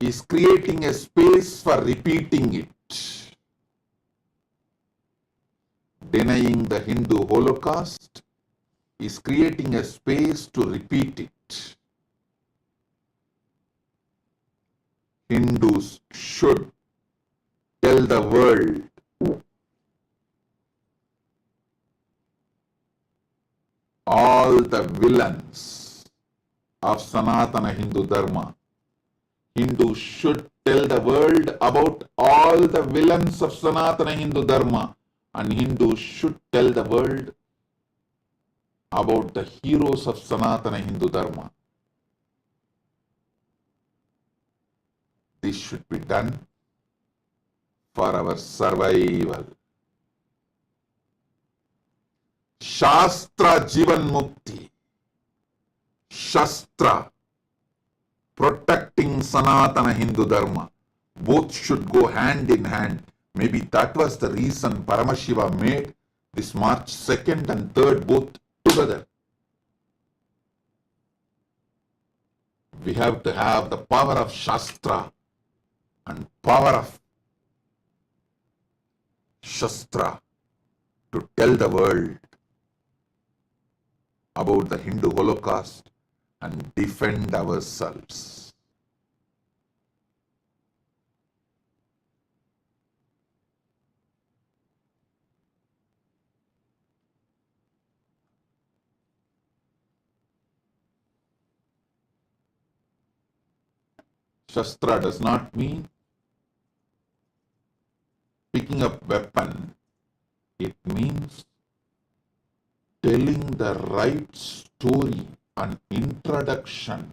is creating a space for repeating it. Denying the Hindu Holocaust is creating a space to repeat it. Hindus should tell the world all the villains of Sanatana Hindu Dharma. Hindus should tell the world about all the villains of Sanatana Hindu Dharma, and Hindus should tell the world about the heroes of Sanatana Hindu Dharma. This should be done for our survival. Shastra Jivan Mukti. Shastra protecting Sanatana Hindu Dharma. Both should go hand in hand. Maybe that was the reason Paramashiva made this March 2nd and 3rd both together. We have to have the power of Shastra and power of Shastra to tell the world about the Hindu Holocaust and defend ourselves. Shastra does not mean picking up weapon. It means telling the right story and introduction,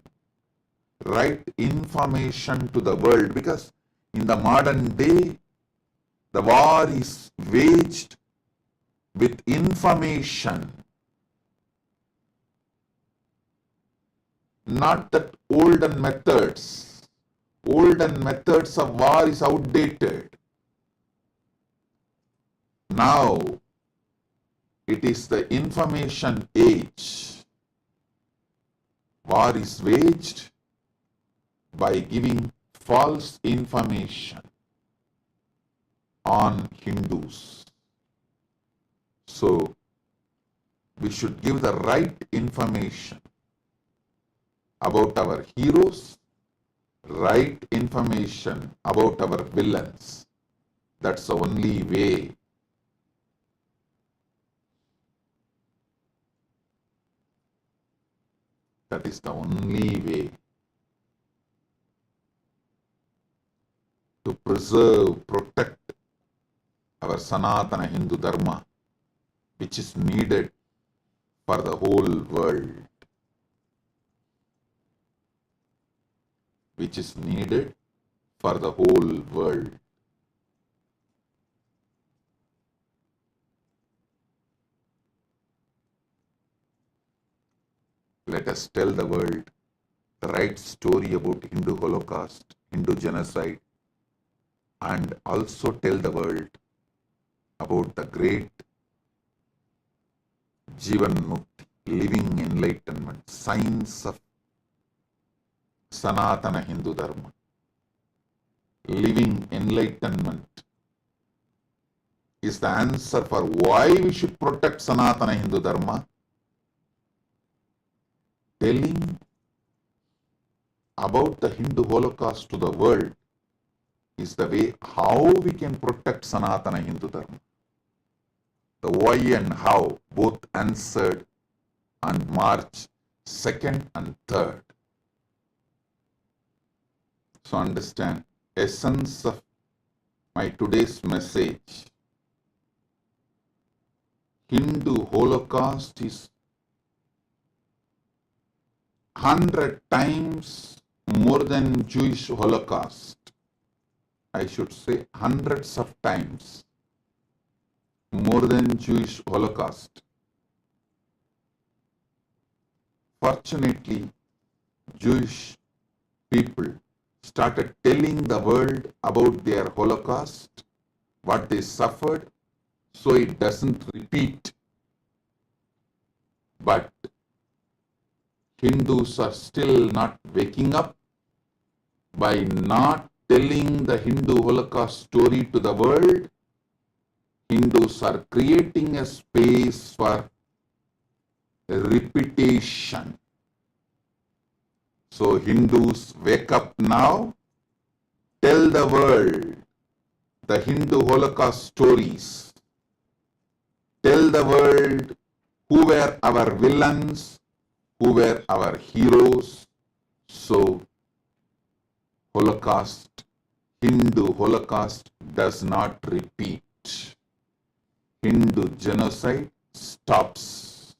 right information to the world, because in the modern day, the war is waged with information, not that olden methods. Olden methods of war is outdated. Now, it is the information age. War is waged by giving false information on Hindus. So, we should give the right information about our heroes, right information about our villains. That's the only way. That is the only way to preserve, protect our Sanatana Hindu Dharma, which is needed for the whole world. Which is needed for the whole world. Let us tell the world the right story about Hindu Holocaust, Hindu genocide, and also tell the world about the great Jivan Mukti, living enlightenment, science of Sanatana Hindu Dharma. Living enlightenment is the answer for why we should protect Sanatana Hindu Dharma. Telling about the Hindu Holocaust to the world is the way how we can protect Sanatana Hindu Dharma. The why and how both answered on March 2nd and 3rd. So understand, essence of my today's message. Hindu Holocaust is 100 times more than Jewish Holocaust. I should say hundreds of times more than Jewish Holocaust. Fortunately, Jewish people started telling the world about their Holocaust, what they suffered, so it doesn't repeat. But Hindus are still not waking up by not telling the Hindu Holocaust story to the world. Hindus are creating a space for repetition. So Hindus, wake up now, tell the world the Hindu Holocaust stories. Tell the world who were our villains, who were our heroes. So Holocaust, Hindu Holocaust does not repeat. Hindu genocide stops.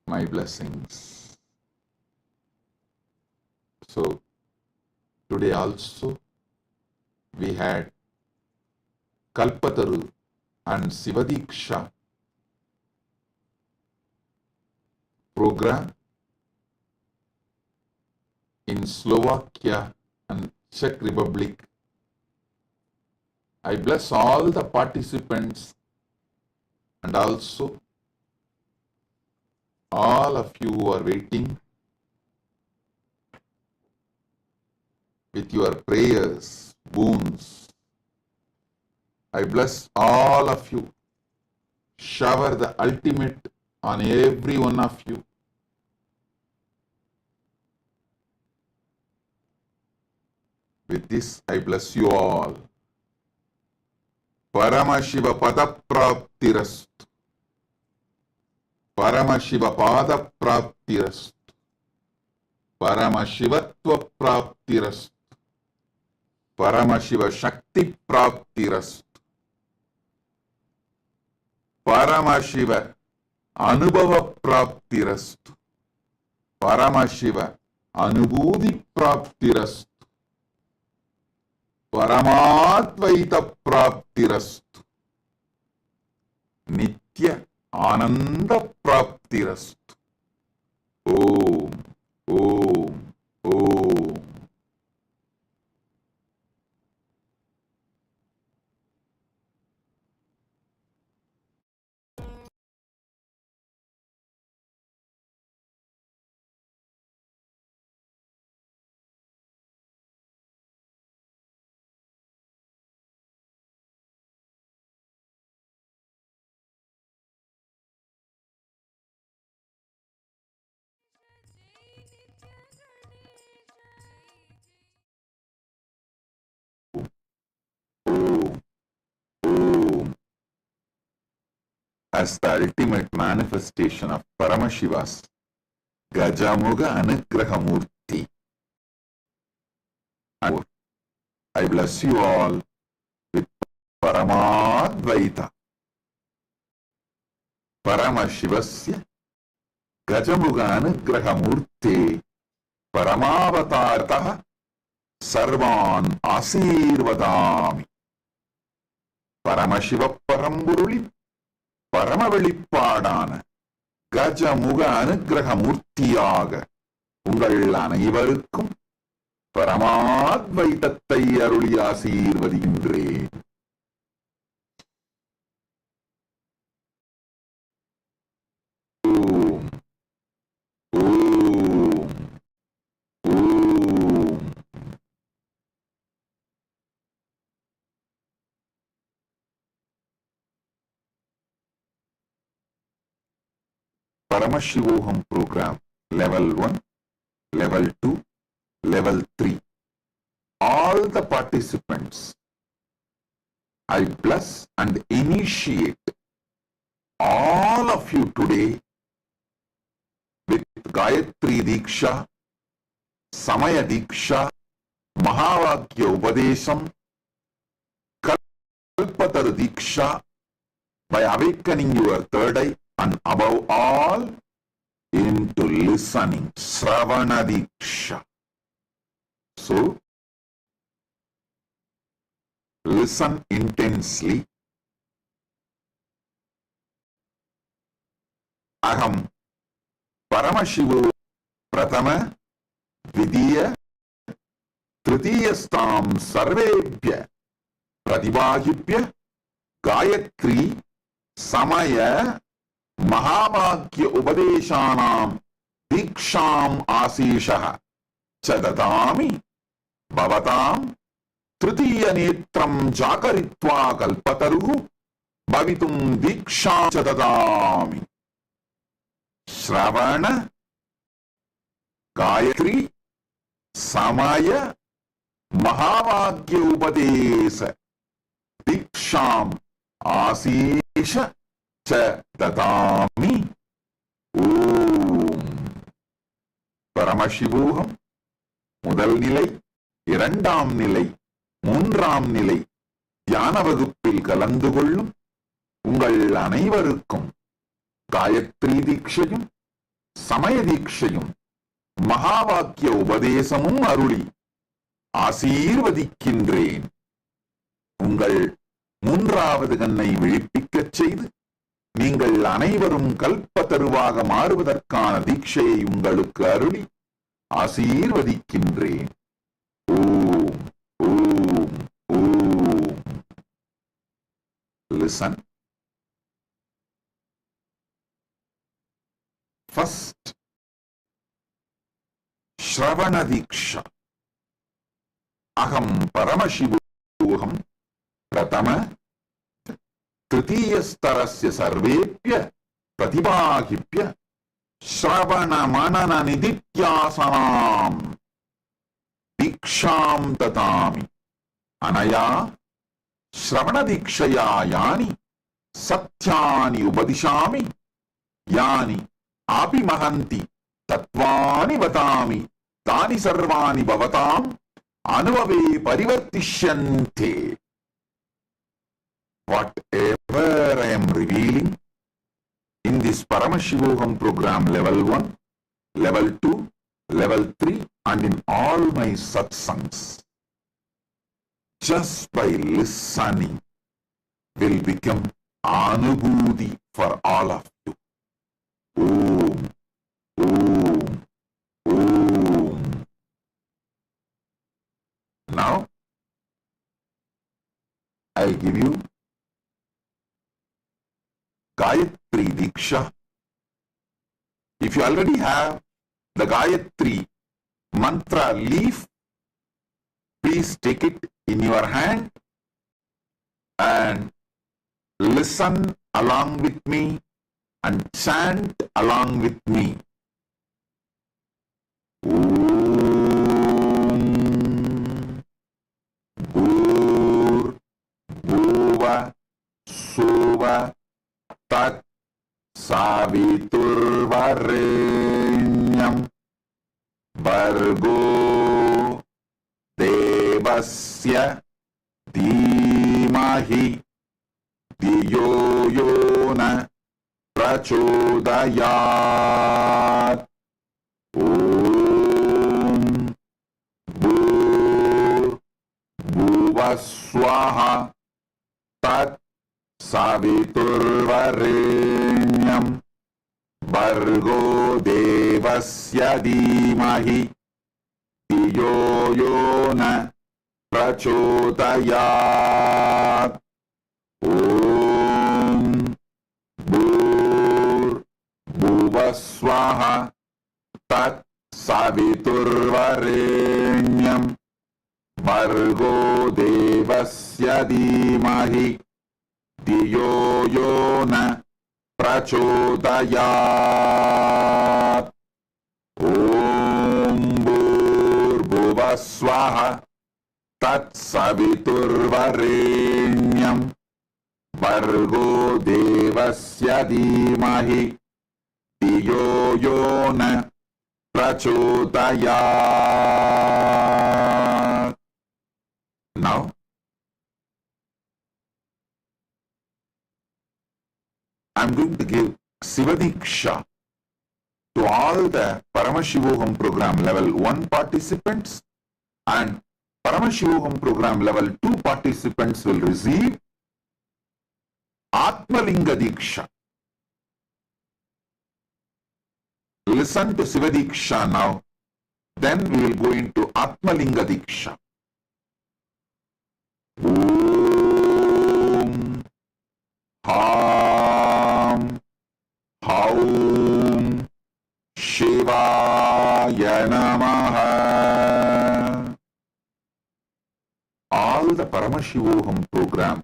My blessings. So today also we had Kalpataru and Sivadiksha program in Slovakia and Czech Republic. I bless all the participants and also all of you who are waiting with your prayers, boons. I bless all of you. Shower the ultimate on every one of you. With this, I bless you all. Paramashiva Padapraptirastu. Paramashiva Padapraptirastu. Paramashivatva Praptirastu. Paramashiva Shakti Praptirastu. Paramashiva Anubhava Praptirastu. Paramashiva Anubhuti Praptirastu. Paramadvaita Praptirastu. Nitya Ananda Praptirastu. Om, Om, Om. As the ultimate manifestation of Paramashiva's Gajamuga Anugraha Murthy, I bless you all with Paramadvaita. Paramashivasya Gajamuga Anugraha Murthy Paramavatataha Sarvan Asirvadami. Paramashiva Paramburuli பரமவெளிப்பாடான Gajamukha அனுக்கிரக மூர்த்தியாக உங்கள் அனைவருக்கும் பரமாத்வைதத்தை அருளி ஆசீர்வதிக்கின்றேன். ஓம் ஓம் ஓம். Paramashivoham program level 1, level 2, level 3. All the participants, I bless and initiate all of you today with Gayatri Diksha, Samaya Diksha, Mahavakya Upadesham, Kalpataru Diksha, by awakening your third eye, and above all, into listening, Sravana Diksha. So, listen intensely. Aham Paramashivo Pratama Vidiya Tritiyastam Sarvebhya Pratibhajibhya Gayatri Samaya Mahavakya Upadeshanam Diksham Asishaha Chadadami Bhavatam Tritiya Netram Jakaritva Kalpataru Bhavitum Diksham Chadadami. Shravana Gayatri Samaya Mahavakya Upadesa Diksham Asisha Dadami. Om. Paramashivoham முதல் நிலை, இரண்டாம் நிலை, மூன்றாம் நிலை தியான வகுப்பில் கலந்து கொள்ளும் உங்கள் அனைவருக்கும் காயத்ரி தீட்சையும் சமய தீட்சையும் மகாவாக்கிய உபதேசமும் அருளி ஆசீர்வதிக்கின்றேன். உங்கள் மூன்றாவது கண்ணை விழிப்பிக்கச் செய்து நீங்கள் அனைவரும் கல்பத்தருவாக மாறுவதற்கான தீட்சையை உங்களுக்கு அருளி ஆசீர்வதிக்கின்றேன். ஓம் ஓம் ஓம். Listen. First, Shravana Diksha. aham paramashivoham pratama तृतीयस्तरस्य सर्वेभ्य प्रतिभागिभ्य श्रवण मनन निदिध्यासनां दीक्षां ददामि अनया श्रवण दीक्षया यानि सत्यानि उपदिशामि यानि अपि महन्ति तत्त्वानि वदामि तानि सर्वाणि भवताम् अनुभवे परिवर्तिष्यन्ते. Whatever I am revealing in this Paramashivoham program level 1, level 2, level 3 and in all my satsangs, just by listening will become anubhuti for all of you. Om, Om, Om. Now, I give you Gayatri Diksha. If you already have the Gayatri mantra leaf, please take it in your hand and listen along with me and chant along with me. Om Bhur Bhuva Suva Tat Saviturvarenyam Bhargo Devasya Dhimahi Dhiyo Yona Prachodayat. Om Bhur Bhuvaswaha Tat Saviturvarenyam Bhargo Devasya Dhimahi Dhiyo Yona Prachodayat. Om Bhur Bhuvaswaha Tat Saviturvarenyam Bhargo Devasya Dhimahi Dhiyo Yona Prachodayat. Om Bhur Bhuvaswaha Tat Saviturvarenyam Bhargo Devasya Dhimahi Dhiyo Yona Prachodayat. Now, I'm going to give Sivadiksha to all the Paramashivoham program level 1 participants, and Paramashivoham program level 2 participants will receive Atmalinga Diksha. Listen to Sivadiksha now, then we will go into Atmalinga Diksha. Om Ham Haum Shivaya Namaha. All the Paramashivoham program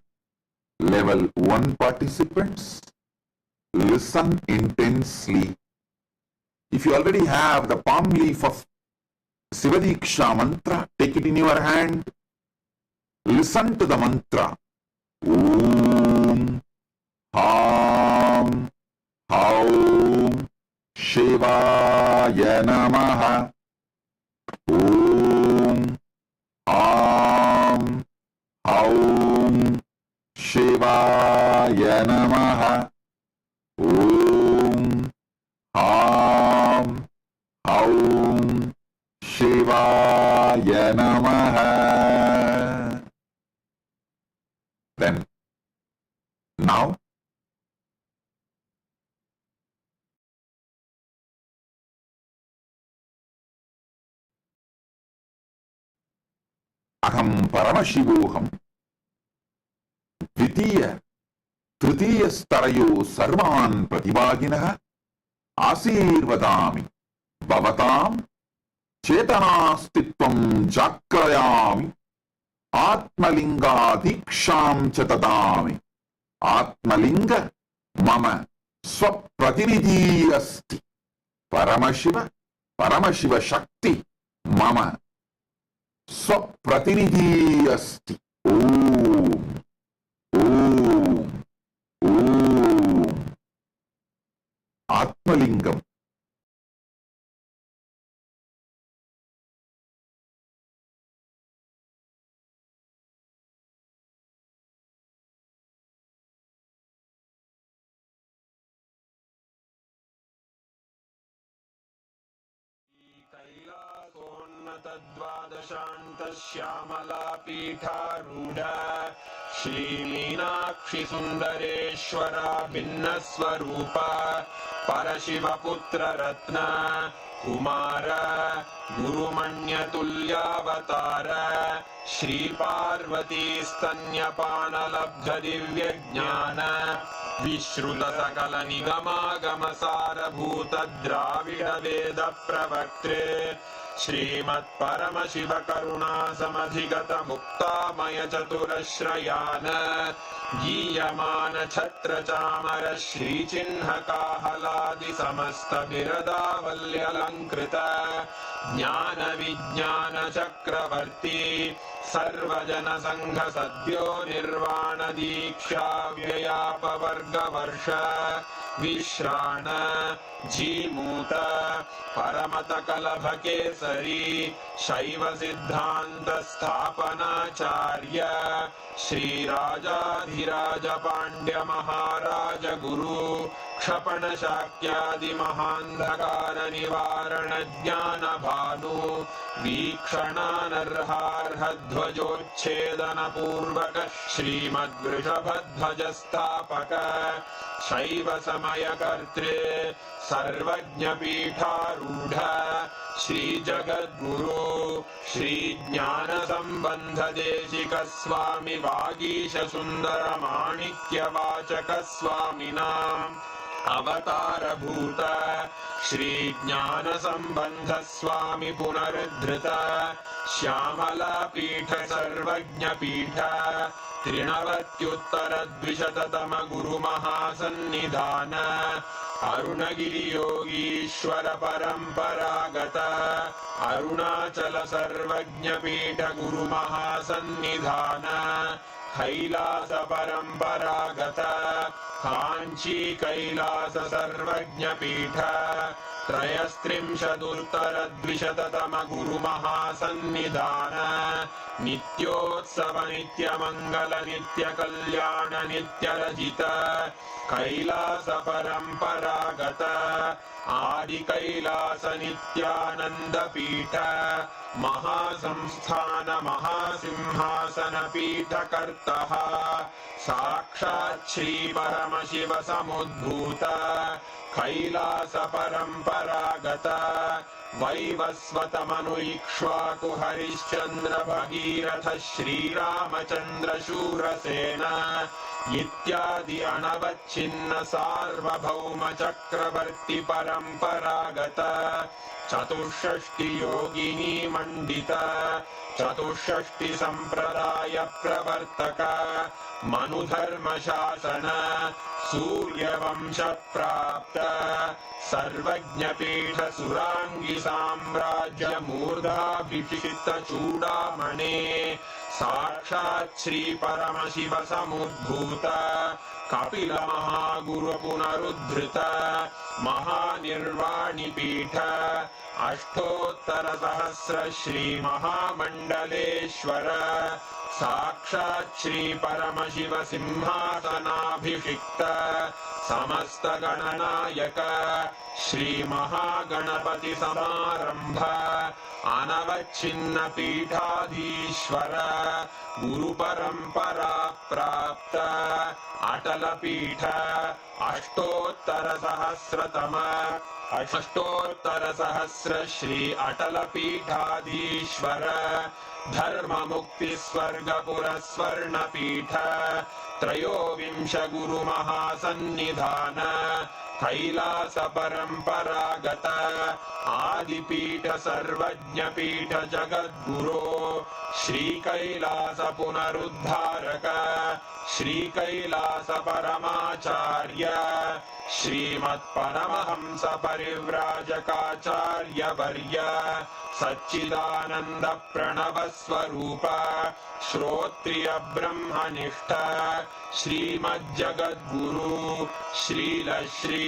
level 1 participants, listen intensely. If you already have the palm leaf of Sivadiksha mantra, take it in your hand. Listen to the mantra. Om Ham Haum Shivaya Namaha. Om Ham Haum Shivaya Namaha. Om Ham Haum Shivaya Namaha. Then, now, Aham Paramashivoham Dvitiya Tritiya Starayo Sarvan Pratibhaginaha Asirvadami Bhavatam Chetanastitvam Jakrayami आत्मलिंगादीक्षां च ददामि. आत्मलिंग मम स्वप्रतिनिधि अस्ति. परमशिव परमशिव शक्ति मम स्वप्रतिनिधि अस्ति. ओम ओम ओम. आत्मलिंगम. कैलासोन्नतद्वादशान्तश्यामलापीठारूढ श्रीमीनाक्षि सुन्दरेश्वरा भिन्नस्वरूप परशिवपुत्ररत्न कुमार गुरुमण्यतुल्यावतार श्रीपार्वतीस्तन्यपानलब्धदिव्यज्ञान विश्रुतसकलनिगमागमसारभूतद्राविडवेदप्रवक्त्रे श्रीमत्परमशिवकरुणासमधिगतमुक्तामयचतुरश्रयान् गीयमान छत्रचामर श्रीचिह्नकाहलादिसमस्तबिरदावल्यलङ्कृत ज्ञानविज्ञानचक्रवर्ती सर्वजनसङ्घसद्यो निर्वाणदीक्षा व्ययापवर्गवर्ष विश्राण जीमूत परमतकलभकेसरी शैवसिद्धान्तस्थापनाचार्य श्रीराजाधिराज पाण्ड्यमहाराज गुरु क्षपणशाक्यादिमहान्धकारनिवारणज्ञानभानु वीक्षणानर्हार्हध्वजोच्छेदनपूर्वक श्रीमद्वृषभध्वजस्थापक शैवसमयकर्त्रे सर्वज्ञपीठारूढ श्रीजगद्गुरु श्रीज्ञानसम्बन्धदेशिकस्वामि वागीशसुन्दरमाणिक्यवाचकस्वामिनाम् अवतारभूत श्रीज्ञानसम्बन्धस्वामि पुनरुद्धृत श्यामलापीठ सर्वज्ञपीठ त्रिनवत्युत्तरद्विशततम गुरुमहासन्निधान अरुणगिरियोगीश्वर परम्परागत अरुणाचल सर्वज्ञपीठ गुरुमहासन्निधान कैलास परम्परागत काञ्ची कैलास सर्वज्ञपीठ त्रयस्त्रिंशदुत्तरद्विशततम गुरुमहासन्निधान नित्योत्सव नित्यमङ्गल नित्यकल्याण नित्यरजित कैलास परम्परागत आदि कैलास नित्यानन्दपीठ महासंस्थान महासिंहासन पीठकर्तः साक्षात् श्री परमशिव समुद्भूत कैलास परम्परागत वैवस्वत मनु इक्ष्वाकु हरिश्चन्द्र भगीरथ श्रीरामचन्द्र शूरसेन इत्यादि अनवच्छिन्न सार्वभौम चक्रवर्ति परम्परागत चतुष्षष्टि योगिनी मंडित चतुष्षष्टि संप्रदाय प्रवर्तक मनुधर्म शासन सूर्यवंश प्राप्त सर्वज्ञपीठ सुरांगी साम्राज्य मूर्धाभिषिक्त चूडामणे साक्षात् श्री परमशिव समुद्भूत कपिल महागुरु पुनरुद्धृत महानिर्वाणि पीठ अष्टोत्तर सहस्र श्री महामंडलेश्वर साक्षात् श्री परमशिव सिंहासनाभिषिक्त समस्त गणनायक श्री महागणपति समारंभ अनवच्छिन्न पीठाधीश्वर गुरु परंपरा प्राप्त अटल पीठ अष्टोत्तर सहस्र श्री अटल पीठाधीश्वर धर्म मुक्ति स्वर्गपुर स्वर्ण पीठ त्रयोविंश गुरु महासन्निधान कैलास परंपरागत आदिपीठ सर्वज्ञ पीठ जगद्गुरो श्रीकैलास पुनरुद्धारक श्रीकैलास परमाचार्य श्रीमत्परमहंस परिव्राजकाचार्य वर्य सच्चिदानंद प्रणव स्वरूप श्रोत्रिय ब्रह्मनिष्ठ श्रीमज्जगद्गुरु श्रील श्री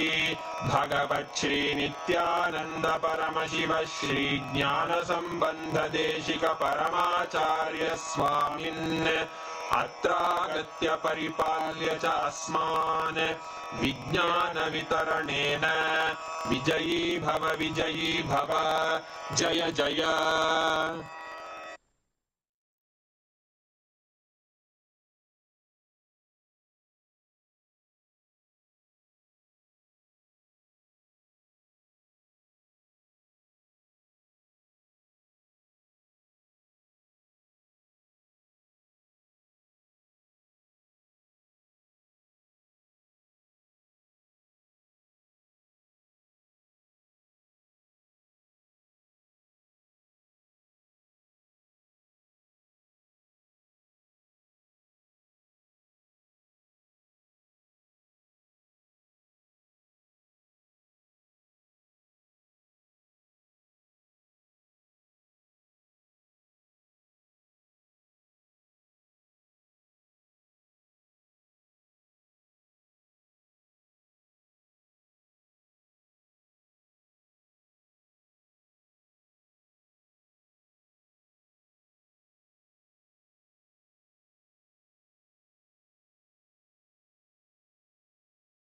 भगवत् श्री नित्यानंद परमशिव श्री ज्ञान संबंध देशिक परमाचार्य स्वामिन् अत्रागत्य परिपाल्य च अस्मान् विज्ञान वितरणेन विजयी भव जय जय